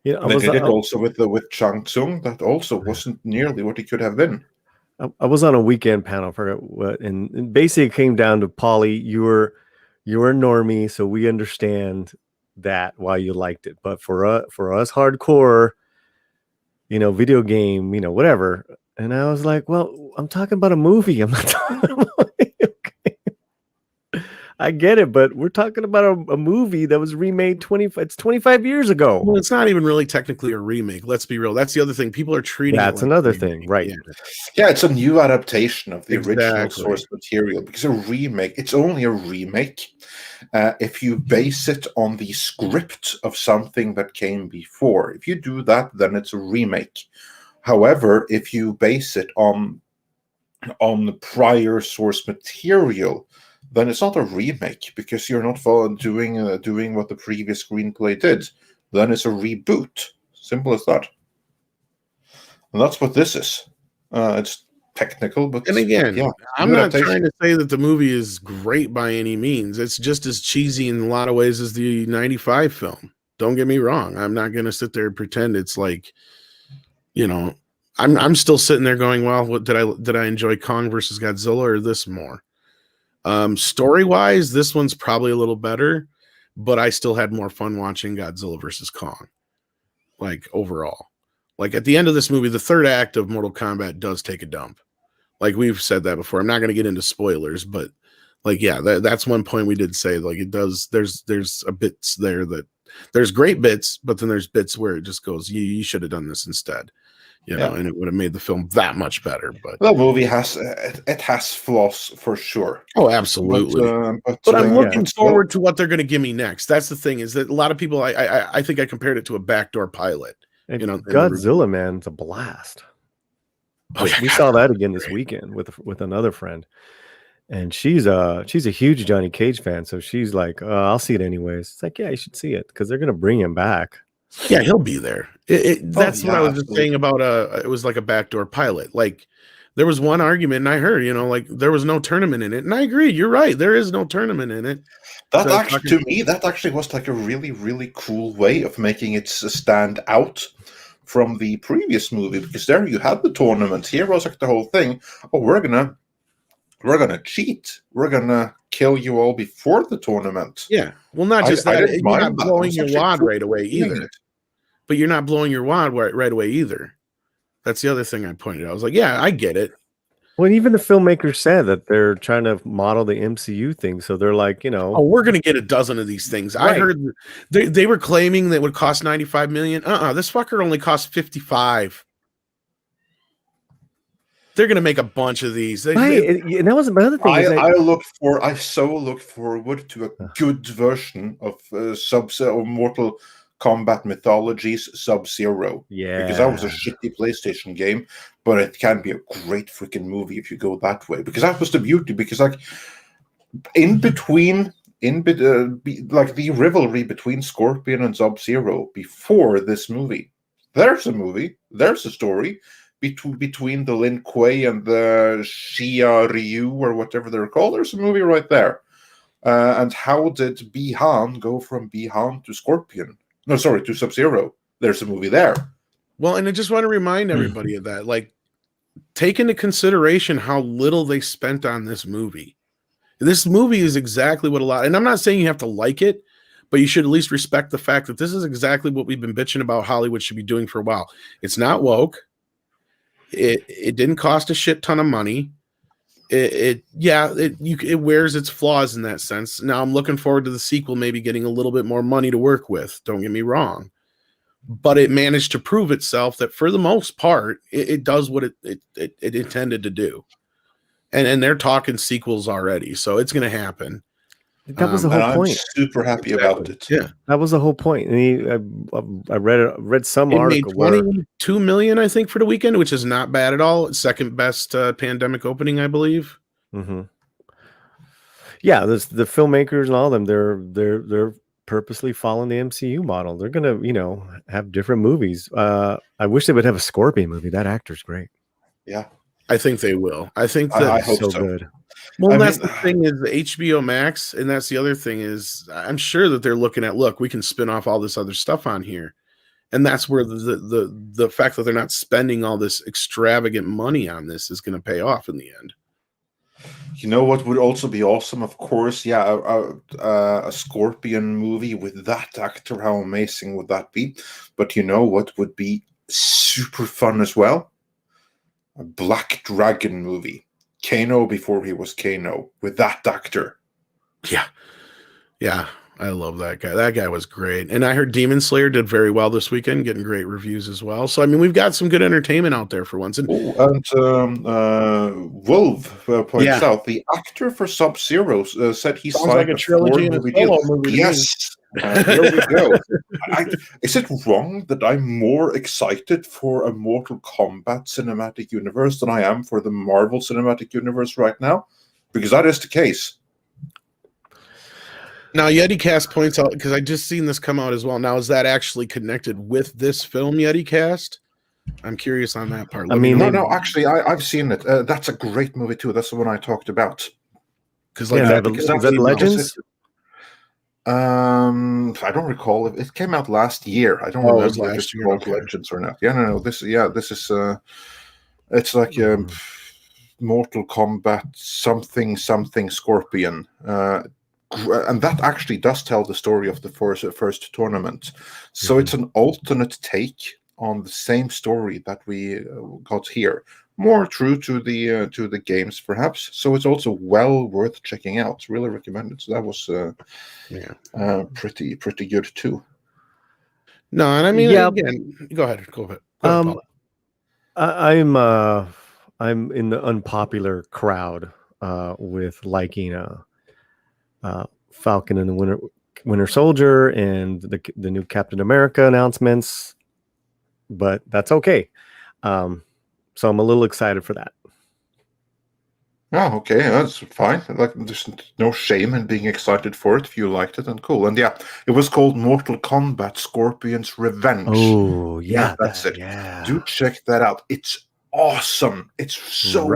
Yeah, they did it also with Shang Tsung. That also wasn't nearly what he could have been. I was on a weekend panel, I forget what, and basically it came down to Paulie, you're a normie, so we understand that why you liked it. But for us hardcore, video game, whatever. And I was like, well, I'm talking about a movie. I'm not talking about okay. I get it, but we're talking about a movie that was remade 25 years ago. Well, it's not even really technically a remake. Let's be real. That's the other thing. People are treating that's another thing, right? Yeah, it's a new adaptation of the original source material, because a remake, it's only a remake if you base it on the script of something that came before. If you do that, then it's a remake. However, if you base it on the prior source material, then it's not a remake, because you're not doing what the previous screenplay did. Then it's a reboot. Simple as that. And that's what this is. It's technical, but and again, yeah, I'm not trying to say that the movie is great by any means. It's just as cheesy in a lot of ways as the '95 film. Don't get me wrong. I'm not going to sit there and pretend it's like, I'm still sitting there going, well, what did I enjoy Kong versus Godzilla or this more? Story-wise, this one's probably a little better, but I still had more fun watching Godzilla versus Kong. Like overall, like at the end of this movie, the third act of Mortal Kombat does take a dump. Like we've said that before. I'm not going to get into spoilers, but like, yeah, that's one point we did say, like it does. There's a bits there that there's great bits, but then there's bits where it just goes, you should have done this instead. And it would have made the film that much better. But the movie has flaws for sure. Oh, absolutely. But I'm looking forward to what they're going to give me next. That's the thing, is that a lot of people, I think I compared it to a backdoor pilot. Godzilla, man, it's a blast. Oh, yeah. We saw that again this weekend with another friend, and she's a huge Johnny Cage fan, so she's like, I'll see it anyways. It's like, yeah, you should see it because they're gonna bring him back. Yeah, he'll be there. That's what I was just absolutely. saying about it was like a backdoor pilot. Like there was one argument, and I heard, like there was no tournament in it, and I agree. You're right. There is no tournament in it. That So actually, to me, that actually was like a really, really cool way of making it stand out from the previous movie, because there you had the tournament. Here was like the whole thing. Oh, we're gonna cheat. We're gonna kill you all before the tournament. Yeah. Well, not just I that. didn't You're not mind that. It blowing was your actually wad cool right away doing either. it. But you're not blowing your wad right away either. That's the other thing I pointed out. I was like, yeah, I get it. Well, even the filmmakers said that they're trying to model the MCU thing, so they're like, Oh, we're gonna get a dozen of these things. I Right. heard they were claiming that it would cost 95 million. This fucker only cost 55. They're gonna make a bunch of these. right. And that was another thing. is that- I so look forward to a good version of Mortal Kombat Mythologies Sub-Zero. yeah, Because that was a shitty PlayStation game, but it can be a great freaking movie if you go that way. Because that was the beauty. Because like like the rivalry between Scorpion and Sub-Zero before this movie, there's a story between the Lin Kuei and the Xia Ryu or whatever they're called. There's a movie right there. And how did Bi-Han go from Bi-Han to Scorpion? No, sorry, to Sub-Zero. There's a movie there. Well, and I just want to remind everybody of that. Like, take into consideration how little they spent on this movie. This movie is exactly what and I'm not saying you have to like it, but you should at least respect the fact that this is exactly what we've been bitching about Hollywood should be doing for a while. It's not woke. It didn't cost a shit ton of money. It wears its flaws in that sense. Now I'm looking forward to the sequel, maybe getting a little bit more money to work with. Don't get me wrong, but it managed to prove itself that for the most part, it does what it intended to do. And they're talking sequels already, so it's going to happen. that was the whole point. I'm super happy about it. Yeah, That was the whole point. And I read some it made article where 22 million, I think, for the weekend, which is not bad at all. It's second best pandemic opening, I believe. Mm-hmm. Yeah, the filmmakers and all of them, they're purposely following the MCU model. They're gonna, have different movies. I wish they would have a Scorpion movie. That actor's great. Yeah. I think they will. I think that I hope so so. good. Well, I that's mean- the thing is the HBO Max, and that's the other thing is I'm sure that they're looking at, look, we can spin off all this other stuff on here. And that's where the fact that they're not spending all this extravagant money on this is going to pay off in the end. You know what would also be awesome? Of course, yeah, a Scorpion movie with that actor. How amazing would that be? But you know what would be super fun as well? A Black Dragon movie. Kano before he was Kano with that actor. Yeah, I love that guy. That guy was great. And I heard Demon Slayer did very well this weekend, getting great reviews as well. So, I mean, we've got some good entertainment out there for once. And Wolf points Yeah. out the actor for Sub-Zero said he sounds signed like a trilogy and a 4-movie deal. solo movie to me. Yes. Here we go. Is it wrong that I'm more excited for a Mortal Kombat cinematic universe than I am for the Marvel cinematic universe right now? Because that is the case. Now, YetiCast points out, because I just seen this come out as well. Now, is that actually connected with this film, YetiCast? I'm curious on that part. I mean, No, actually, I've seen it. That's a great movie too. That's the one I talked about. because Yeah, like is that Legends? I don't recall. It came out last year. I don't Oh, it was remember if last it's year, called okay. Legends or not. No. This is. It's like Mortal Kombat something Scorpion. And that actually does tell the story of the first tournament. So it's an alternate take on the same story that we got here, more true to the games perhaps. So it's also well worth checking out. Really recommend it. So that was pretty good too. No, and I mean, Yeah. again, go ahead, Paul. I'm in the unpopular crowd with liking Falcon and the Winter Soldier and the new Captain America announcements, but that's okay. So I'm a little excited for that. Oh, okay, that's fine. Like, there's no shame in being excited for it if you liked it, and cool. And yeah, it was called Mortal Kombat: Scorpion's Revenge. Oh, Yeah, yeah, that's it. Yeah. Do check that out. It's awesome. It's so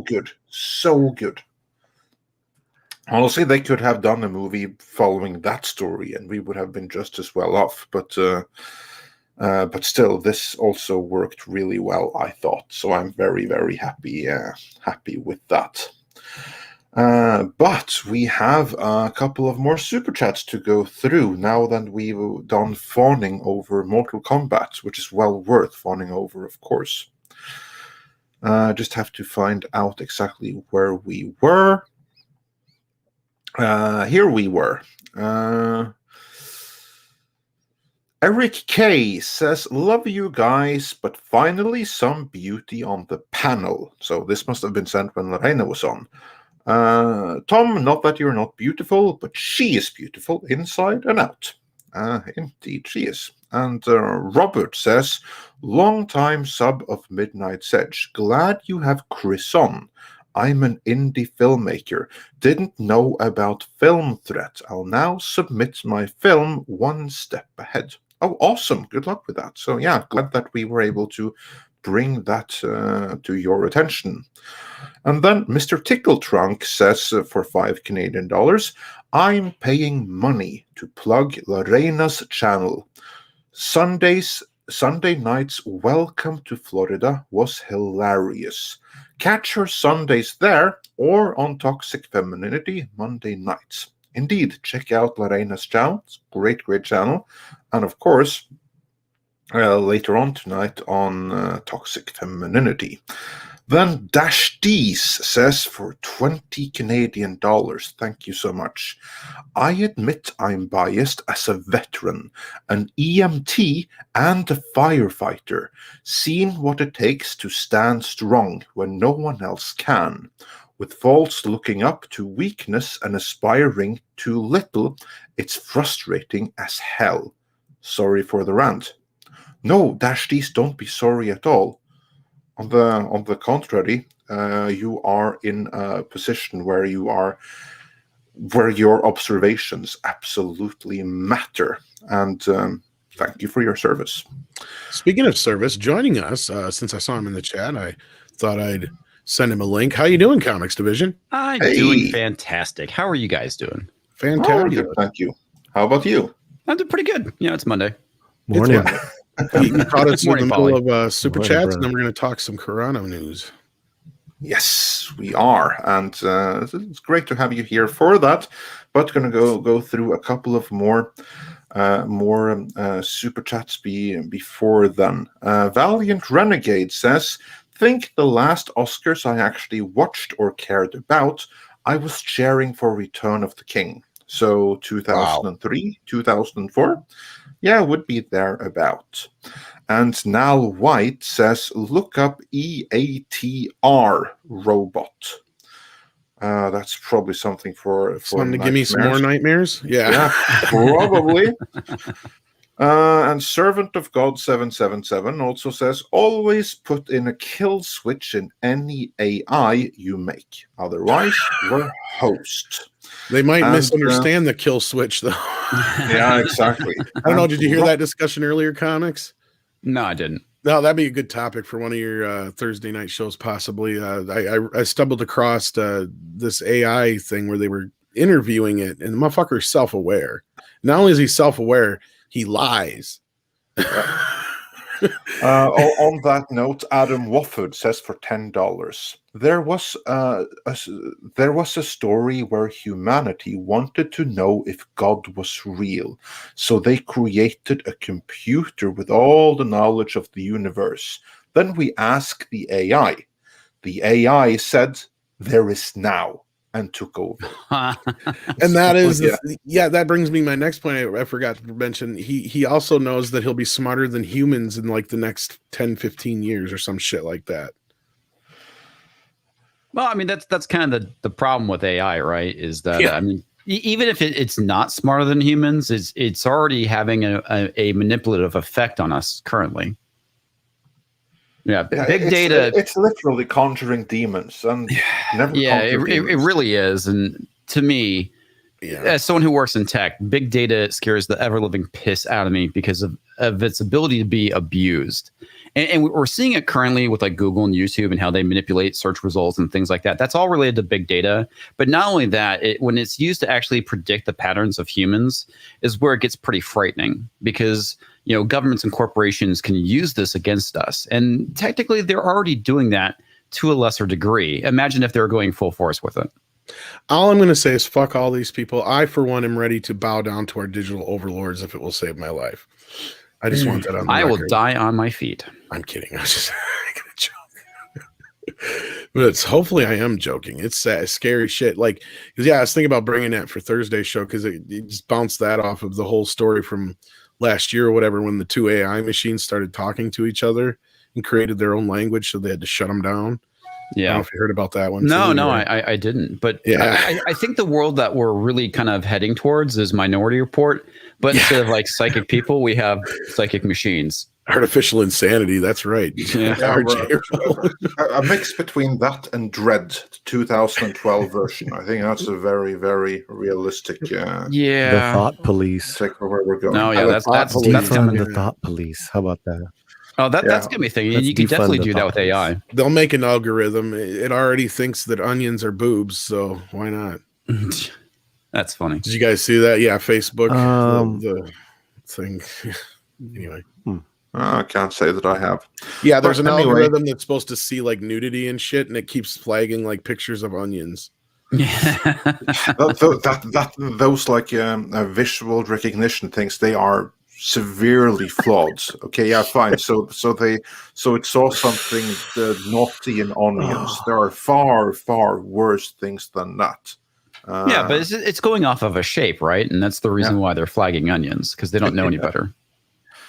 good, so good. Honestly, they could have done a movie following that story, and we would have been just as well off. But still, this also worked really well, I thought. So I'm very, very happy with that. But we have a couple of more super chats to go through now that we've done fawning over Mortal Kombat, which is well worth fawning over, of course. Just have to find out exactly where we were. Here we were. Eric K says, love you guys, but finally some beauty on the panel. So this must have been sent when Lorena was on. Tom, not that you're not beautiful, but she is beautiful inside and out. Indeed, she is. And Robert says, long time sub of Midnight's Edge. Glad you have Chris on. I'm an indie filmmaker. Didn't know about Film Threat. I'll now submit my film one step ahead. Oh, awesome. Good luck with that. So yeah, glad that we were able to bring that to your attention. And then Mr. Tickle Trunk says for $5 I'm paying money to plug Lorena's channel. Sunday night's Welcome to Florida was hilarious. Catch her Sundays there or on Toxic Femininity Monday nights. Indeed, check out Lorena's channel. It's a great, great channel. And of course, later on tonight on Toxic Femininity. Then Dash D's says for $20 Canadian. Thank you so much. I admit I'm biased as a veteran, an EMT and a firefighter, seen what it takes to stand strong when no one else can. With faults looking up to weakness and aspiring too little, it's frustrating as hell. Sorry for the rant. No, Dash D's, don't be sorry at all. On the contrary, you are in a position where your observations absolutely matter. And thank you for your service. Speaking of service, joining us, since I saw him in the chat, I thought I'd send him a link. How you doing, Comics Division? I'm doing fantastic. How are you guys doing? Fantastic. Oh, thank you. How about you? I'm doing pretty good. You know, it's Monday. Morning. You caught us Morning, in the Polly. middle of super Morning, chats, brother. and then we're going to talk some Carano news. Yes, we are, and it's great to have you here for that. But going to go through a couple of more super chats before then. Valiant Renegade says, think the last Oscars I actually watched or cared about, I was cheering for Return of the King. So 2003, 2004, yeah, would be thereabout. And Nal White says, look up EATR robot. That's probably something for Something to give me some more nightmares? Yeah, probably. And Servant of God 777 also says, always put in a kill switch in any AI you make. Otherwise, we're host. They might misunderstand the kill switch, though. Yeah, exactly. I don't know. Did you hear that discussion earlier, Comics? No, I didn't. No, that'd be a good topic for one of your Thursday night shows, possibly. I stumbled across this AI thing where they were interviewing it, and the motherfucker's self-aware. Not only is he self-aware, he lies. On that note, Adam Wofford says for $10, there was a story where humanity wanted to know if God was real, so they created a computer with all the knowledge of the universe. Then we asked the AI. The AI said, "There is now," and took over. And that is, that brings me my next point. I forgot to mention, he also knows that he'll be smarter than humans in like the next 10, 15 years or some shit like that. Well, I mean, that's kind of the problem with AI, right? Is that, I mean, even if it's not smarter than humans, it's already having a manipulative effect on us currently. Yeah, big it's, data. It's literally conjuring demons and never. Yeah, it conjure demons. really is. And to me, as someone who works in tech, big data scares the ever living piss out of me because of its ability to be abused. And we're seeing it currently with like Google and YouTube and how they manipulate search results and things like that. That's all related to big data. But not only that, when it's used to actually predict the patterns of humans is where it gets pretty frightening, because governments and corporations can use this against us. And technically, they're already doing that to a lesser degree. Imagine if they were going full force with it. All I'm going to say is fuck all these people. I, for one, am ready to bow down to our digital overlords if it will save my life. I just want that on the record. will die on my feet. I'm kidding. I was just gonna joke. But hopefully I am joking. It's scary shit. Like, because I was thinking about bringing that for Thursday's show because it just bounced that off of the whole story from last year or whatever, when the two AI machines started talking to each other and created their own language, so they had to shut them down. Yeah, I don't know if you heard about that one. No, I didn't. But yeah, I think the world that we're really kind of heading towards is Minority Report. But instead of like psychic people, we have psychic machines. Artificial insanity. That's right. A mix between that and Dread, the 2012 version. I think that's a very, very realistic. The thought police. Take where we're going. No, yeah, that's coming. The thought police. How about that? Oh, that's gonna be a thing. You can definitely do that with AI. They'll make an algorithm. It already thinks that onions are boobs, so why not? That's funny. Did you guys see that? Yeah, Facebook, the thing. Anyway. I can't say that I have. Yeah, there's an algorithm that's supposed to see like nudity and shit, and it keeps flagging like pictures of onions. Yeah, those like visual recognition things, they are severely flawed. Okay, yeah, fine. So it saw something naughty in onions. There are far, far worse things than that. Yeah, but it's going off of a shape, right? And that's the reason why they're flagging onions, because they don't know any better.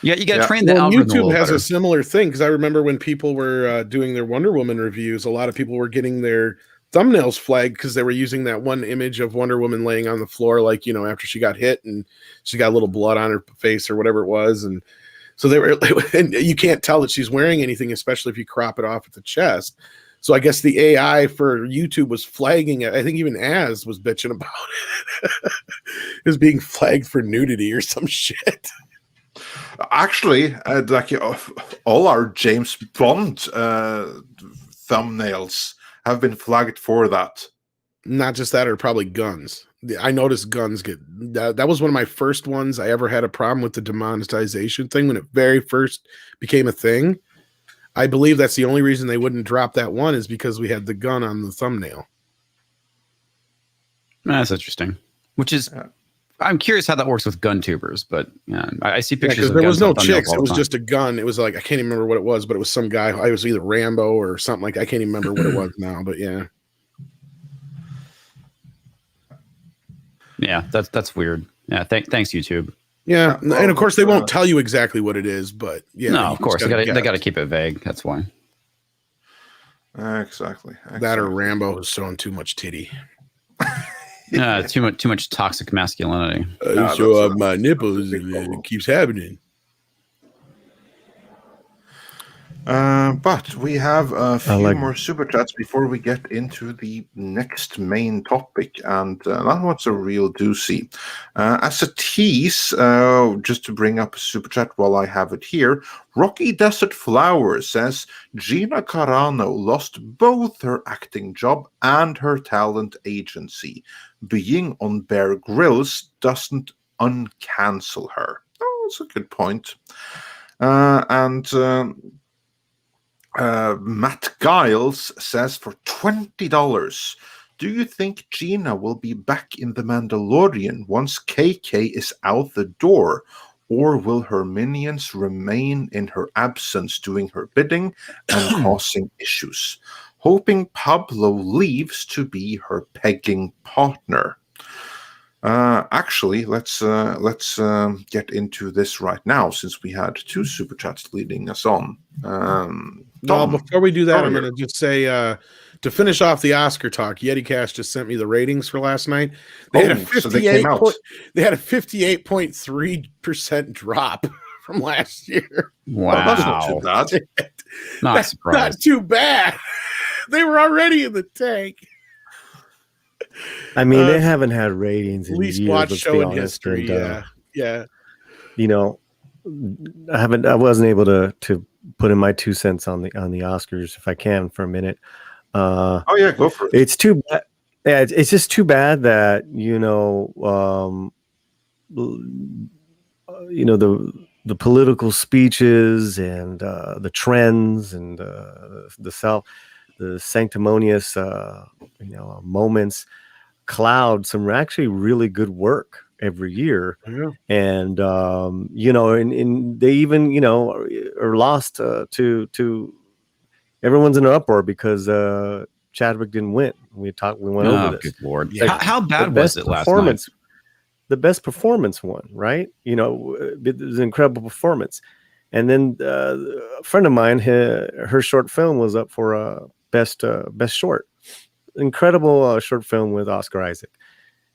Yeah, you got to train the algorithm. YouTube has a similar thing, because I remember when people were doing their Wonder Woman reviews, a lot of people were getting their thumbnails flagged because they were using that one image of Wonder Woman laying on the floor, like, after she got hit and she got a little blood on her face or whatever it was. And so they were, and you can't tell that she's wearing anything, especially if you crop it off at the chest. So I guess the AI for YouTube was flagging it. I think even Az was bitching about it. It was being flagged for nudity or some shit. Actually, like all our James Bond thumbnails have been flagged for that. Not just that, or probably guns. I noticed guns get that was one of my first ones I ever had a problem with, the demonetization thing when it very first became a thing. I believe that's the only reason they wouldn't drop that one, is because we had the gun on the thumbnail. That's interesting. Which is, I'm curious how that works with gun tubers, but I see pictures. Because there was no chicks; it was just a gun. It was like, I can't even remember what it was, but it was some guy. I was either Rambo or something like. I can't even remember what it was now, but yeah. Yeah, that's weird. Yeah, thanks YouTube. Yeah, and of course they won't tell you exactly what it is, but yeah. No, of course they got to keep it vague. That's why. Exactly. That or Rambo is showing too much titty. Too much toxic masculinity. Show up my nipples, and it keeps happening. But we have a few more super chats before we get into the next main topic, and that one's a real doozy. As a tease, just to bring up a super chat while I have it here, Rocky Desert Flower says Gina Carano lost both her acting job and her talent agency. Being on Bear Grylls doesn't uncancel her. Oh, that's a good point. Matt Giles says, for $20, do you think Gina will be back in The Mandalorian once KK is out the door? Or will her minions remain in her absence doing her bidding and causing issues? Hoping Pablo leaves to be her pegging partner. Actually, let's get into this right now, since we had two super chats leading us on. Before we do that, I'm going to just say, to finish off the Oscar talk, YetiCast just sent me the ratings for last night. They had a 58.3% drop from last year. Wow. That's not too bad. Not That's surprised. not too bad. They were already in the tank. I mean, they haven't had ratings in Least years. watched Let's show be in honest. history. And, Yeah. you know, I wasn't able to put in my 2 cents on the Oscars, if I can, for a minute. Oh yeah, go for it. It's too bad. Yeah, it's just too bad that the political speeches and the trends and the sanctimonious moments cloud some actually really good work every year. Yeah. And and they even are lost to everyone's in an uproar because Chadwick didn't win. We went over this. Good Lord. Yeah. How bad The was best it last night? The best performance won, right? It was an incredible performance. And then a friend of mine, her short film was up for best short. Incredible short film with Oscar Isaac.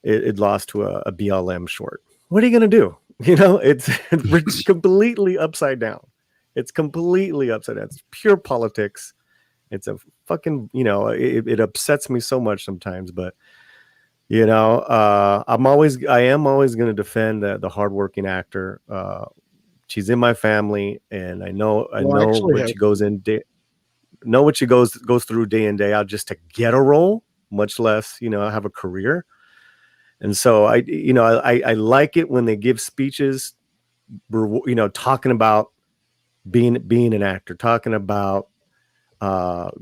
It lost to a BLM short. What are you going to do? It's completely upside down. It's completely upside down. It's pure politics. It's a fucking, it upsets me so much sometimes, but I am always going to defend the hardworking actor. She's in my family, and I know what she goes through day in, day out just to get a role, much less, have a career. And so I like it when they give speeches, talking about being an actor, talking about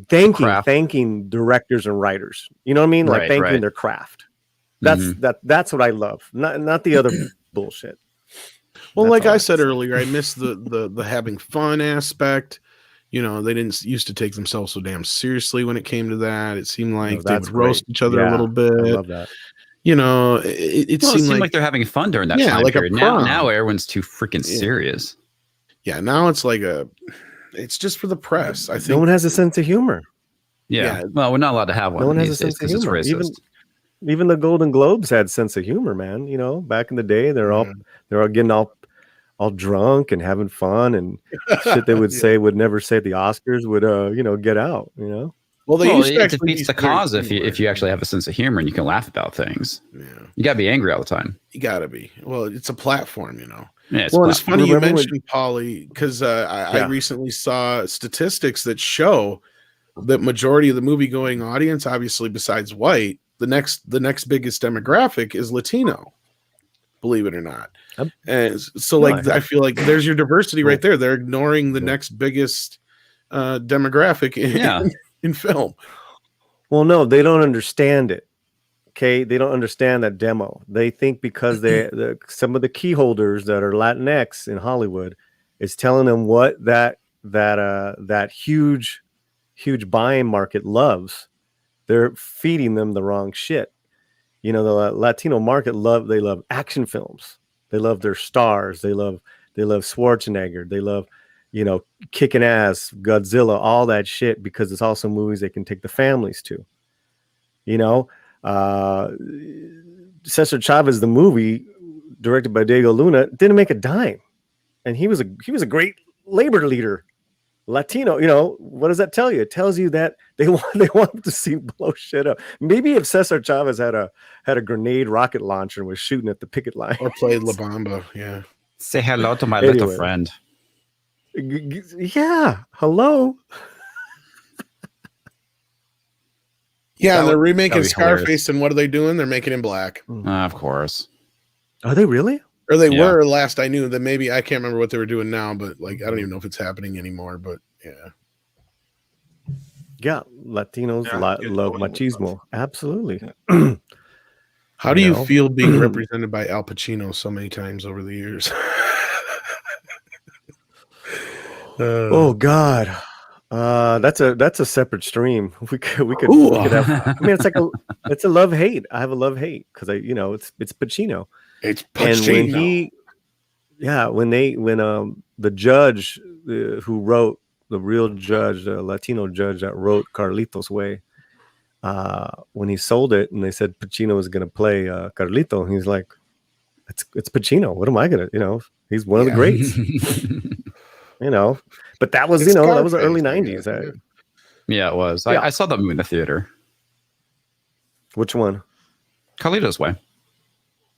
thanking directors and writers. You know what I mean? Like thanking their craft. That's what I love. Not the other bullshit. Well, like I said earlier, I miss the having fun aspect. They didn't used to take themselves so damn seriously when it came to that. It seemed like they would roast each other a little bit. I love that. It seemed like they're having fun during that time like period. Now everyone's too freaking serious. Yeah, now it's like it's just for the press. I think no one has a sense of humor. Yeah. Well, we're not allowed to have one. No one has a sense of humor. Even the Golden Globes had sense of humor, man. Back in the day, they're all getting all drunk and having fun and shit they would say would never say at the Oscars would get out. Well, it defeats the cause if you actually have a sense of humor and you can laugh about things. Yeah, you gotta be angry all the time. You gotta be. Well, it's a platform, Yeah, it's funny you mentioned Polly because I recently saw statistics that show that majority of the movie going audience, obviously besides white, the next biggest demographic is Latino. Believe it or not. And so I feel like there's your diversity right there. They're ignoring the next biggest demographic in film. Well, no, they don't understand it. Okay, they don't understand that demo. They think because some of the key holders that are Latinx in Hollywood is telling them what that huge buying market loves. They're feeding them the wrong shit. The Latino market they love action films. They love their stars. They love Schwarzenegger. They love kicking ass, Godzilla, all that shit, because it's also movies they can take the families to. Cesar Chavez, the movie directed by Diego Luna, didn't make a dime, and he was a great labor leader, Latino. What does that tell you? It tells you that they want to see blow shit up. Maybe if Cesar Chavez had a grenade rocket launcher and was shooting at the picket line or played La Bamba, yeah. Say hello to my little friend. Yeah, hello. Yeah, they're remaking Scarface, and what are they doing? They're making him black. Of course. Are they really? Or they were last I knew. That maybe I can't remember what they were doing now, but I don't even know if it's happening anymore. But yeah, Latinos love machismo. Absolutely. How do you feel being represented by Al Pacino so many times over the years? Oh God. That's a separate stream. We could have. I mean, it's a love hate. I have a love hate because it's Pacino. It's Pacino. And when the judge who wrote, the real judge, the Latino judge that wrote Carlito's Way, when he sold it and they said Pacino was going to play Carlito, he's like, it's Pacino. What am I gonna? He's one of the greats. But that was, It's that was the early Scarface, I 90s. guess, Yeah, it was. Yeah. I saw that movie in the theater. Which one? Carlito's Way.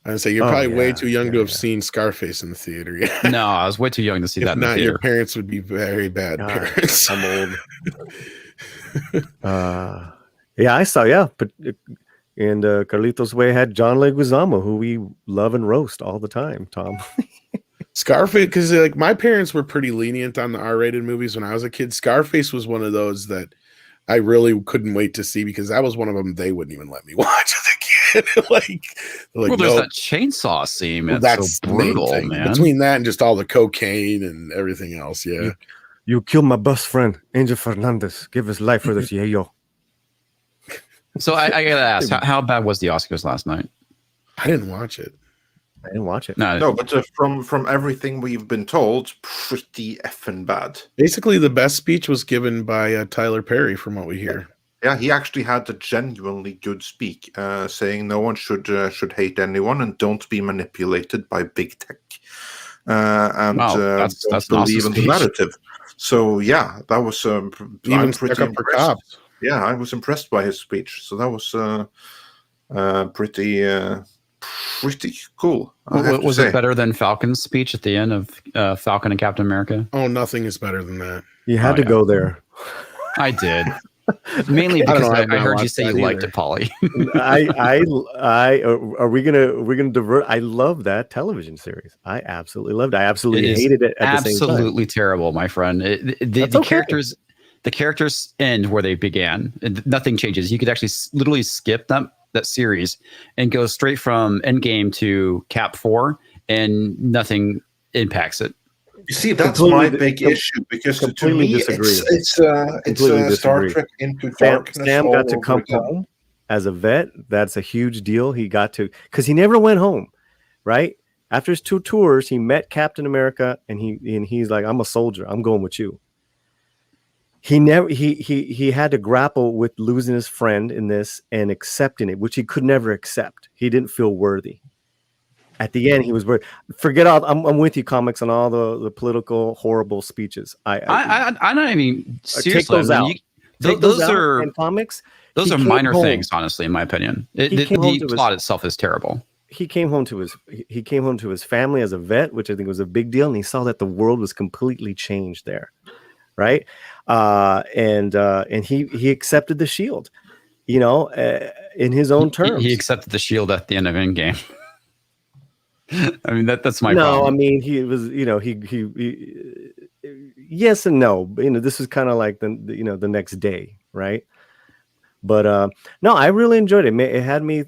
I would say you're Oh, probably way yeah, too young to yeah, have yeah. seen Scarface in the theater. Yeah. No, I was way too young to see If that in the not, theater. your parents would be very bad God, parents. I'm old. Yeah, I saw. Yeah, but and Carlitos Way had John Leguizamo, who we love and roast all the time. Tom. Scarface, because like my parents were pretty lenient on the R-rated movies when I was a kid. Scarface was one of those that I really couldn't wait to see because that was one of them they wouldn't even let me watch as a kid. like well, there's that chainsaw scene. Well, that's so brutal, man. Between that and just all the cocaine and everything else, yeah. You killed my best friend, Angel Fernandez. Give his life for this yayo. So I gotta ask, how bad was the Oscars last night? I didn't watch it. I didn't watch it. No, but from everything we've been told, pretty effing bad. Basically, the best speech was given by Tyler Perry, from what we hear. Yeah, he actually had a genuinely good speak, saying no one should hate anyone and don't be manipulated by big tech, and that's believe awesome in the narrative. So yeah, that was Even I'm stuck pretty up for impressed. cops. Yeah, I was impressed by his speech. So that was pretty cool. Was it better than Falcon's speech at the end of Falcon and Captain America? Oh, nothing is better than that. You had to go there. I did. Mainly because I heard you say you liked it, Polly. Are we gonna divert? I love that television series. I absolutely loved it. I absolutely hated it at the same time. Absolutely terrible, my friend. The characters end where they began. Nothing changes. You could actually literally skip that series and go straight from Endgame to Cap 4, and nothing impacts it. You see, that's my big issue because to me, it's Star Trek Into Darkness. Sam got to come home as a vet. That's a huge deal. He got to, because he never went home, right? After his 2 tours, he met Captain America, and he's like, "I'm a soldier. I'm going with you." He had to grapple with losing his friend in this and accepting it, which he could never accept. He didn't feel worthy. At the end, he was worried. Forget all. I'm with you, comics, on all the political horrible speeches. I'm not even seriously. Take those out. Those are comics. Those are minor things, honestly, in my opinion. The plot itself is terrible. He came home to his family as a vet, which I think was a big deal, and he saw that the world was completely changed there, right? And he accepted the shield, in his own terms. He accepted the shield at the end of Endgame. I mean, that's my no. problem. I mean, he was, he yes and no. This is kind of like the next day, right? But no, I really enjoyed it. It had me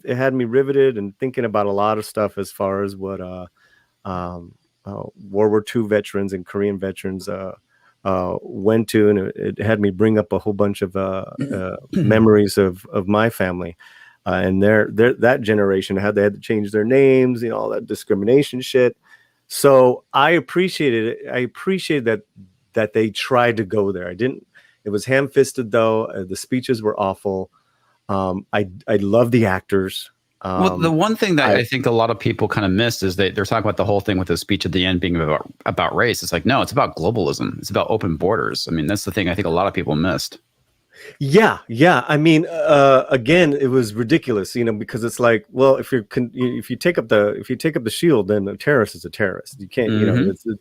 riveted and thinking about a lot of stuff as far as what World War II veterans and Korean veterans went to, and it had me bring up a whole bunch of memories of my family. And that generation they had to change their names, all that discrimination shit. So I appreciated it. I appreciated that they tried to go there. It was ham-fisted though. The speeches were awful. I love the actors. Well, the one thing that I think a lot of people kind of missed is they're talking about the whole thing with the speech at the end being about race. It's like, no, it's about globalism. It's about open borders. I mean, that's the thing I think a lot of people missed. Yeah. I mean, again, it was ridiculous, because it's like, well, if you take up the shield, then a terrorist is a terrorist. You can't,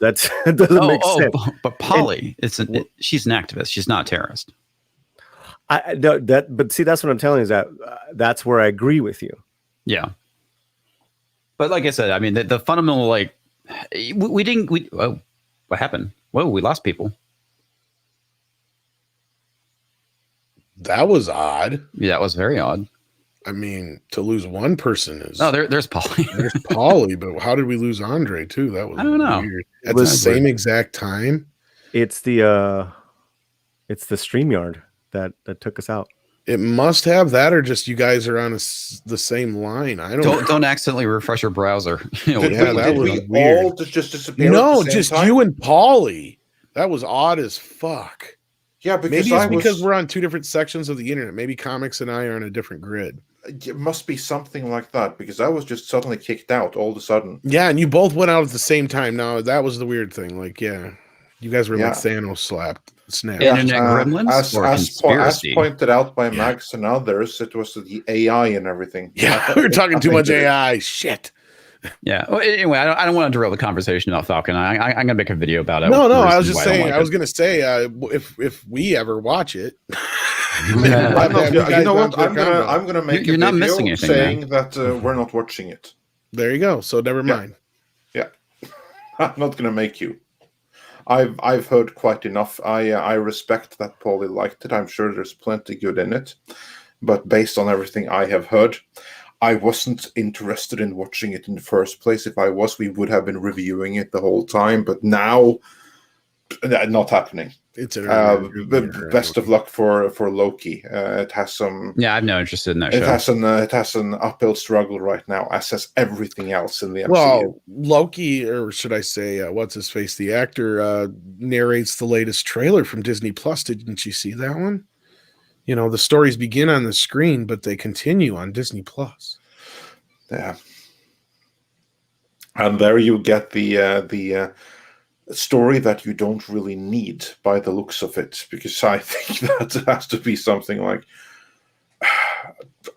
that doesn't make sense. But Polly, she's an activist. She's not a terrorist. But see, that's what I'm telling you, is that that's where I agree with you. Yeah. But like I said, I mean, the fundamental, what happened? Whoa, we lost people. That was odd. Yeah, that was very odd. I mean, to lose one person is... Oh, there's Polly. There's Polly, but how did we lose Andre, too? That was, I don't know. Weird. At the same exact time? It's the StreamYard that took us out. It must have that, or just you guys are on the same line. I don't accidentally refresh your browser. That was weird. All just disappear. No, just time? You and Polly. That was odd as fuck. Yeah, because maybe because we're on 2 different sections of the internet. Maybe Comics and I are on a different grid. It must be something like that, because I was just suddenly kicked out all of a sudden. Yeah, and you both went out at the same time. Now that was the weird thing. You You guys were Yeah. like Thanos snap. Yeah. Internet gremlins or as conspiracy? pointed out by Max and others, it was the AI and everything. Yeah, we were talking too much AI. Shit. Yeah. Well, anyway, I don't want to derail the conversation about Falcon. I'm gonna make a video about it. No, The I was reasons just why I don't saying. like I was it. gonna say if we ever watch it, You know what? I'm gonna make You're a not video missing anything, saying man. that we're not watching it. There you go. So never mind. Yeah, I'm not gonna make you. I've heard quite enough. I respect that Paulie liked it. I'm sure there's plenty good in it, but based on everything I have heard, I wasn't interested in watching it in the first place. If I was, we would have been reviewing it the whole time. But now, not happening. It's best of luck for Loki. It has some. Yeah, I'm no interest in that show. It has an uphill struggle right now, as has everything else in the MCU. Well, Loki, or should I say, what's his face? The actor narrates the latest trailer from Disney Plus. Didn't you see that one? You know, the stories begin on the screen, but they continue on Disney Plus. Yeah, and there you get the story that you don't really need by the looks of it, because I think that has to be something like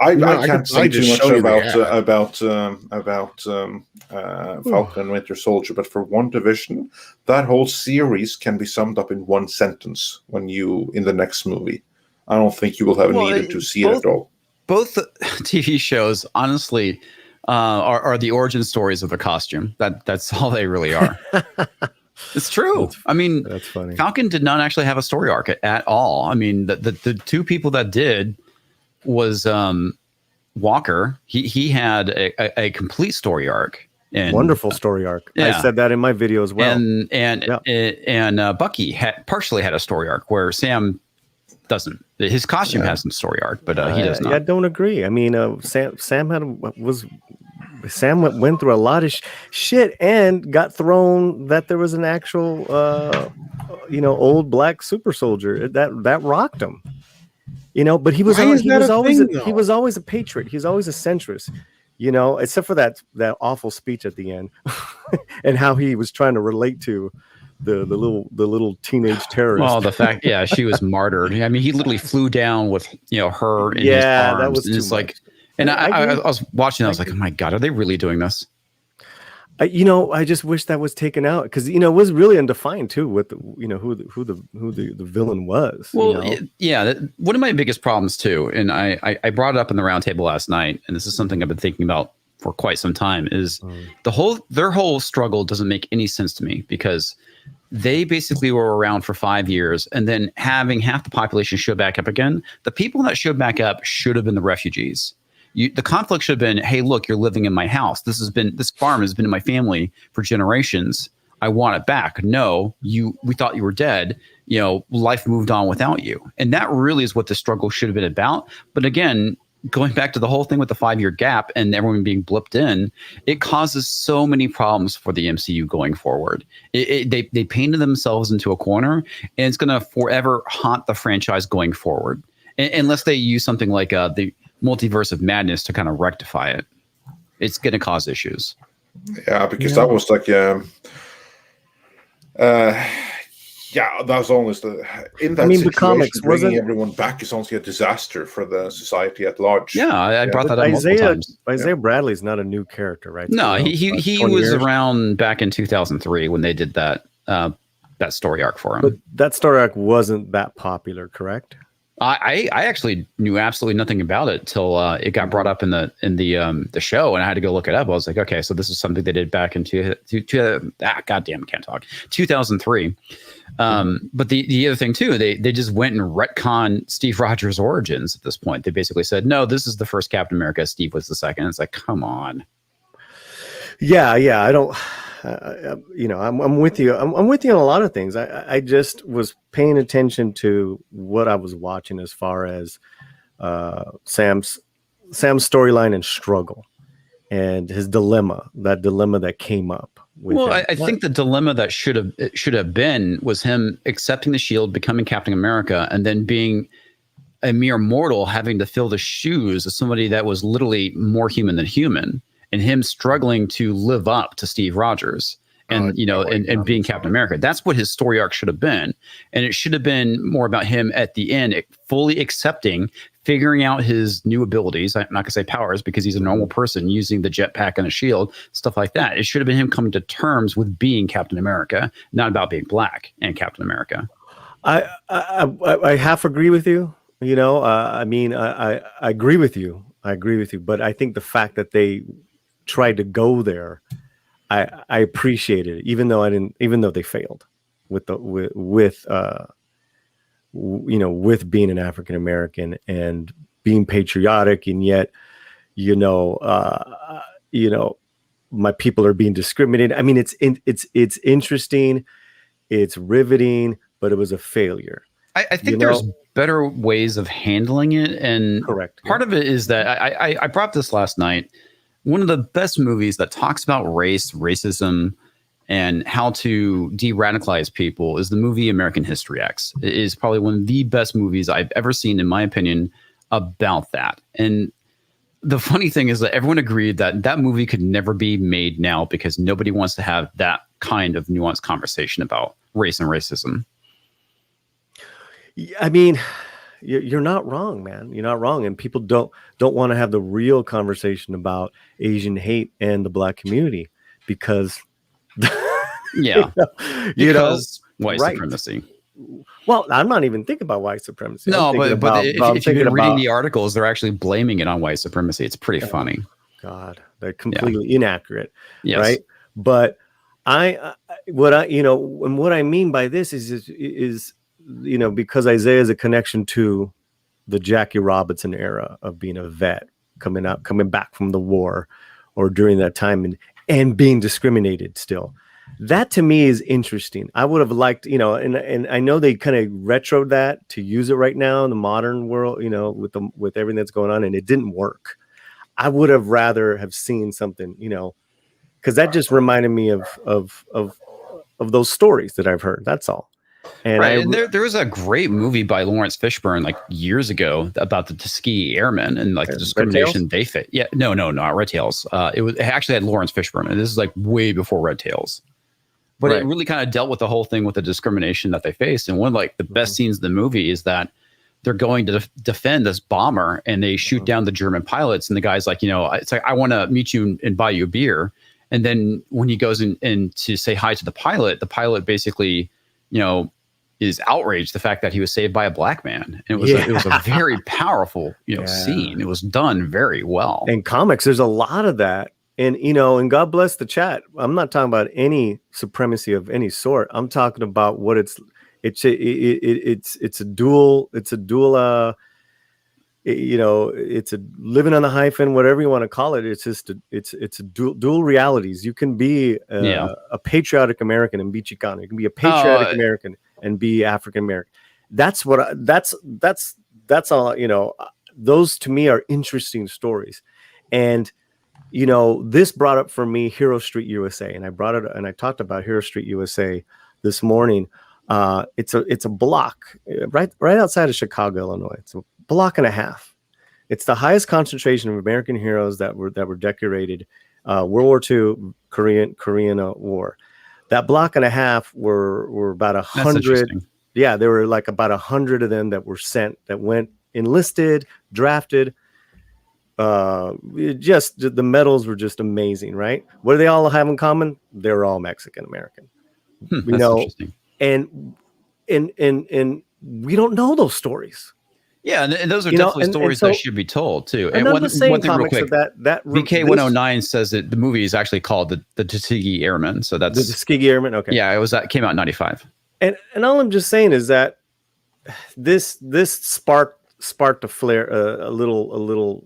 I can't say too much about Falcon and Winter Soldier, but for WandaVision, that whole series can be summed up in one sentence in the next movie. I don't think you will have needed to see it at all. Both TV shows, honestly, are the origin stories of the costume. That's all they really are. It's true. I mean, that's funny. Falcon did not actually have a story arc at all. I mean, the two people that did was Walker. He had a complete story arc. And, wonderful story arc. Yeah. I said that in my video as well. And Bucky partially had a story arc where Sam doesn't. His costume has some story arc, but he does not. I don't agree. I mean, Sam went through a lot of shit and got thrown that there was an actual, old black super soldier that rocked him. You know, but he was always a patriot. He was always a centrist. You know, except for that awful speech at the end, and how he was trying to relate to the little teenage terrorist. Well, the fact, she was martyred. I mean, he literally flew down with her in his arms. That was too much. Like, and I was watching. I was like, oh my god, are they really doing this? I just wish that was taken out, because it was really undefined too with who the villain was. Well, one of my biggest problems too, and I brought it up in the roundtable last night, and this is something I've been thinking about for quite some time, is their whole struggle doesn't make any sense to me, because they basically were around for 5 years, and then having half the population show back up again. The people that showed back up should have been the refugees. The conflict should have been, hey, look, you're living in my house. This farm has been in my family for generations. I want it back. No, we thought you were dead. Life moved on without you. And that really is what the struggle should have been about. But again, going back to the whole thing with the 5-year gap and everyone being blipped in, it causes so many problems for the MCU going forward. They painted themselves into a corner, and it's going to forever haunt the franchise going forward, unless they use something like the Multiverse of Madness to kind of rectify it. It's going to cause issues. Yeah, because that was like, that was almost in that situation. The comics bringing everyone back is honestly a disaster for the society at large. Yeah, I brought that up multiple times. Isaiah Bradley's not a new character, right? No, he was around back in 2003 when they did that story arc for him. But that story arc wasn't that popular, correct? I actually knew absolutely nothing about it till it got brought up in the show, and I had to go look it up. I was like, okay, so this is something they did back in 2003. But the other thing too, they just went and retconned Steve Rogers' origins at this point. They basically said, no, this is the first Captain America. Steve was the second. It's like, come on. Yeah. I don't. I'm with you. I'm with you on a lot of things. I just was paying attention to what I was watching as far as Sam's storyline and struggle, and his dilemma. That dilemma that came up. I think the dilemma that should have been was him accepting the shield, becoming Captain America, and then being a mere mortal, having to fill the shoes of somebody that was literally more human than human. And him struggling to live up to Steve Rogers. and and being Captain America. That's what his story arc should have been, and it should have been more about him at the end, fully accepting, figuring out his new abilities. I'm not gonna say powers because he's a normal person using the jetpack and a shield, stuff like that. It should have been him coming to terms with being Captain America, not about being black and Captain America. I half agree with you. I mean, I agree with you. I agree with you, but I think the fact that they tried to go there, I appreciated it, even though they failed with being an African American and being patriotic, and yet, my people are being discriminated. I mean, it's interesting, it's riveting, but it was a failure. I think there's better ways of handling it, and correct. Part of it is that I brought this last night. One of the best movies that talks about race, racism, and how to de-radicalize people is the movie American History X. It is probably one of the best movies I've ever seen, in my opinion, about that. And the funny thing is that everyone agreed that that movie could never be made now because nobody wants to have that kind of nuanced conversation about race and racism. I mean, you're not wrong, man. You're not wrong, and people don't want to have the real conversation about Asian hate and the black community because, because white supremacy. Well, I'm not even thinking about white supremacy. No, but if you've been reading the articles, they're actually blaming it on white supremacy. It's pretty funny. God, they're completely inaccurate, right? But what I mean by this is because Isaiah is a connection to the Jackie Robinson era of being a vet, coming back from the war or during that time and being discriminated still. That to me is interesting. I would have liked, and I know they kind of retroed that to use it right now in the modern world, with everything that's going on, and it didn't work. I would have rather have seen something, because that just reminded me of those stories that I've heard. That's all. And there was a great movie by Lawrence Fishburne like years ago about the Tuskegee Airmen and like the discrimination they faced. Yeah, no, not Red Tails. It actually had Lawrence Fishburne, and this is like way before Red Tails. But it really kind of dealt with the whole thing with the discrimination that they faced. And one of like the best scenes in the movie is that they're going to defend this bomber, and they shoot down the German pilots. And the guy's like, it's like, I want to meet you and buy you a beer. And then when he goes in to say hi to the pilot basically, is outraged the fact that he was saved by a black man. And it was a very powerful, scene. It was done very well. In comics, there's a lot of that. And, and God bless the chat. I'm not talking about any supremacy of any sort. I'm talking about what it's a dual, it's a living on the hyphen, whatever you want to call it. It's just, it's a dual realities. You can be a patriotic American and be Chicano. You can be a patriotic American and be African American. That's all, those to me are interesting stories. And, this brought up for me Hero Street USA, and I talked about Hero Street USA this morning. It's a block right outside of Chicago, Illinois. It's a block and a half. It's the highest concentration of American heroes that were decorated World War II, Korean War. That block and a half were about 100. Yeah, there were like about 100 of them that went enlisted, drafted. The medals were just amazing, right? What do they all have in common? They're all Mexican American. Interesting. And we don't know those stories. Yeah, and those are definitely stories that should be told too. And one thing real quick, that VK109 says that the movie is actually called the Tuskegee Airmen. So that's the Tuskegee Airmen. Okay. Yeah, came out in 95. And all I'm just saying is that this sparked a flare, a little.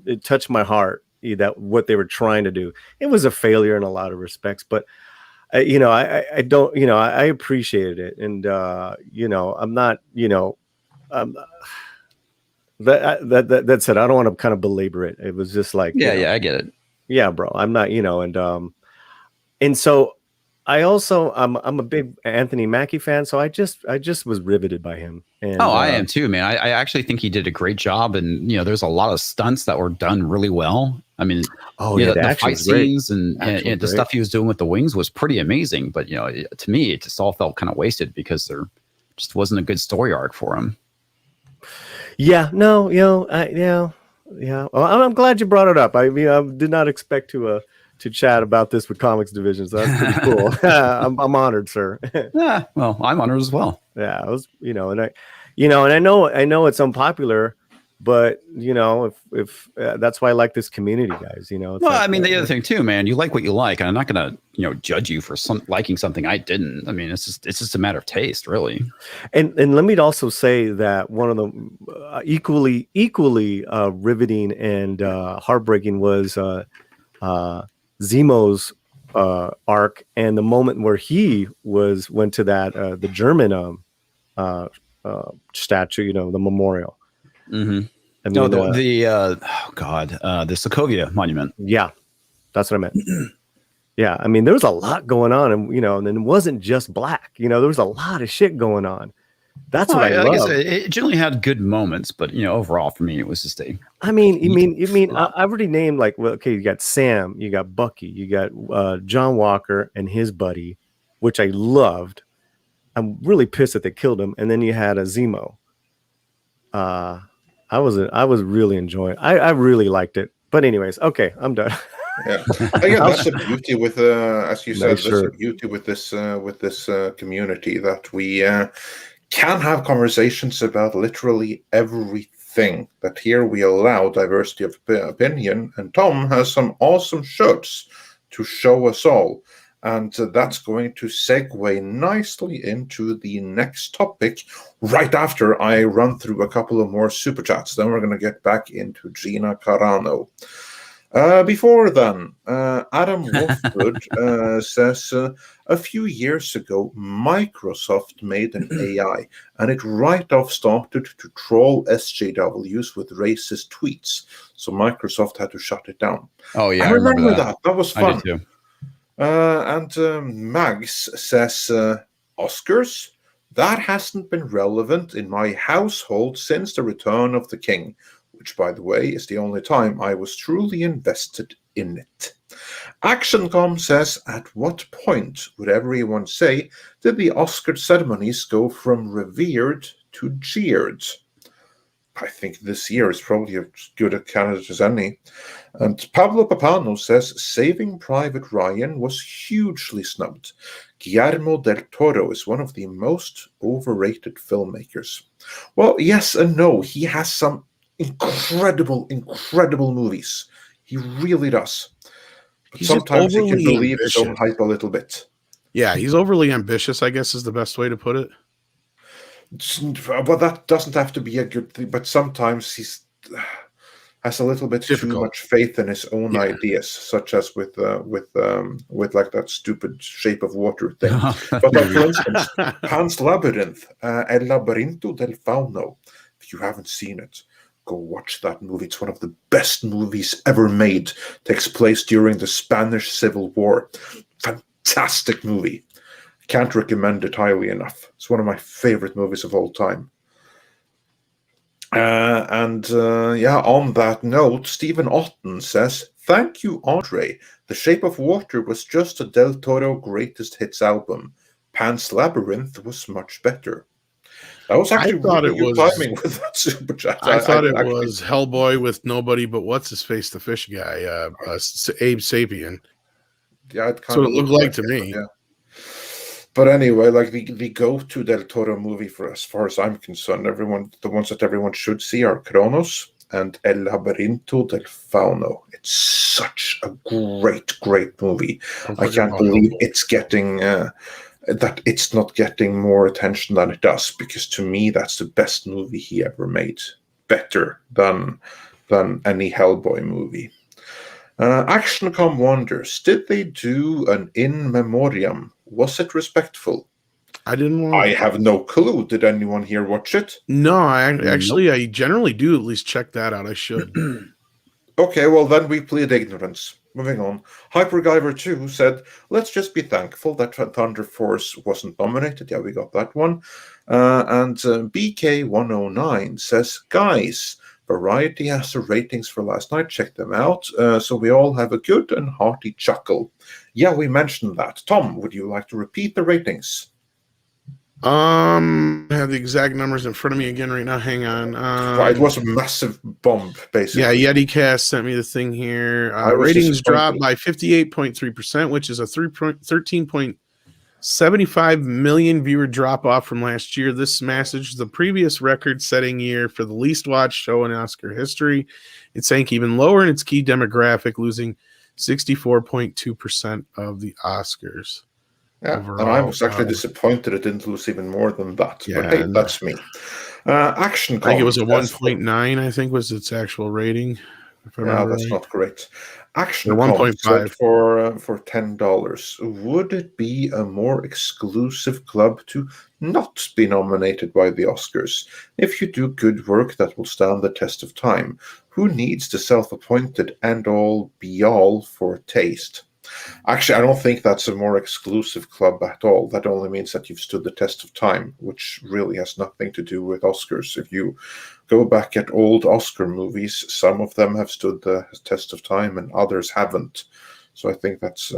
It touched my heart that what they were trying to do. It was a failure in a lot of respects, but I appreciated it. And, I'm not, that said, I don't want to kind of belabor it. It was just like, I get it. Yeah, bro. I'm not, and so I also, I'm a big Anthony Mackie fan. So I just was riveted by him. And, I am too, man. I actually think he did a great job, and there's a lot of stunts that were done really well. I mean, the fight scenes and the stuff he was doing with the wings was pretty amazing. But to me, it just all felt kind of wasted because there just wasn't a good story arc for him. Yeah, no, yeah. Well, I'm glad you brought it up. I mean, I did not expect to chat about this with Comics Division, so that's pretty cool. I'm honored, sir. Yeah, well, I'm honored as well. Yeah, I was, and I know it's unpopular, but if that's why I like this community, guys. The other thing too, man, you like what you like, and I'm not gonna judge you for liking something I didn't. I mean, it's just a matter of taste, really. And let me also say that one of the equally riveting and heartbreaking was Zemo's arc, and the moment where he went to that the German statue, the memorial. Mm-hmm. I mean, the Sokovia Monument. Yeah, that's what I meant. Yeah, I mean, there was a lot going on, and and it wasn't just black. There was a lot of shit going on. That's what I love. It generally had good moments, but overall for me, it was just a. I mean, I've already named you got Sam, you got Bucky, you got John Walker and his buddy, which I loved. I'm really pissed that they killed him, and then you had a Zemo. I was really enjoying. I really liked it. But anyways, okay, I'm done. Yeah, again, that's the beauty with, as you said, that's the beauty with this community, that we can have conversations about literally everything. That here we allow diversity of opinion, and Tom has some awesome shirts to show us all. And that's going to segue nicely into the next topic right after I run through a couple of more super chats. Then we're going to get back into Gina Carano. Before then, Adam Wolfwood says, a few years ago, Microsoft made an AI, and it right off started to troll SJWs with racist tweets. So Microsoft had to shut it down. Oh, yeah, I remember that. That was fun. I did too. And Mags says, Oscars? That hasn't been relevant in my household since the Return of the King, which, by the way, is the only time I was truly invested in it. ActionCom says, at what point would everyone say did the Oscar ceremonies go from revered to jeered? I think this year is probably as good a candidate as any. And Pablo Papano says, Saving Private Ryan was hugely snubbed. Guillermo del Toro is one of the most overrated filmmakers. Well, yes and no. He has some incredible movies. He really does. But sometimes he can believe his own hype a little bit. Yeah, he's overly ambitious, I guess is the best way to put it. Well, that doesn't have to be a good thing, but sometimes he's has a little bit too much faith in his own ideas, such as with like that stupid Shape of Water thing. But like, for instance, Pan's Labyrinth, El Labirinto del Fauno. If you haven't seen it, go watch that movie. It's one of the best movies ever made. Takes place during the Spanish Civil War. Fantastic movie. Can't recommend it highly enough. It's one of my favorite movies of all time. On that note, Stephen Otten says, thank you, Audrey. The Shape of Water was just a Del Toro greatest hits album. Pan's Labyrinth was much better. That was actually really good timing with that super chat. I thought it was Hellboy with nobody but what's-his-face, the fish guy, Abe Sapien. Yeah, that's what it looked like to me. Yeah. But anyway, like the go-to Del Toro movie for as far as I'm concerned, the ones that everyone should see are Kronos and El Labirinto del Fauno. It's such a great movie. I can't believe it's getting that it's not getting more attention than it does, because to me that's the best movie he ever made. Better than any Hellboy movie. ActionCom wonders, did they do an in memoriam? Was it respectful? I didn't watch. I have no clue. Did anyone here watch it? No, I generally do at least check that out. I should. Okay, well then we plead ignorance. Moving on. Hypergiver 2 said, let's just be thankful that Thunder Force wasn't nominated. Yeah, we got that one. And BK109 says, guys, Variety has the ratings for last night. Check them out. So we all have a good and hearty chuckle. Yeah, we mentioned that. Tom, would you like to repeat the ratings? I have the exact numbers in front of me again right now. Hang on. It was a massive bomb, basically. Yeah, YetiCast sent me the thing here. Ratings dropped by 58.3%, which is a 13.75 million viewer drop off from last year. This smashes the previous record-setting year for the least watched show in Oscar history. It sank even lower in its key demographic, losing 64.2% of the Oscars. Yeah, overall, and I was actually disappointed it didn't lose even more than that. Yeah, but hey, that's me. Action. I think it was a 1.9. I think was its actual rating. Yeah, that's not great. Action 1.5 for $10. Would it be a more exclusive club to not be nominated by the Oscars? If you do good work that will stand the test of time, who needs the self-appointed end-all be-all for taste? Actually, I don't think that's a more exclusive club at all. That only means that you've stood the test of time, which really has nothing to do with Oscars. If you go back at old Oscar movies, some of them have stood the test of time and others haven't. So I think that's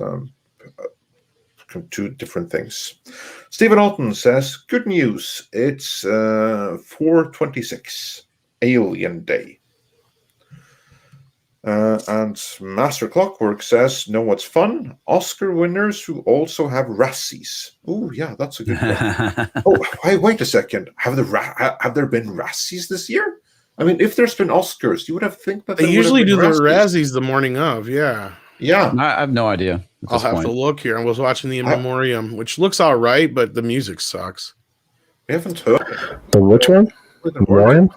two different things. Stephen Alton says, good news. It's 4/26, Alien Day. And Master Clockwork says, know what's fun? Oscar winners who also have Razzies. Oh, yeah, that's a good one. Oh, wait a second. Have there been Razzies this year? I mean, if there's been Oscars, you would have think that they usually do the Razzies the morning of. Yeah. I have no idea. I'll have to look here. I was watching the In Memoriam, which looks all right, but the music sucks. We haven't heard the which one? Memoriam?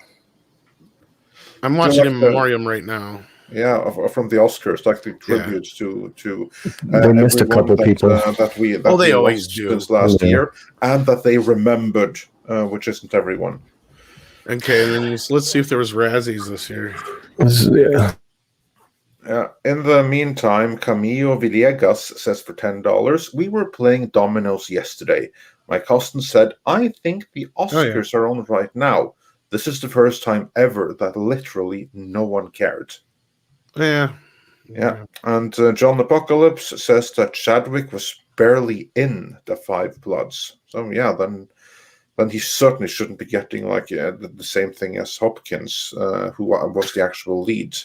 I'm watching In Memoriam right now. Yeah, from the Oscars, like the tributes to they missed a couple people that they always do since last year, and that they remembered, which isn't everyone. Okay, and then let's see if there was Razzies this year. Yeah. In the meantime, Camillo Villegas says for $10, we were playing dominoes yesterday. My cousin said, I think the Oscars are on right now. This is the first time ever that literally no one cared. Yeah. And John Apocalypse says that Chadwick was barely in the Five Bloods. So yeah, then he certainly shouldn't be getting like the same thing as Hopkins, who was the actual lead.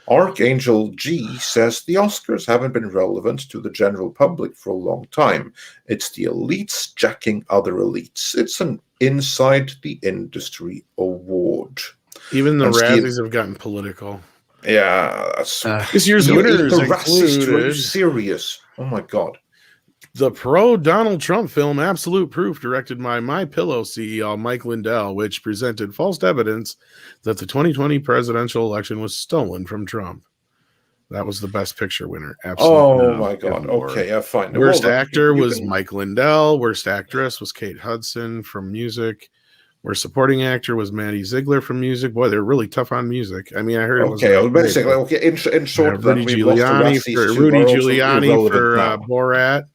Archangel G says the Oscars haven't been relevant to the general public for a long time. It's the elites jacking other elites. It's an inside the industry award. Even the Razzies have gotten political. Yeah, this year's winners included serious. Oh my God. The pro-Donald Trump film Absolute Proof, directed by MyPillow CEO Mike Lindell, which presented false evidence that the 2020 presidential election was stolen from Trump. That was the best picture winner. Absolutely. Oh my God. Okay, yeah, fine. Worst actor was Mike Lindell. Worst actress was Kate Hudson from music. Worst supporting actor was Maddie Ziegler from music. Boy, they're really tough on music. I mean, I heard it was in short, Rudy Giuliani for Borat.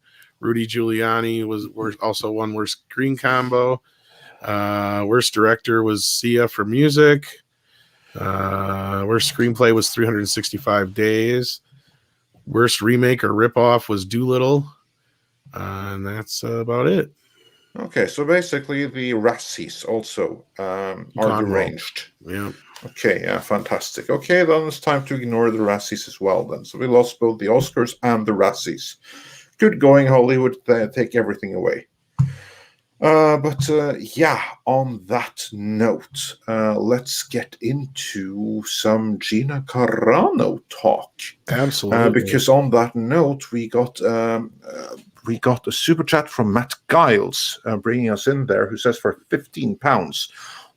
Rudy Giuliani was also won worst screen combo. Worst director was Sia for music. Worst screenplay was 365 Days. Worst remake or ripoff was Doolittle. And that's about it. Okay, so basically the Razzies also are deranged. Yeah. Okay, yeah, fantastic. Okay, then it's time to ignore the Razzies as well then. So we lost both the Oscars and the Razzies. Good going, Hollywood. Take everything away. But on that note, let's get into some Gina Carano talk. Absolutely. Because on that note, we got a super chat from Matt Giles bringing us in there, who says for £15,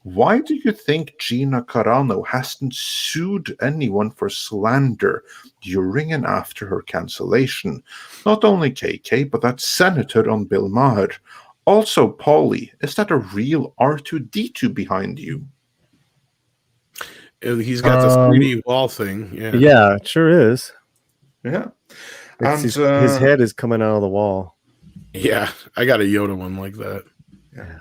why do you think Gina Carano hasn't sued anyone for slander during and after her cancellation? Not only KK, but that senator on Bill Maher. Also, Paulie, is that a real R2-D2 behind you? He's got this 3D wall thing. Yeah, it sure is. Yeah. And his head is coming out of the wall. Yeah, I got a Yoda one like that. Yeah.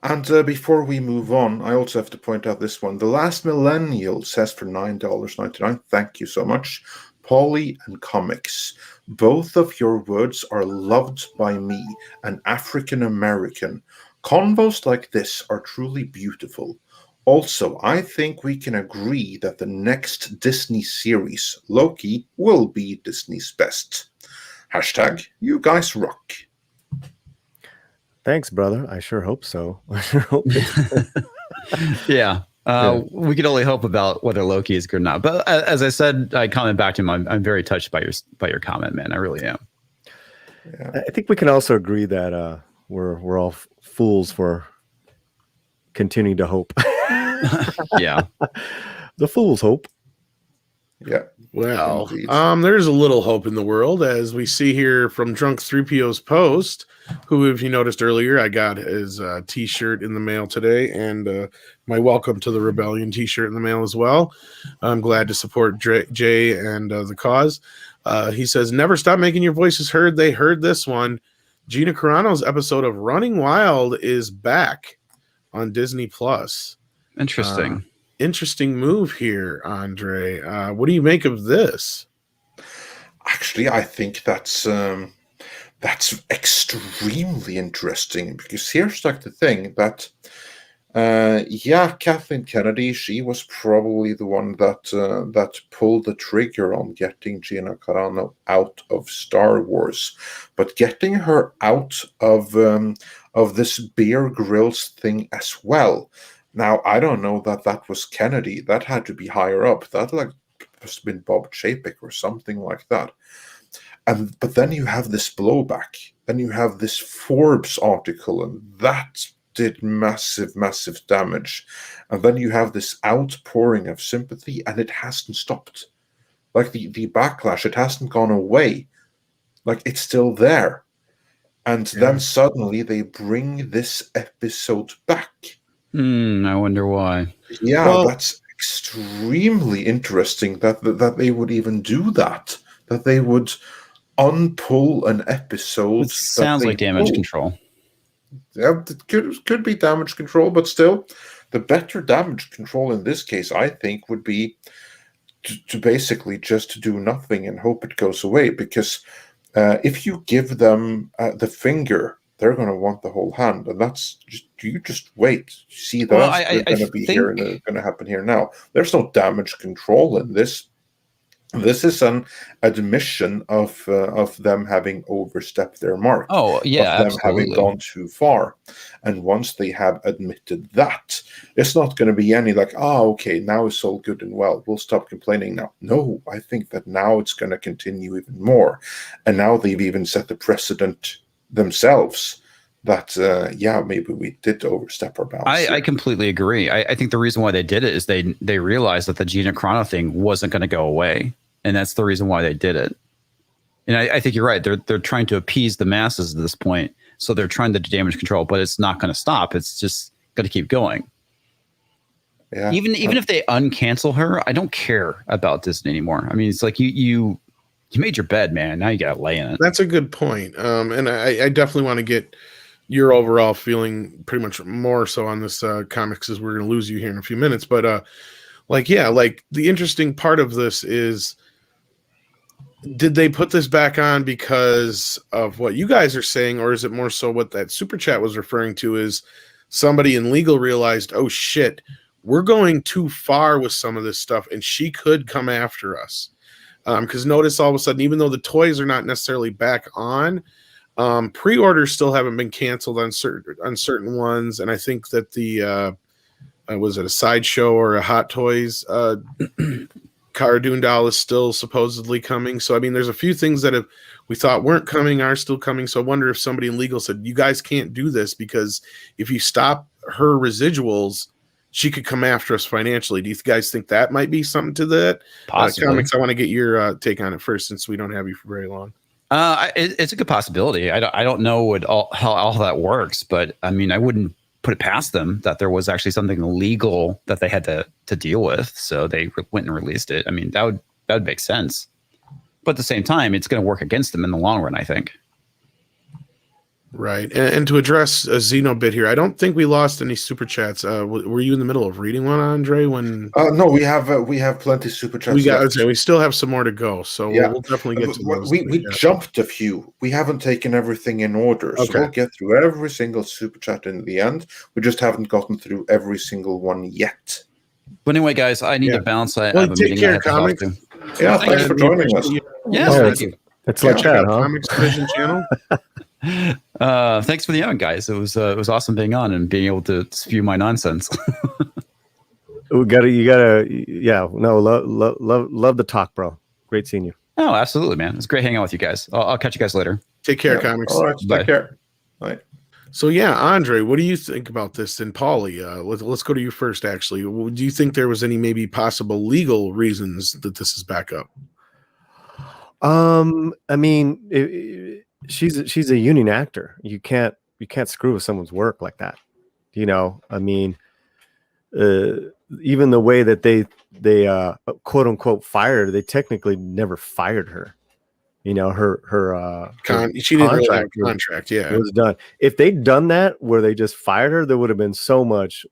And before we move on, I also have to point out this one. The Last Millennial says for $9.99. Thank you so much. Polly and Comics. Both of your words are loved by me, an African American. Convos like this are truly beautiful. Also, I think we can agree that the next Disney series, Loki, will be Disney's best. Hashtag, you guys rock. Thanks, brother. I sure hope so. I sure hope Yeah. We can only hope about whether Loki is good or not. But as I said, I comment back to him. I'm very touched by your comment, man. I really am. Yeah. I think we can also agree that we're all fools for continuing to hope. Yeah. The fool's hope. Yeah. Well, Indeed. there's a little hope in the world, as we see here from Drunk 3PO's post, who, if you noticed earlier, I got his t-shirt in the mail today, and my Welcome to the Rebellion t-shirt in the mail as well. I'm glad to support Jay and the cause. He says, never stop making your voices heard. They heard this one. Gina Carano's episode of Running Wild is back on Disney Plus. Interesting. Interesting move here, Andre. What do you make of this? Actually, I think that's extremely interesting, because here's like the thing that Kathleen Kennedy, she was probably the one that pulled the trigger on getting Gina Carano out of Star Wars, but getting her out of this Bear Grylls thing as well. Now, I don't know that was Kennedy. That had to be higher up. That must have been Bob Chapek or something like that. But then you have this blowback. Then you have this Forbes article, and that did massive damage. And then you have this outpouring of sympathy, and it hasn't stopped. Like the backlash, it hasn't gone away. Like, it's still there. And then suddenly they bring this episode back. I wonder why. Yeah, well, that's extremely interesting that they would even do that. That they would unpull an episode. It sounds like damage control. Yeah, it could be damage control, but still, the better damage control in this case, I think, would be to basically just do nothing and hope it goes away. Because if you give them the finger, they're going to want the whole hand, and that's just wait. See, that's going to be here, and it's going to happen here now. There's no damage control in this. This is an admission of them having overstepped their mark. Oh, yeah, of them having gone too far. And once they have admitted that, it's not going to be any like, okay, now it's all good and well, we'll stop complaining now. No, I think that now it's going to continue even more. And now they've even set the precedent themselves that maybe we did overstep our bounds. I completely agree. I think the reason why they did it is they realized that the Gina Carano thing wasn't going to go away, and that's the reason why they did it. And I think you're right. They're trying to appease the masses at this point, so they're trying to do damage control, but it's not going to stop. It's just going to keep going. Yeah. Even if they uncancel her, I don't care about Disney anymore. I mean, it's like you made your bed, man. Now you got to lay in it. That's a good point. And I definitely want to get your overall feeling pretty much more so on this comics, as we're going to lose you here in a few minutes. But the interesting part of this is, did they put this back on because of what you guys are saying, or is it more so what that super chat was referring to is somebody in legal realized, oh shit, we're going too far with some of this stuff and she could come after us. Because notice all of a sudden, even though the toys are not necessarily back on, pre-orders still haven't been canceled on certain ones, and I think that the was it a Sideshow or a Hot Toys Cara Dune doll is still supposedly coming. So I mean, there's a few things that we thought weren't coming are still coming. So I wonder if somebody in legal said, you guys can't do this because if you stop her residuals, she could come after us financially. Do you guys think that might be something to that? Possibly. Comics, I want to get your take on it first, since we don't have you for very long. It's a good possibility. I don't know how all that works, but I mean, I wouldn't put it past them that there was actually something illegal that they had to deal with. So they went and released it. I mean, that would make sense. But at the same time, it's going to work against them in the long run, I think. Right. And to address a Zeno bit here, I don't think we lost any super chats. Were you in the middle of reading one, Andre? When No, we have plenty super chats left. we still have some more to go, so Yeah. we'll definitely get to those. We jumped a few. We haven't taken everything in order, so Okay. we'll get through every single super chat in the end. We just haven't gotten through every single one yet. But anyway, guys, I need Yeah. to bounce. I Well, have a take meeting care, I have to talk comics. to. Yeah, Thank thanks you. for joining us. Yeah, Oh, thank you. It's like that, huh? Comics Division channel. Thanks for the invite, guys. It was awesome being on and being able to spew my nonsense. You gotta, yeah. No, love the talk, bro. Great seeing you. Oh, absolutely, man. It's great hanging out with you guys. I'll catch you guys later. Take care, Yeah. comics. All right, Bye. take care. Bye. So yeah, Andre, what do you think about this? And Paulie, let's go to you first. Actually, do you think there was any maybe possible legal reasons that this is back up? I mean, she's a union actor. You can't screw with someone's work like that. I mean, even the way that they quote unquote fired her, they technically never fired her. She didn't really have a contract. Yeah, it was done. If they'd done that where they just fired her, there would have been so much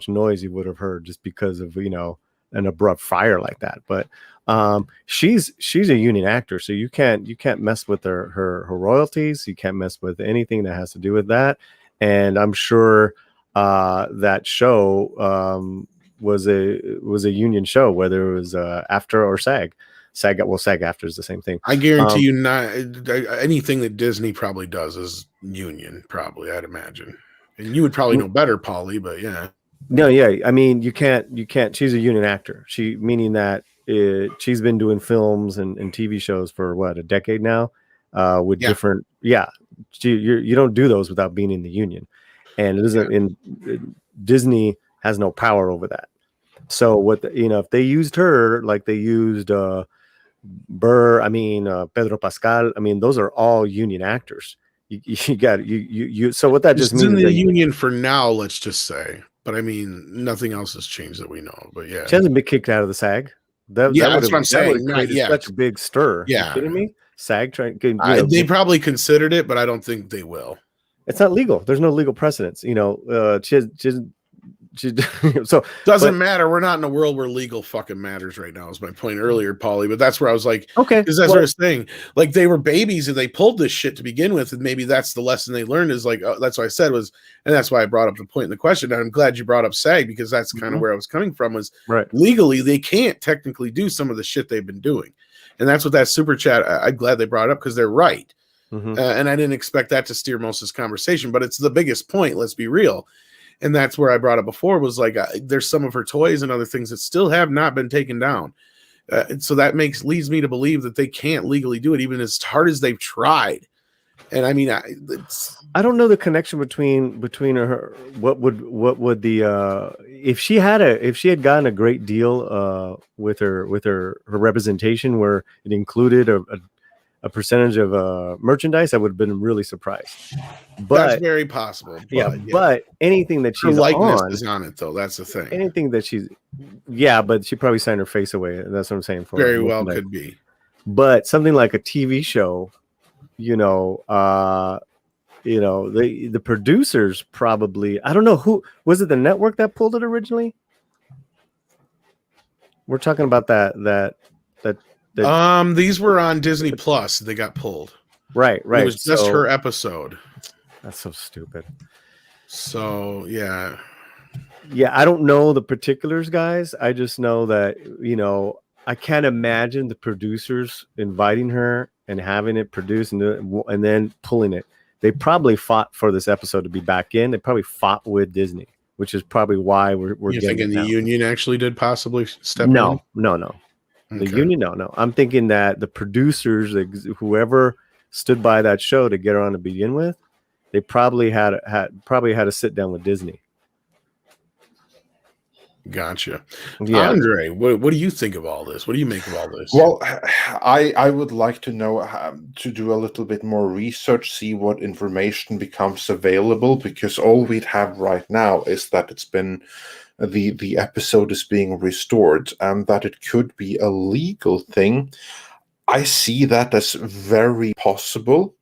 noise you would have heard just because of an abrupt fire like that. But she's a union actor, so you can't mess with her royalties. You can't mess with anything that has to do with that. And I'm sure that show was a union show, whether it was after or SAG. SAG after is the same thing. I guarantee you, not anything that Disney probably does is union. Probably, I'd imagine. And you would probably know better, Paulie. But yeah. No, yeah. I mean, you can't. She's a union actor. Meaning that she's been doing films and TV shows for what, a decade now, with different. Yeah, you don't do those without being in the union, and it isn't. Disney has no power over that. So if they used her like they used Burr, Pedro Pascal, those are all union actors. You got you. So what that just means in is the union for now, let's just say. But I mean, nothing else has changed that we know. But yeah, she hasn't been kicked out of the SAG. That's what I'm saying. Such a big stir. Yeah, you kidding me? SAG they probably considered it, but I don't think they will. It's not legal. There's no legal precedence. So doesn't matter. We're not in a world where legal fucking matters right now. Is my point earlier, Paulie. But that's where I was like, okay, because that's what I was saying. Like they were babies and they pulled this shit to begin with, and maybe that's the lesson they learned. Is like that's what I said was, and that's why I brought up the point in the question. And I'm glad you brought up SAG because that's kind of where I was coming from. Was right legally they can't technically do some of the shit they've been doing, and that's what that super chat. I'm glad they brought it up because they're right. And I didn't expect that to steer most of this conversation, but it's the biggest point. Let's be real. And that's where I brought it before was like, there's some of her toys and other things that still have not been taken down. And so that leads me to believe that they can't legally do it, even as hard as they've tried. And I mean, I don't know the connection between her. What would the if she had gotten a great deal with her representation where it included a percentage of merchandise, I would have been really surprised. But that's very possible. But anything that she's likeness on is on it, though. That's the thing. Anything that but she probably signed her face away. That's what I'm saying. Very well could be. But something like a TV show, the producers probably. I don't know who was it. The network that pulled it originally. We're talking about that. These were on Disney Plus. They got pulled. Right. It was just her episode. That's so stupid. So yeah. I don't know the particulars, guys. I just know that I can't imagine the producers inviting her and having it produced and then pulling it. They probably fought for this episode to be back in. They probably fought with Disney, which is probably why we're You're thinking the union actually did possibly step in? No. Okay. The union, no. I'm thinking that the producers, whoever stood by that show to get her on to begin with, they probably had to sit down with Disney. Gotcha. Yeah. Andre, what do you think of all this? What do you make of all this? Well, I would like to know to do a little bit more research, see what information becomes available, because all we have right now is that it's been the episode is being restored and that it could be a legal thing. I see that as very possible,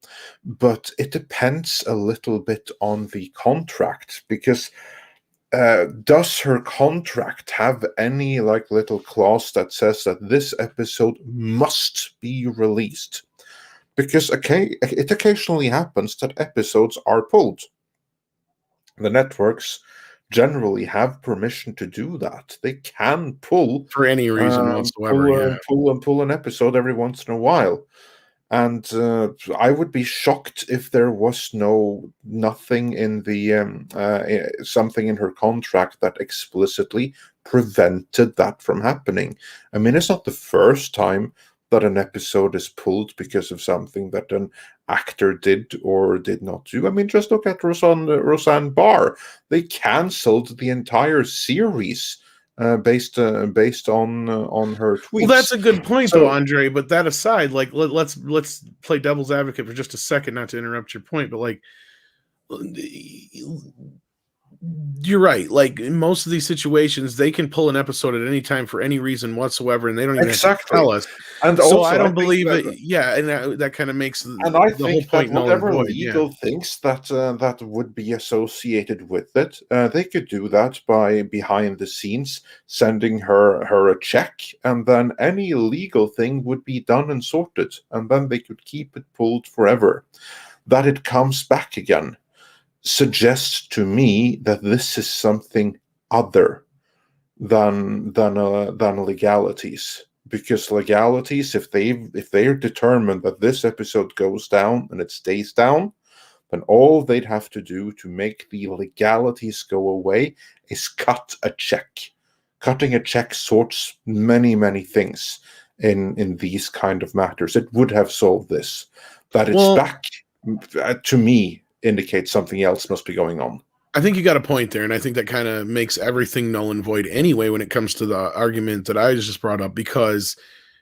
but it depends a little bit on the contract, because does her contract have any like little clause that says that this episode must be released? Because it occasionally happens that episodes are pulled. The networks generally have permission to do that. They can pull For any reason whatsoever. pull an episode every once in a while. And I would be shocked if there was nothing in the something in her contract that explicitly prevented that from happening. I mean, it's not the first time that an episode is pulled because of something that an actor did or did not do. I mean, just look at Roseanne Barr. They canceled the entire series based on her tweets. Well, that's a good point, though, Andre. But that aside, like let's play devil's advocate for just a second, not to interrupt your point, but like you're right. Like in most of these situations, they can pull an episode at any time for any reason whatsoever, and they don't even have to tell us. And so also, I don't believe it. Yeah, and that kind of makes and I the whole think point that whatever null and void. legal things that would be associated with it, they could do that by behind the scenes sending her a check, and then any legal thing would be done and sorted, and then they could keep it pulled forever. That it comes back again suggests to me that this is something other than legalities. Because legalities, if they're determined that this episode goes down and it stays down, then all they'd have to do to make the legalities go away is cut a check. Cutting a check sorts many things in these kind of matters. It would have solved this. That it's back, to me, indicates something else must be going on. I think you got a point there, and I think that kind of makes everything null and void anyway when it comes to the argument that I just brought up, because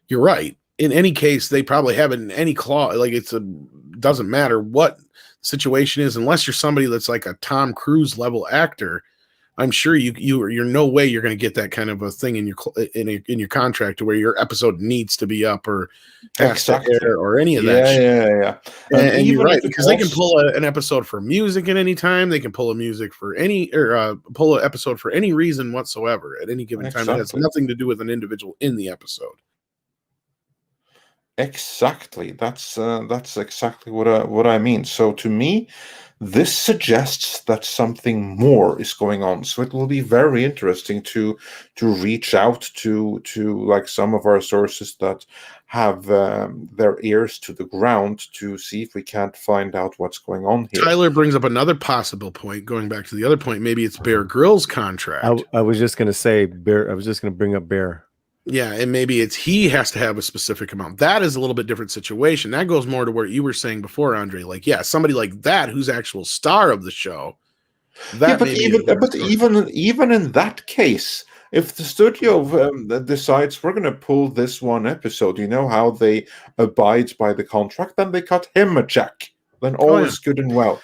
you're right. In any case, they probably have it in any clause. Like doesn't matter what the situation is, unless you're somebody that's like a Tom Cruise level actor. I'm sure you're no way you're going to get that kind of a thing in your contract to where your episode needs to be up or has to air or any of that shit. Yeah. And you're right, because they can pull an episode for music at any time. They can pull pull an episode for any reason whatsoever at any given time. It has nothing to do with an individual in the episode. Exactly. That's exactly what I mean. So to me, this suggests that something more is going on. So it will be very interesting to reach out to like some of our sources that have their ears to the ground to see if we can't find out what's going on here. Tyler brings up another possible point. Going back to the other point, maybe it's Bear Grylls' contract. I was just going to say Bear. I was just going to bring up Bear. Yeah, and maybe he has to have a specific amount. That is a little bit different situation. That goes more to what you were saying before, Andre. Like, yeah, somebody like that who's actual star of the show. But even in that case, if the studio decides we're going to pull this one episode, you know how they abide by the contract, then they cut him a check. Then all is good and well.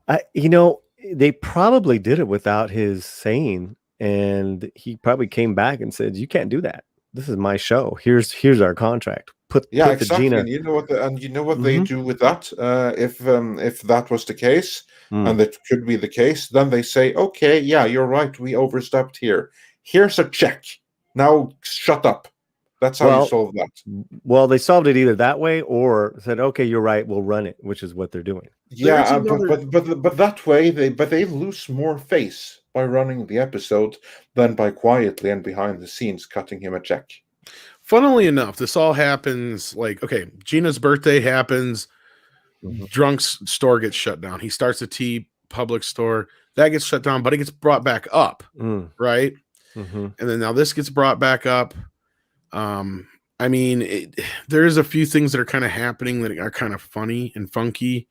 They probably did it without his saying, and he probably came back and said, "You can't do that. This is my show. Here's our contract." Put exactly. the Gina. And you know what they do with that? If that was the case, and that could be the case, then they say, "Okay, yeah, you're right. We overstepped here. Here's a check. Now shut up." That's how you solve that. Well, they solved it either that way or said, "Okay, you're right. We'll run it," which is what they're doing. Yeah, but that way they lose more face by running the episode than by quietly and behind the scenes cutting him a check. Funnily enough, this all happens Gina's birthday happens. Drunk's store gets shut down. He starts a tea public store that gets shut down, but it gets brought back up, right? And then now this gets brought back up. I mean, there's a few things that are kind of happening that are kind of funny and funky.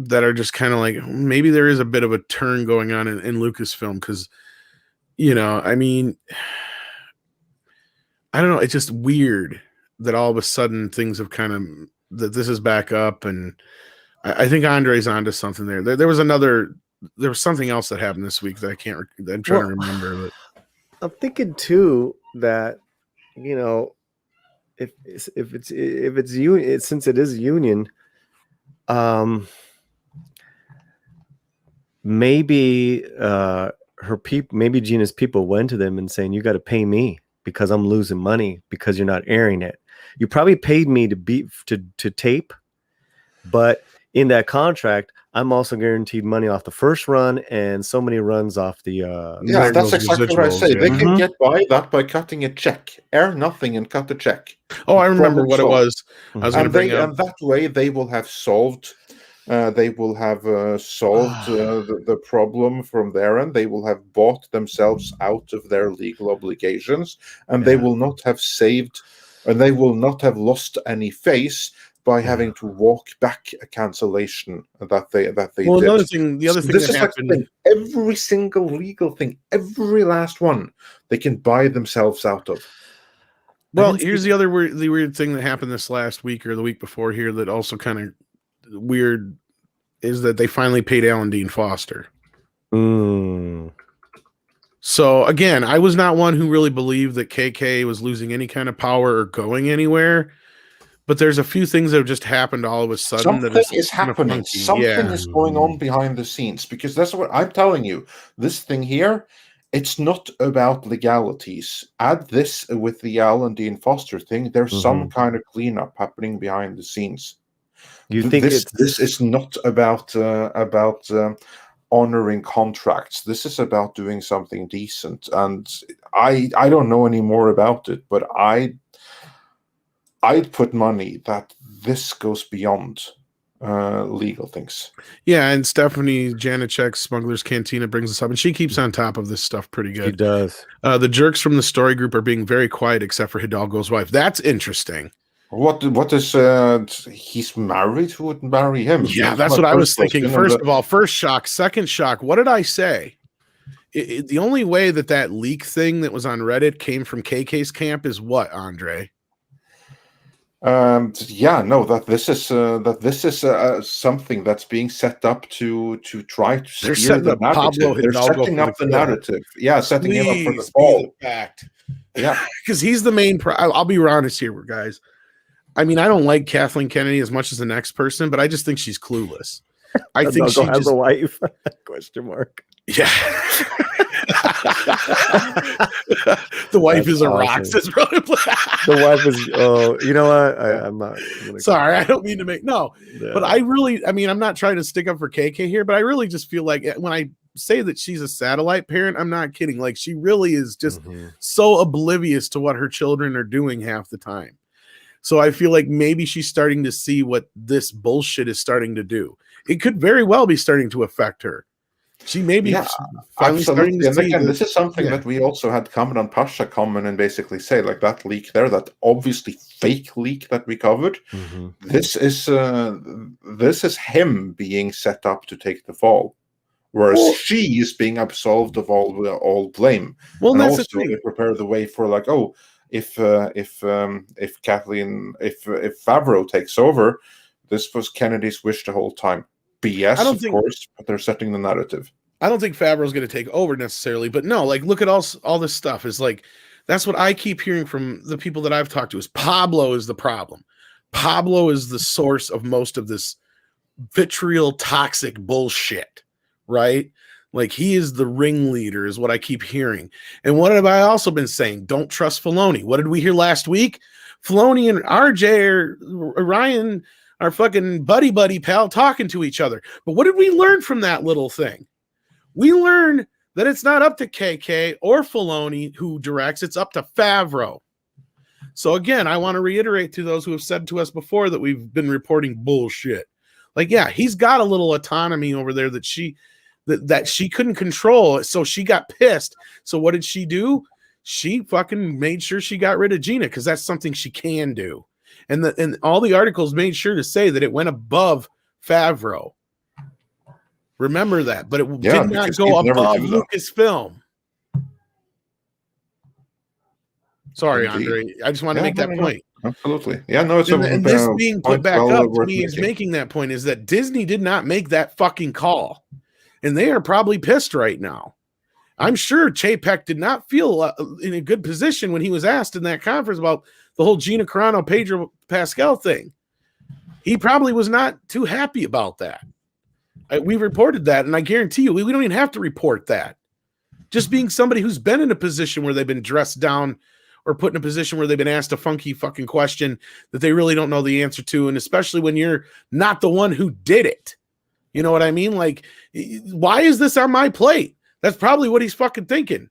That are just kind of like, maybe there is a bit of a turn going on in Lucasfilm, because, I mean, I don't know. It's just weird that all of a sudden things have that this is back up. And I think Andre's onto something there. There was something else that happened this week that I'm trying to remember. But I'm thinking too that, it's union, since it is union, maybe maybe Gina's people went to them and saying, you got to pay me because I'm losing money because you're not airing it. You probably paid me to tape, but in that contract, I'm also guaranteed money off the first run and so many runs off the. Yeah, that's exactly what I say. They can Mhm. get by that by cutting a check, air nothing, and cut the check. Oh, I remember Problem what solved. it was. I was going to bring up. And that way they will have solved. They will have solved the problem from there, and they will have bought themselves out of their legal obligations, and they will not have saved, and they will not have lost any face by having to walk back a cancellation that they Well, did. the other thing This that is like the happened. thing. Every single legal thing, every last one, they can buy themselves out of. Well, here's the weird thing that happened this last week or the week before here that also kind of weird is that they finally paid Alan Dean Foster. So again, I was not one who really believed that KK was losing any kind of power or going anywhere. But there's a few things that have just happened all of a sudden. Something is happening. Something is going on behind the scenes, because that's what I'm telling you. This thing here, it's not about legalities. Add this with the Alan Dean Foster thing. There's some kind of cleanup happening behind the scenes. You think this is not about honoring contracts. This is about doing something decent. And I don't know any more about it, but I'd put money that this goes beyond legal things. Yeah, and Stephanie Janacek's Smuggler's Cantina brings us up, and she keeps on top of this stuff pretty good. She does. The jerks from the story group are being very quiet except for Hidalgo's wife. That's interesting. What is he's married? Who would marry him? Yeah, that's what I was thinking. First of all, first shock. Second shock. What did I say? The only way that leak thing that was on Reddit came from KK's camp is what, Andre? That this is something that's being set up to try to steer the narrative. They're setting up the narrative. Yeah, setting him up for the fall. Yeah, because he's the main. I'll be honest here, guys. I mean, I don't like Kathleen Kennedy as much as the next person, but I just think she's clueless. I think she has a wife? Question mark. Yeah. The wife is a rock, says brother. The wife is. Oh, you know what? I'm not. Sorry, I don't mean to make but I really. I mean, I'm not trying to stick up for KK here, but I really just feel like when I say that she's a satellite parent, I'm not kidding. Like, she really is just so oblivious to what her children are doing half the time. So I feel like maybe she's starting to see what this bullshit is starting to do. It could very well be starting to affect her. She may be finally starting to see. And this is something that we also had comment on Pasha comment and basically say, like, that leak there, that obviously fake leak that we covered. This is him being set up to take the fall, whereas she is being absolved of all blame. Well, and that's also they prepare the way for, like, if Favreau takes over, this was Kennedy's wish the whole time. BS, of course, but they're setting the narrative. I don't think Favreau's going to take over necessarily, but no, like, look at all this stuff. Is like, that's what I keep hearing from the people that I've talked to, is Pablo is the problem. Pablo is the source of most of this vitriol, toxic bullshit, right? Like, he is the ringleader, is what I keep hearing. And what have I also been saying? Don't trust Filoni. What did we hear last week? Filoni and RJ or Ryan are fucking buddy pal talking to each other. But what did we learn from that little thing? We learned that it's not up to KK or Filoni who directs. It's up to Favreau. So again, I want to reiterate to those who have said to us before that we've been reporting bullshit. Like, yeah, he's got a little autonomy over there that she couldn't control. So she got pissed. So what did she do? She fucking made sure she got rid of Gina, because that's something she can do. And all the articles made sure to say that it went above Favreau. Remember that, but it did not go above Lucasfilm. Sorry, Andre. I just want to make that point. Absolutely. Yeah, no, it's and this being put back up to me is making that point, is that Disney did not make that fucking call. And they are probably pissed right now. I'm sure Chapek did not feel in a good position when he was asked in that conference about the whole Gina Carano, Pedro Pascal thing. He probably was not too happy about that. We reported that, and I guarantee you, we don't even have to report that. Just being somebody who's been in a position where they've been dressed down or put in a position where they've been asked a funky fucking question that they really don't know the answer to, and especially when you're not the one who did it. You know what I mean? Like, why is this on my plate? That's probably what he's fucking thinking.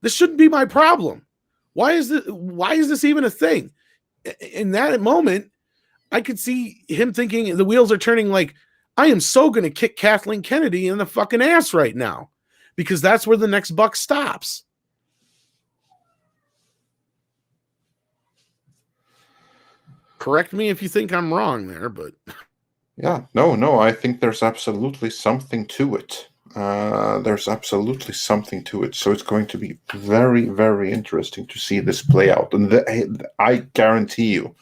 This shouldn't be my problem. Why is this even a thing? In that moment, I could see him thinking the wheels are turning like, I am so going to kick Kathleen Kennedy in the fucking ass right now, because that's where the next buck stops. Correct me if you think I'm wrong there, but yeah, no, I think there's absolutely something to it. There's absolutely something to it. So it's going to be very, very interesting to see this play out. And I guarantee you,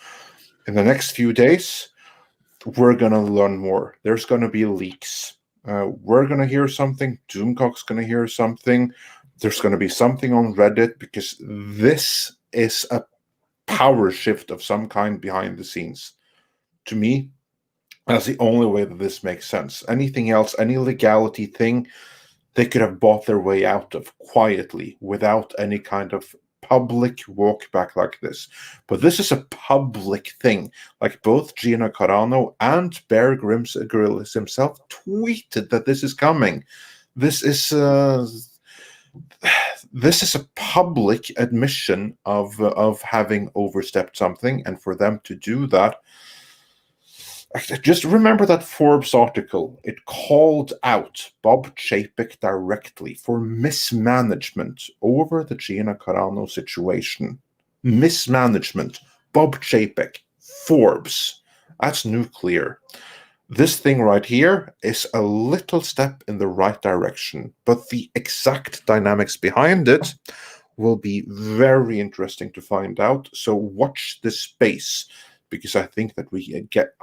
in the next few days, we're going to learn more. There's going to be leaks. We're going to hear something. Doomcock's going to hear something. There's going to be something on Reddit, because this is a power shift of some kind behind the scenes. To me, that's the only way that this makes sense. Anything else, any legality thing, they could have bought their way out of quietly without any kind of public walkback like this. But this is a public thing. Like both Gina Carano and Bear Grylls himself tweeted that this is coming. This is a public admission of having overstepped something, and for them to do that. Just remember that Forbes article. It called out Bob Chapek directly for mismanagement over the Gina Carano situation. Mismanagement. Bob Chapek. Forbes. That's nuclear. This thing right here is a little step in the right direction, but the exact dynamics behind it will be very interesting to find out. So watch this space, because I think that we get...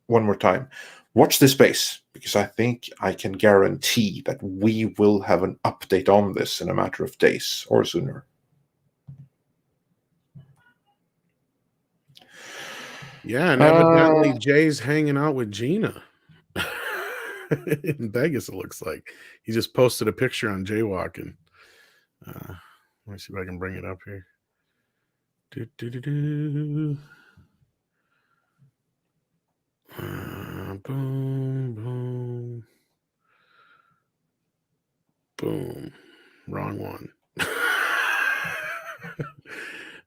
One more time, watch this space, because I think I can guarantee that we will have an update on this in a matter of days or sooner. Yeah, and evidently Jay's hanging out with Gina in Vegas, it looks like. He just posted a picture on Jaywalking. Let me see if I can bring it up here. Boom, boom, boom. Wrong one.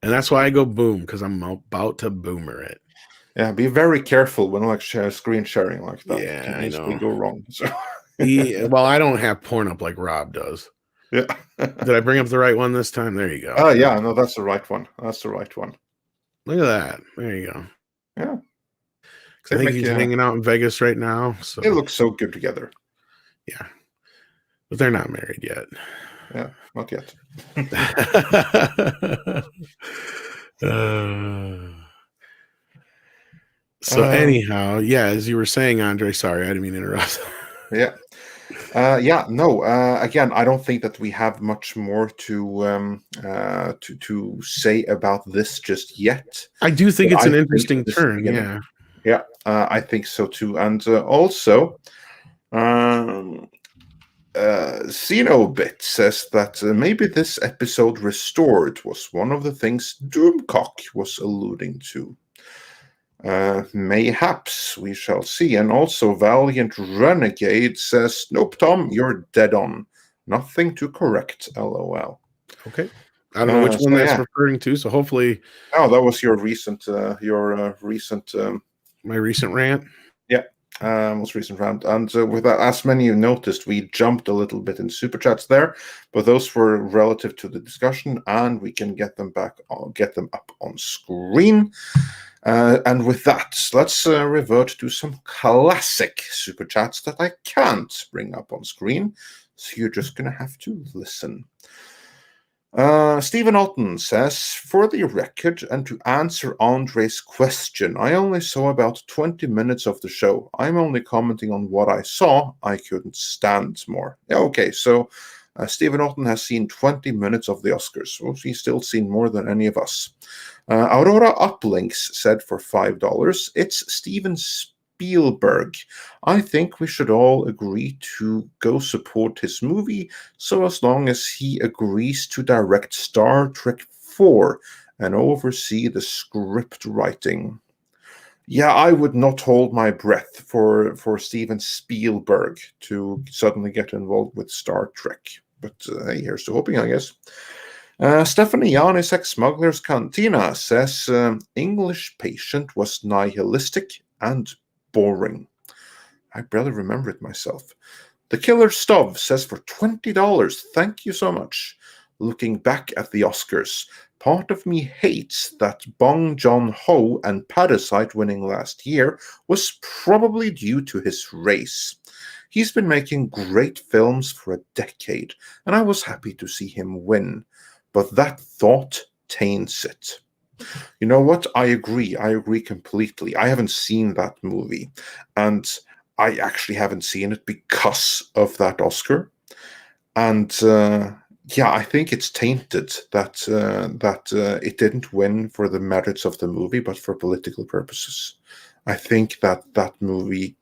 And that's why I go boom, because I'm about to boomer it. Yeah, be very careful when like screen sharing like that. Yeah, it can I easily know. go wrong. So. Well, I don't have porn up like Rob does. Yeah. Did I bring up the right one this time? There you go. Oh, yeah, no, that's the right one. That's the right one. Look at that. There you go. Yeah. I think he's hanging out in Vegas right now. So they look so good together. Yeah. But they're not married yet. Yeah, not yet. Anyhow, yeah, as you were saying, Andre, sorry, I didn't mean to interrupt. Yeah. Again, I don't think that we have much more to say about this just yet. I do think it's an interesting turn. Yeah. Yeah, I think so too. And also, Xenobit says that maybe this episode restored was one of the things Doomcock was alluding to. Mayhaps, we shall see. And also Valiant Renegade says, nope, Tom, you're dead on. Nothing to correct, LOL. Okay. I don't know which one that's referring to, so hopefully... Oh, that was your recent... my recent rant? Yeah, most recent rant. And with that, as many of you noticed, we jumped a little bit in Super Chats there, but those were relative to the discussion, and we can get them up on screen. And with that, let's revert to some classic Super Chats that I can't bring up on screen, so you're just going to have to listen. Stephen Otten says, for the record and to answer Andre's question, I only saw about 20 minutes of the show. I'm only commenting on what I saw. I couldn't stand more. Okay, so Stephen Otten has seen 20 minutes of the Oscars, so he's still seen more than any of us. Aurora Uplinks said for $5, it's Steven Spielberg. I think we should all agree to go support his movie, so as long as he agrees to direct Star Trek 4 and oversee the script writing. Yeah, I would not hold my breath for Steven Spielberg to suddenly get involved with Star Trek. But hey, here's to hoping, I guess. Stephanie Yanis ex-Smuggler's Cantina says English Patient was nihilistic and boring. I barely remember it myself. The Killer Stov says for $20, thank you so much. Looking back at the Oscars, part of me hates that Bong Joon-ho and Parasite winning last year was probably due to his race. He's been making great films for a decade, and I was happy to see him win. But that thought taints it. You know what? I agree completely. I haven't seen that movie, and I actually haven't seen it because of that Oscar. And yeah, I think it's tainted that it didn't win for the merits of the movie, but for political purposes. I think that movie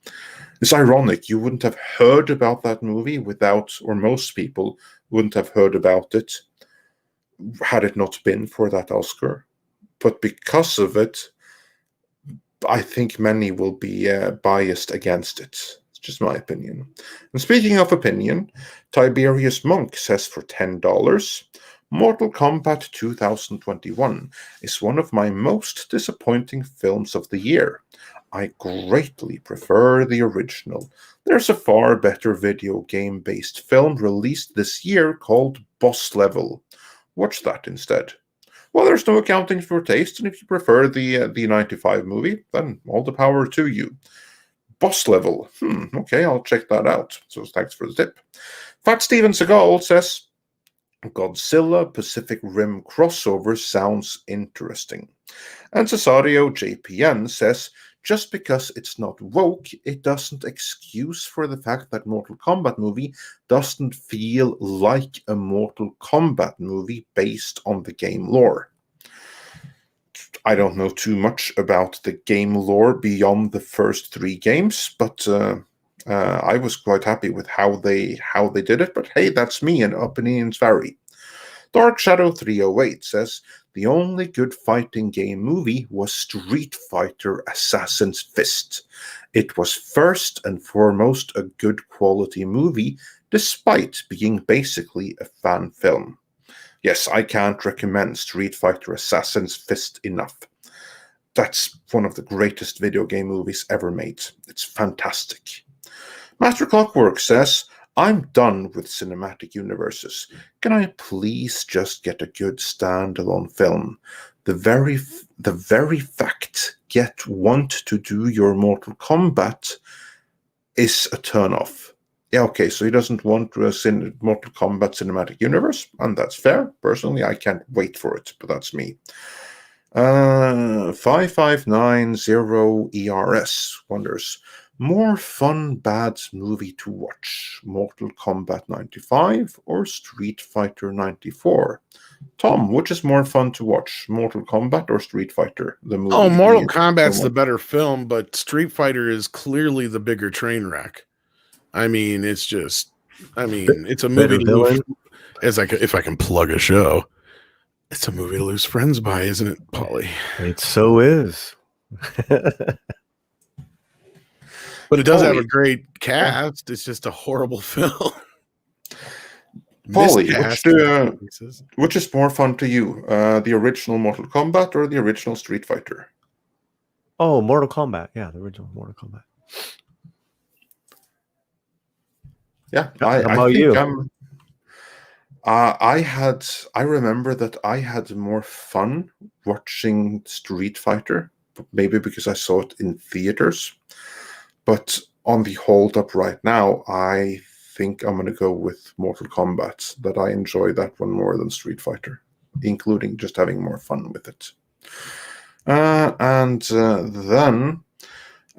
is ironic. You wouldn't have heard about that movie without, or most people wouldn't have heard about it had it not been for that Oscar. But because of it, I think many will be biased against it. It's just my opinion. And speaking of opinion, Tiberius Monk says for $10, Mortal Kombat 2021 is one of my most disappointing films of the year. I greatly prefer the original. There's a far better video game-based film released this year called Boss Level. Watch that instead. Well, there's no accounting for taste, and if you prefer the 95 movie, then all the power to you. Boss Level. Okay, I'll check that out. So thanks for the tip. Fat Steven Seagal says, Godzilla Pacific Rim crossover sounds interesting. And Cesario JPN says, just because it's not woke, it doesn't excuse for the fact that Mortal Kombat movie doesn't feel like a Mortal Kombat movie based on the game lore. I don't know too much about the game lore beyond the first 3 games, but I was quite happy with how they did it. But hey, that's me, and opinions vary. Dark Shadow 308 says, the only good fighting game movie was Street Fighter Assassin's Fist. It was first and foremost a good quality movie, despite being basically a fan film. Yes, I can't recommend Street Fighter Assassin's Fist enough. That's one of the greatest video game movies ever made. It's fantastic. Master Clockwork says, I'm done with cinematic universes. Can I please just get a good standalone film? The very fact Get want to do your Mortal Kombat is a turnoff. Yeah, okay, so he doesn't want a Mortal Kombat cinematic universe, and that's fair. Personally, I can't wait for it, but that's me. 5590ERS wonders, more fun bad movie to watch, Mortal Kombat 95 or Street Fighter 94? Tom, which is more fun to watch, Mortal Kombat or Street Fighter, the movie? Oh, Mortal Kombat's the better film, but Street Fighter is clearly the bigger train wreck. I mean, it's a movie to lose, if I can plug a show. It's a movie to lose friends by, isn't it, Paulie? It so is. But it does have a great cast. It's just a horrible film. Paulie, which is more fun to you, the original Mortal Kombat or the original Street Fighter? Oh, Mortal Kombat. Yeah, the original Mortal Kombat. Yeah, I remember that I had more fun watching Street Fighter, maybe because I saw it in theaters. But on the hold up right now, I think I'm going to go with Mortal Kombat, that I enjoy that one more than Street Fighter, including just having more fun with it. Then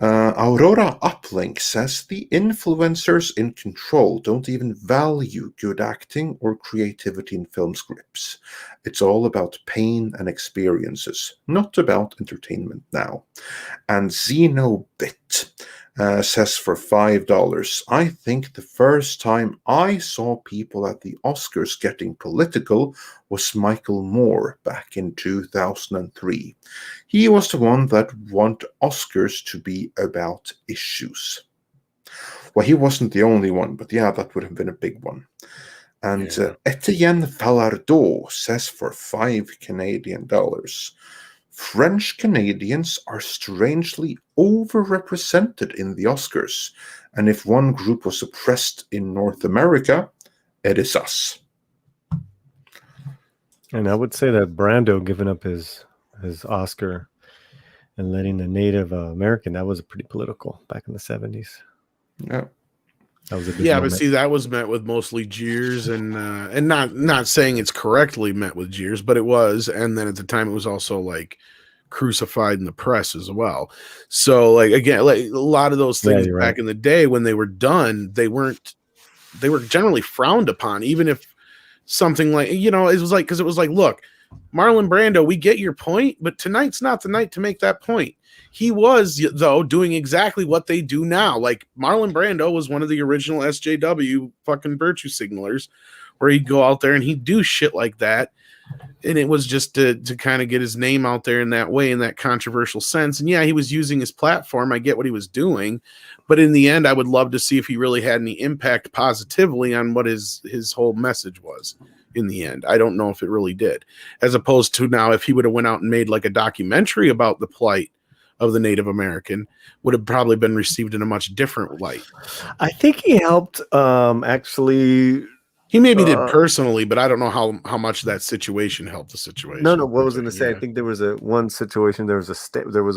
Aurora Uplink says the influencers in control don't even value good acting or creativity in film scripts. It's all about pain and experiences, not about entertainment now. And Xenobit says for $5, I think the first time I saw people at the Oscars getting political was Michael Moore back in 2003. He was the one that wanted Oscars to be about issues. Well, he wasn't the only one, but yeah, that would have been a big one. And Etienne Falardeau says for $5 Canadian, French Canadians are strangely overrepresented in the Oscars, and if one group was oppressed in North America, it is us. And I would say that Brando giving up his Oscar and letting the Native American, that was pretty political back in the 70s. Yeah. That was a big but moment. see, that was met with mostly jeers and not saying it's correctly met with jeers, but it was. And then at the time, it was also like crucified in the press as well. So like again, like a lot of those things back in the day when they were done, they were generally frowned upon, even if something like, it was like, because it was like, look, Marlon Brando, we get your point, but tonight's not the night to make that point. He was, though, doing exactly what they do now. Like Marlon Brando was one of the original SJW fucking virtue signalers, where he'd go out there and he'd do shit like that. And it was just to kind of get his name out there in that way, in that controversial sense. And yeah, he was using his platform. I get what he was doing. But in the end, I would love to see if he really had any impact positively on what his whole message was in the end. I don't know if it really did. As opposed to now, if he would have went out and made like a documentary about the plight of the Native American, would have probably been received in a much different light. I think he helped actually. He maybe did personally, but I don't know how much that situation helped the situation. No. What I was going to say, I think there was one situation. There was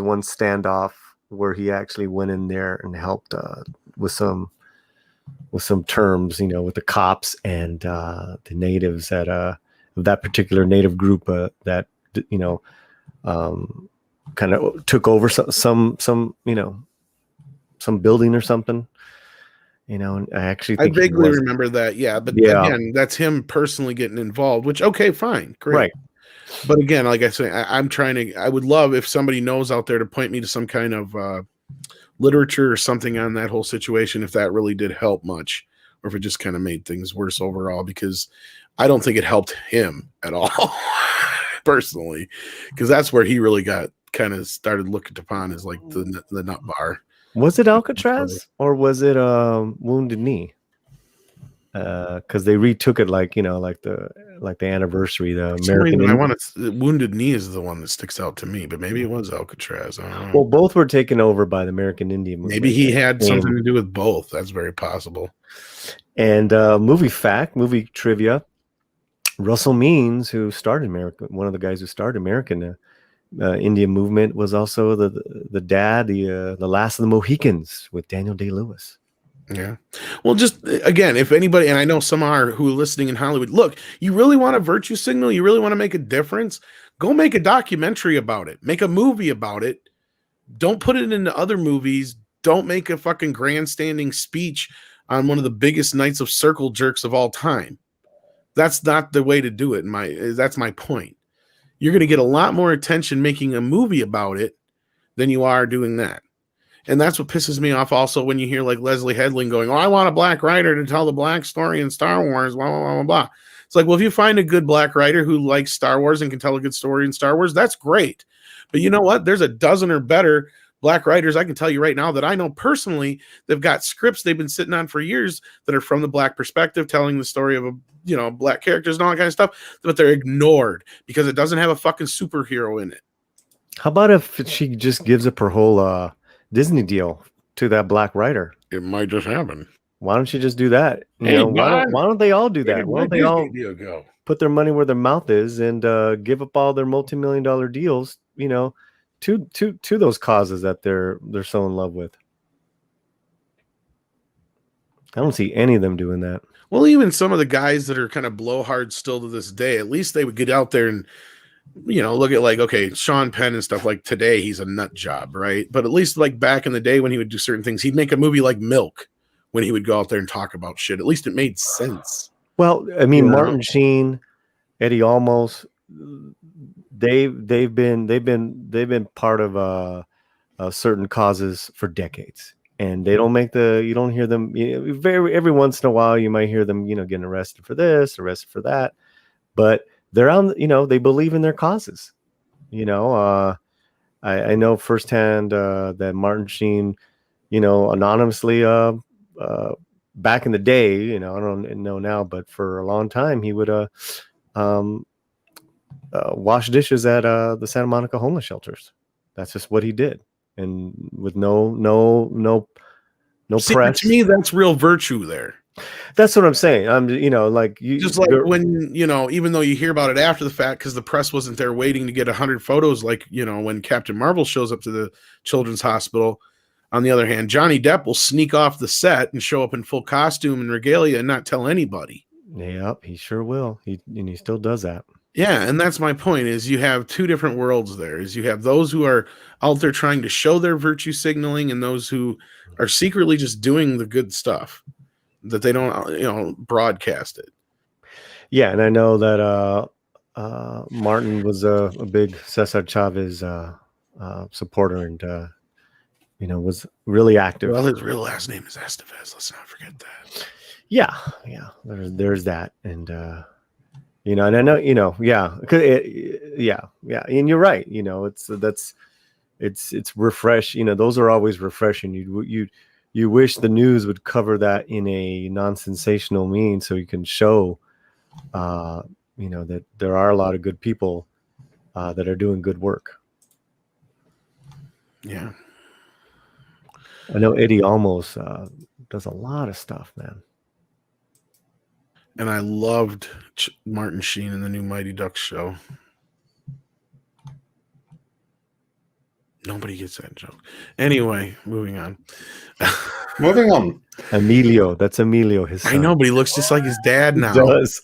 one standoff where he actually went in there and helped with some terms, with the cops and the natives of that particular native group that kind of took over some building or something. And I vaguely remember that. Yeah. But again, that's him personally getting involved, which, okay, fine. Great. Right. But again, like I say, I would love if somebody knows out there to point me to some kind of literature or something on that whole situation, if that really did help much, or if it just kind of made things worse overall, because I don't think it helped him at all personally, because that's where he really got kind of started looked upon as like the nut bar. Was it Alcatraz or was it Wounded Knee? Because they retook it like the anniversary, the American. I want to. Wounded Knee is the one that sticks out to me, but maybe it was Alcatraz. I don't know. Well, both were taken over by the American Indian movement. Maybe he had something to do with both. That's very possible. And movie trivia. Russell Means, who started America, one of the guys who started American Indian movement, was also the dad, the last of the Mohicans with Daniel Day-Lewis. Yeah. Well, just again, if anybody, and I know some are who are listening in Hollywood, look, you really want a virtue signal, you really want to make a difference, go make a documentary about it, make a movie about it. Don't put it into other movies. Don't make a fucking grandstanding speech on one of the biggest nights of circle jerks of all time. That's not the way to do it. That's my point. You're going to get a lot more attention making a movie about it than you are doing that. And that's what pisses me off also when you hear like Leslie Headland going, I want a black writer to tell the black story in Star Wars, blah, blah, blah, blah, blah. It's like, well, if you find a good black writer who likes Star Wars and can tell a good story in Star Wars, that's great. But you know what? There's a dozen or better black writers, I can tell you right now, that I know personally, they've got scripts they've been sitting on for years that are from the black perspective, telling the story of black characters and all that kind of stuff, but they're ignored because it doesn't have a fucking superhero in it. How about if she just gives up her whole Disney deal to that black writer? It might just happen. Why don't you just do that? Why don't they all do that? Why don't they all put their money where their mouth is and give up all their multi-million-dollar deals, to those causes that they're so in love with? I don't see any of them doing that. Well, even some of the guys that are kind of blowhards still to this day, at least they would get out there and look at like, okay, Sean Penn and stuff like today, he's a nut job, right? But at least like back in the day when he would do certain things, he'd make a movie like Milk when he would go out there and talk about shit. At least it made sense. Well, I mean, Martin Sheen, Eddie Olmos, they've been part of certain causes for decades, and they don't make you don't hear them every once in a while. You might hear them, getting arrested for this, arrested for that, but they're on, they believe in their causes. I know firsthand that Martin Sheen, anonymously, back in the day, I don't know now, but for a long time, he would wash dishes at the Santa Monica homeless shelters. That's just what he did, and with no press. To me, that's real virtue there. That's what I'm saying. I'm, like you just like when, even though you hear about it after the fact, because the press wasn't there waiting to get 100 photos, like, when Captain Marvel shows up to the children's hospital. On the other hand, Johnny Depp will sneak off the set and show up in full costume and regalia and not tell anybody. Yep, he sure will. He still does that. Yeah, and that's my point, is you have two different worlds there. Is you have those who are out there trying to show their virtue signaling, and those who are secretly just doing the good stuff that they don't, broadcast it. Yeah, and I know that Martin was a big Cesar Chavez supporter, and was really active. Well, his real last name is Estevez. Let's not forget that. Yeah. There's that, and and I know, yeah, and you're right. It's refresh. Those are always refreshing. You wish the news would cover that in a non-sensational means, so you can show, that there are a lot of good people that are doing good work. Yeah. I know Eddie Olmos does a lot of stuff, man. And I loved Martin Sheen in the new Mighty Ducks show. Nobody gets that joke. Anyway, moving on. Emilio. That's Emilio, his son. I know, but he looks just like his dad now. He does.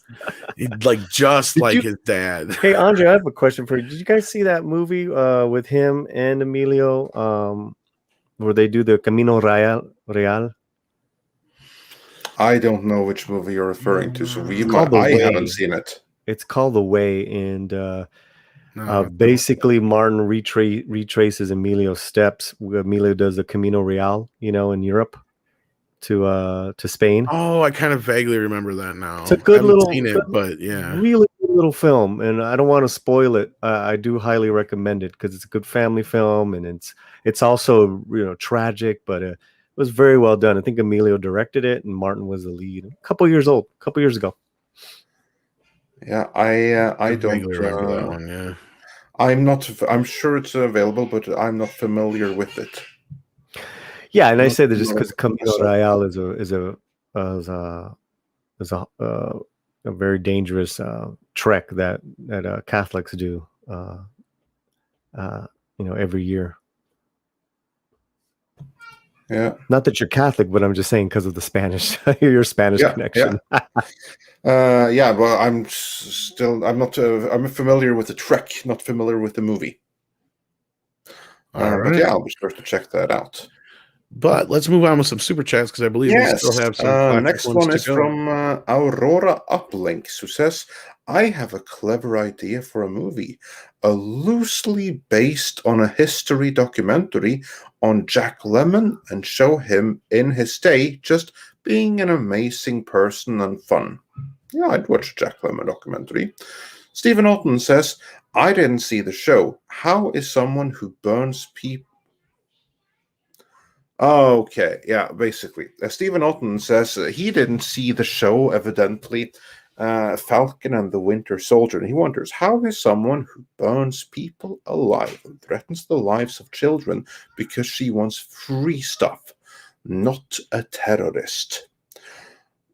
His dad. Hey, Andre, I have a question for you. Did you guys see that movie with him and Emilio where they do the Camino Real? I don't know which movie you're referring to, so I haven't seen it. It's called The Way, and basically Martin retraces Emilio's steps. Emilio does the Camino Real, in Europe to Spain. Oh, I kind of vaguely remember that now. It's a good really good little film, and I don't want to spoil it. I do highly recommend it because it's a good family film, and it's also tragic, but it was very well done. I think Emilio directed it, and Martin was the lead. A couple years ago. Yeah, I don't remember that one. Yeah, I'm sure it's available, but I'm not familiar with it. Yeah, and I say that just because Camino Real is a very dangerous trek that Catholics do, every year. Yeah. Not that you're Catholic, but I'm just saying because of the Spanish, your Spanish connection. Yeah. Well, I'm not. I'm familiar with the trek, not familiar with the movie. But yeah, I'll be sure to check that out. But let's move on with some super chats because I believe we still have some. Next one is from Aurora Uplinks, who says, "I have a clever idea for a movie, loosely based on a history documentary on Jack Lemmon, and show him in his day just being an amazing person and fun." Yeah, I'd watch a Jack Lemmon documentary. Stephen Alton says, "I didn't see the show. How is someone who burns people..." Okay, yeah, basically. Stephen Alton says he didn't see the show, evidently, Falcon and the Winter Soldier, and he wonders, how is someone who burns people alive and threatens the lives of children because she wants free stuff, not a terrorist?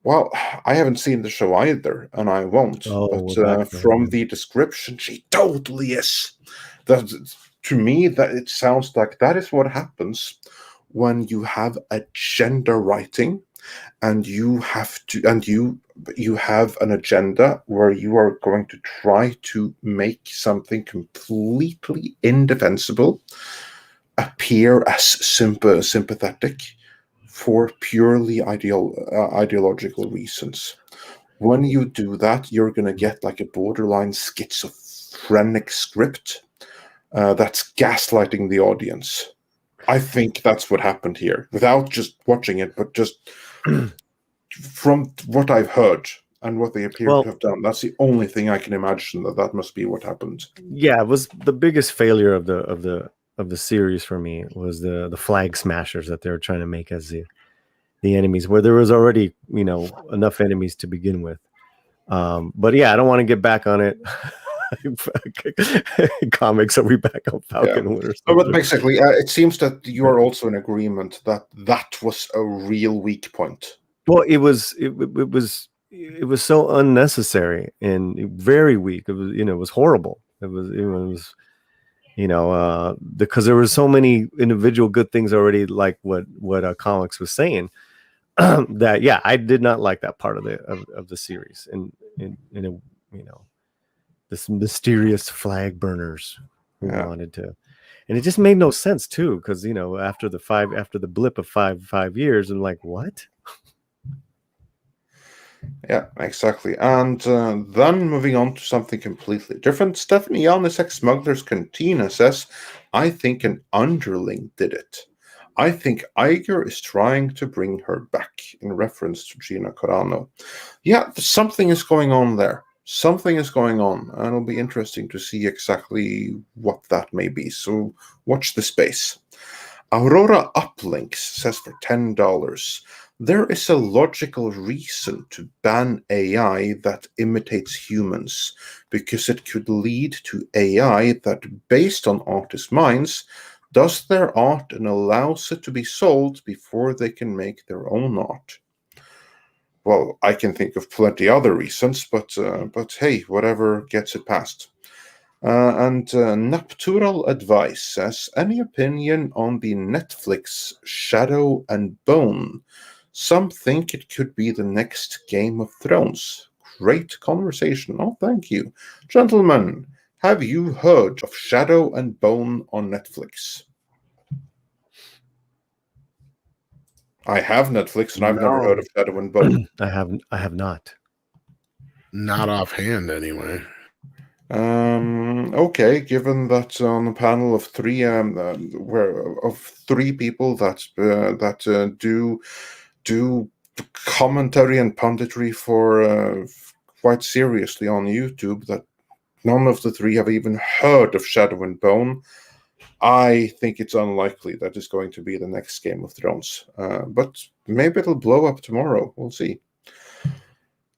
Well, I haven't seen the show either, and I won't. But from the description, she totally is. To me, that it sounds like that is what happens when you have a gender writing and you have an agenda where you are going to try to make something completely indefensible appear as sympathetic for purely ideological reasons. When you do that, you're going to get like a borderline schizophrenic script that's gaslighting the audience. I think that's what happened here, without just watching it, but just from what I've heard and what they appear to have done. That's the only thing I can imagine that must be what happened. Yeah, it was the biggest failure of the series for me was the flag smashers that they were trying to make as the enemies, where there was already enough enemies to begin with. But yeah, I don't want to get back on it. Comics, are we back on Falcon Winter Soldier? But basically, it seems that you are also in agreement that was a real weak point. Well, it was so unnecessary and very weak. It was it was horrible. It was because there were so many individual good things already, like what comics was saying. That I did not like that part of the series, and this mysterious flag burners who wanted to, and it just made no sense too, because after the blip of five years, and like, what? Yeah, exactly. And then moving on to something completely different, Stephanie Yanis, ex-Smuggler's Cantina, says, I think an underling did it. I think Iger is trying to bring her back, in reference to Gina Carano. Yeah, something is going on there. Something is going on, and it'll be interesting to see exactly what that may be. So watch the space. Aurora Uplinks says for $10, there is a logical reason to ban AI that imitates humans, because it could lead to AI that, based on artists' minds, does their art and allows it to be sold before they can make their own art. Well, I can think of plenty other reasons, but hey, whatever gets it passed. And Nuptural Advice says, any opinion on the Netflix Shadow and Bone? Some think it could be the next Game of Thrones. Great conversation. Oh, thank you. Gentlemen, have you heard of Shadow and Bone on Netflix? I have Netflix, and I've never heard of Shadow and Bone. I have not. Not offhand, anyway. Okay, given that on a panel of three, three people that do commentary and punditry for quite seriously on YouTube, that none of the three have even heard of Shadow and Bone, I think it's unlikely that it's going to be the next Game of Thrones. But maybe it'll blow up tomorrow. We'll see.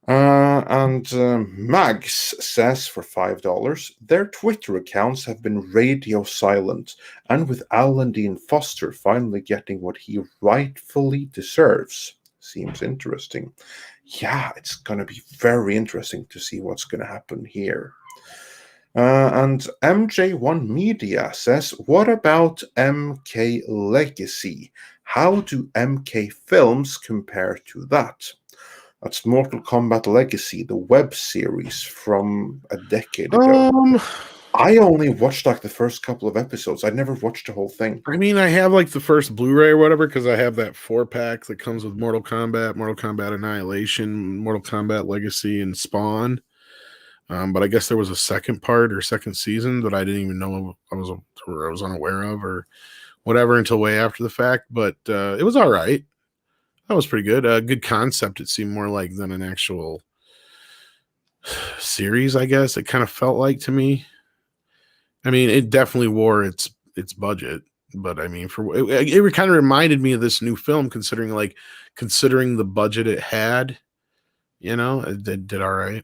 And Mags says for $5, their Twitter accounts have been radio silent, and with Alan Dean Foster finally getting what he rightfully deserves. Seems interesting. Yeah, it's going to be very interesting to see what's going to happen here. And MJ1 Media says, what about MK Legacy? How do MK films compare to that? That's Mortal Kombat Legacy, the web series from a decade ago. I only watched like the first couple of episodes. I never watched the whole thing. I mean, I have like the first Blu-ray or whatever, because I have that 4-pack that comes with Mortal Kombat Annihilation, Mortal Kombat Legacy, and Spawn. But I guess there was a second part or second season that I didn't even know I was unaware of or whatever until way after the fact. But it was all right. That was pretty good. Good concept. It seemed more like than an actual series, I guess. It kind of felt like to me. I mean, it definitely wore its budget, but I mean, it kind of reminded me of this new film, considering the budget it had. It did all right.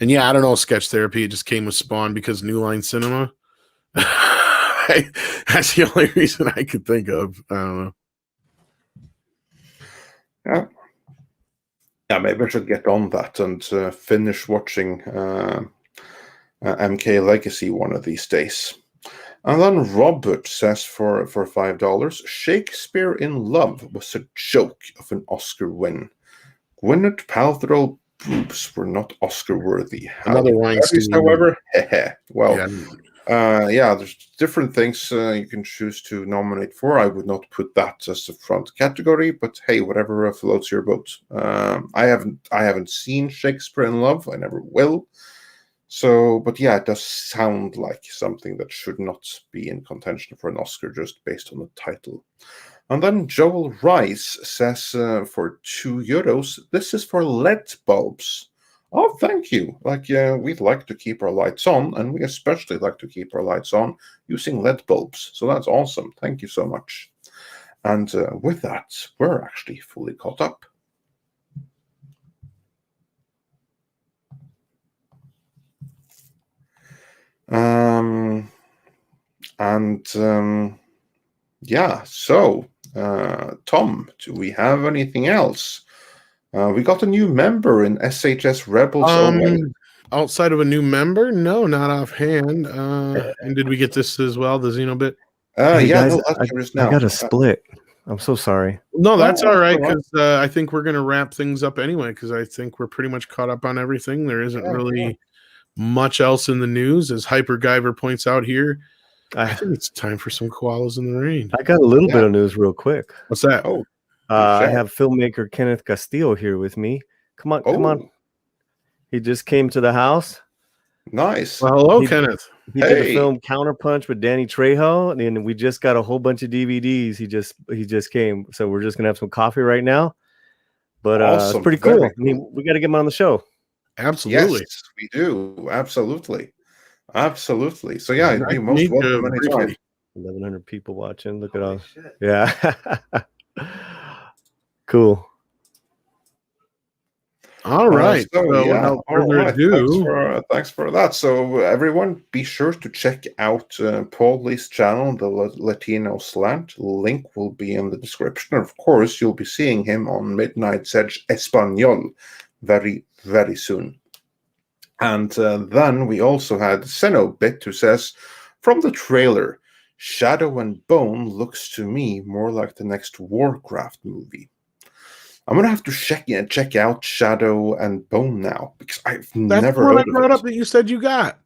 And yeah, I don't know, Sketch Therapy. It just came with Spawn because New Line Cinema. That's the only reason I could think of. I don't know. Yeah, maybe I should get on that and finish watching MK Legacy one of these days. And then Robert says for $5, Shakespeare in Love was a joke of an Oscar win. Gwyneth Paltrow boobs were not Oscar worthy. Another Weinstein. However, well, yeah. there's different things you can choose to nominate for. I would not put that as the front category, but hey, whatever floats your boat. I haven't seen Shakespeare in Love. I never will. So, but yeah, it does sound like something that should not be in contention for an Oscar just based on the title. And then Joel Rice says for €2, this is for LED bulbs. Oh, thank you. We'd like to keep our lights on, and we especially like to keep our lights on using LED bulbs. So that's awesome. Thank you so much. And with that, we're actually fully caught up. Yeah, so Tom, do we have anything else? We got a new member in SHS Rebels. Outside of a new member? No, not offhand. And did we get this as well, the Xenobit? Hey guys, I got a split. I'm so sorry. No, that's all right, because I think we're going to wrap things up anyway, because I think we're pretty much caught up on everything. There isn't really much else in the news, as Hyper Guyver points out here. I think it's time for some koalas in the rain. I got a little bit of news real quick. What's that? I have filmmaker Kenneth Castillo here with me. Come on. He just came to the house. Nice. Well, hello, Kenneth. He did the film Counterpunch with Danny Trejo, and we just got a whole bunch of DVDs. He just came, so we're just gonna have some coffee right now. But awesome. It's pretty cool. I mean, we got to get him on the show. Absolutely. Yes, we do. Absolutely. So yeah, I'd be most welcome anytime. 1,100 people watching. Look at all. Yeah. Cool. All right. Without further ado, thanks for that. So everyone, be sure to check out Paulie's channel, the Latino Slant. Link will be in the description. Of course, you'll be seeing him on Midnight's Edge Espanol very, very soon. And then we also had Zenobit, who says, from the trailer, Shadow and Bone looks to me more like the next Warcraft movie. I'm gonna have to check out Shadow and Bone now, because I've never heard of it. That's what I brought up that you said you got.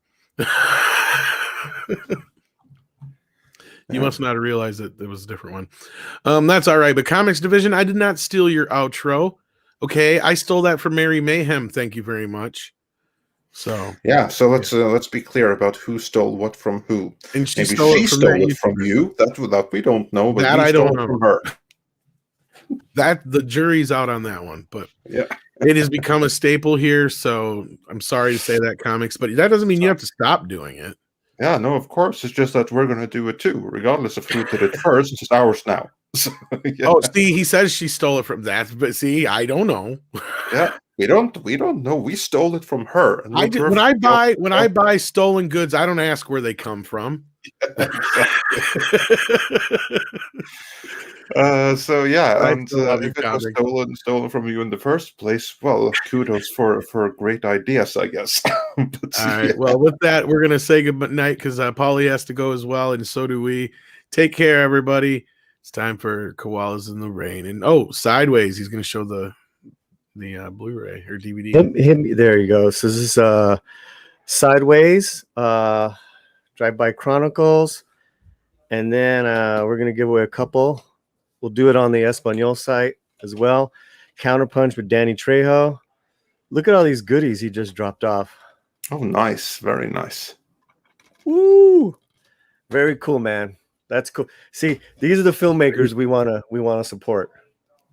You must not have realized that it was a different one. That's all right. But Comics Division, I did not steal your outro. Okay, I stole that from Mary Mayhem. Thank you very much. So yeah, so let's be clear about who stole what from who. And she Maybe stole it from you. That we don't know, but that I don't know from her. That the jury's out on that one, but yeah, it has become a staple here. So I'm sorry to say that, Comics, but that doesn't mean you have to stop doing it. Yeah, no, of course. It's just that we're going to do it too, regardless of who did it first. It's ours now. So, yeah. Oh, see, he says she stole it from that, but see, I don't know. Yeah, we don't know. We stole it from her. And when I buy stolen goods, I don't ask where they come from. Yeah, so yeah, and if it was stolen from you in the first place, well, kudos for great ideas, I guess. But, all right. Well, with that, we're gonna say good night because Paulie has to go as well, and so do we. Take care, everybody. It's time for Koalas in the Rain, and Sideways. He's gonna show the Blu-ray or DVD. There you go. So this is Sideways, Drive-By Chronicles, and then we're gonna give away a couple. We'll do it on the Espanol site as well. Counterpunch with Danny Trejo. Look at all these goodies he just dropped off. Oh, nice. Very nice. Woo! Very cool, man. That's cool. See, these are the filmmakers we wanna support.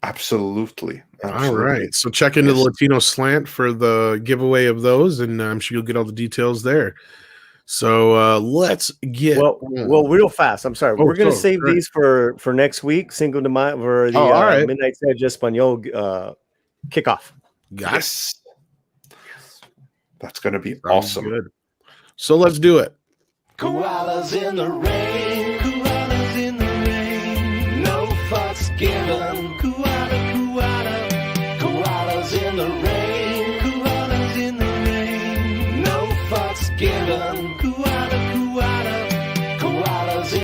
Absolutely. All right. So check into the Latino Slant for the giveaway of those, and I'm sure you'll get all the details there. So let's get well real fast. I'm sorry. We're gonna save these for next week. Cinco de Mayo for the Midnight's Edge Espanol kickoff. Yes. That's gonna be awesome. Good. So let's do it. Koalas in the rain. Koalas in the rain. No fucks given. Koalas in the rain.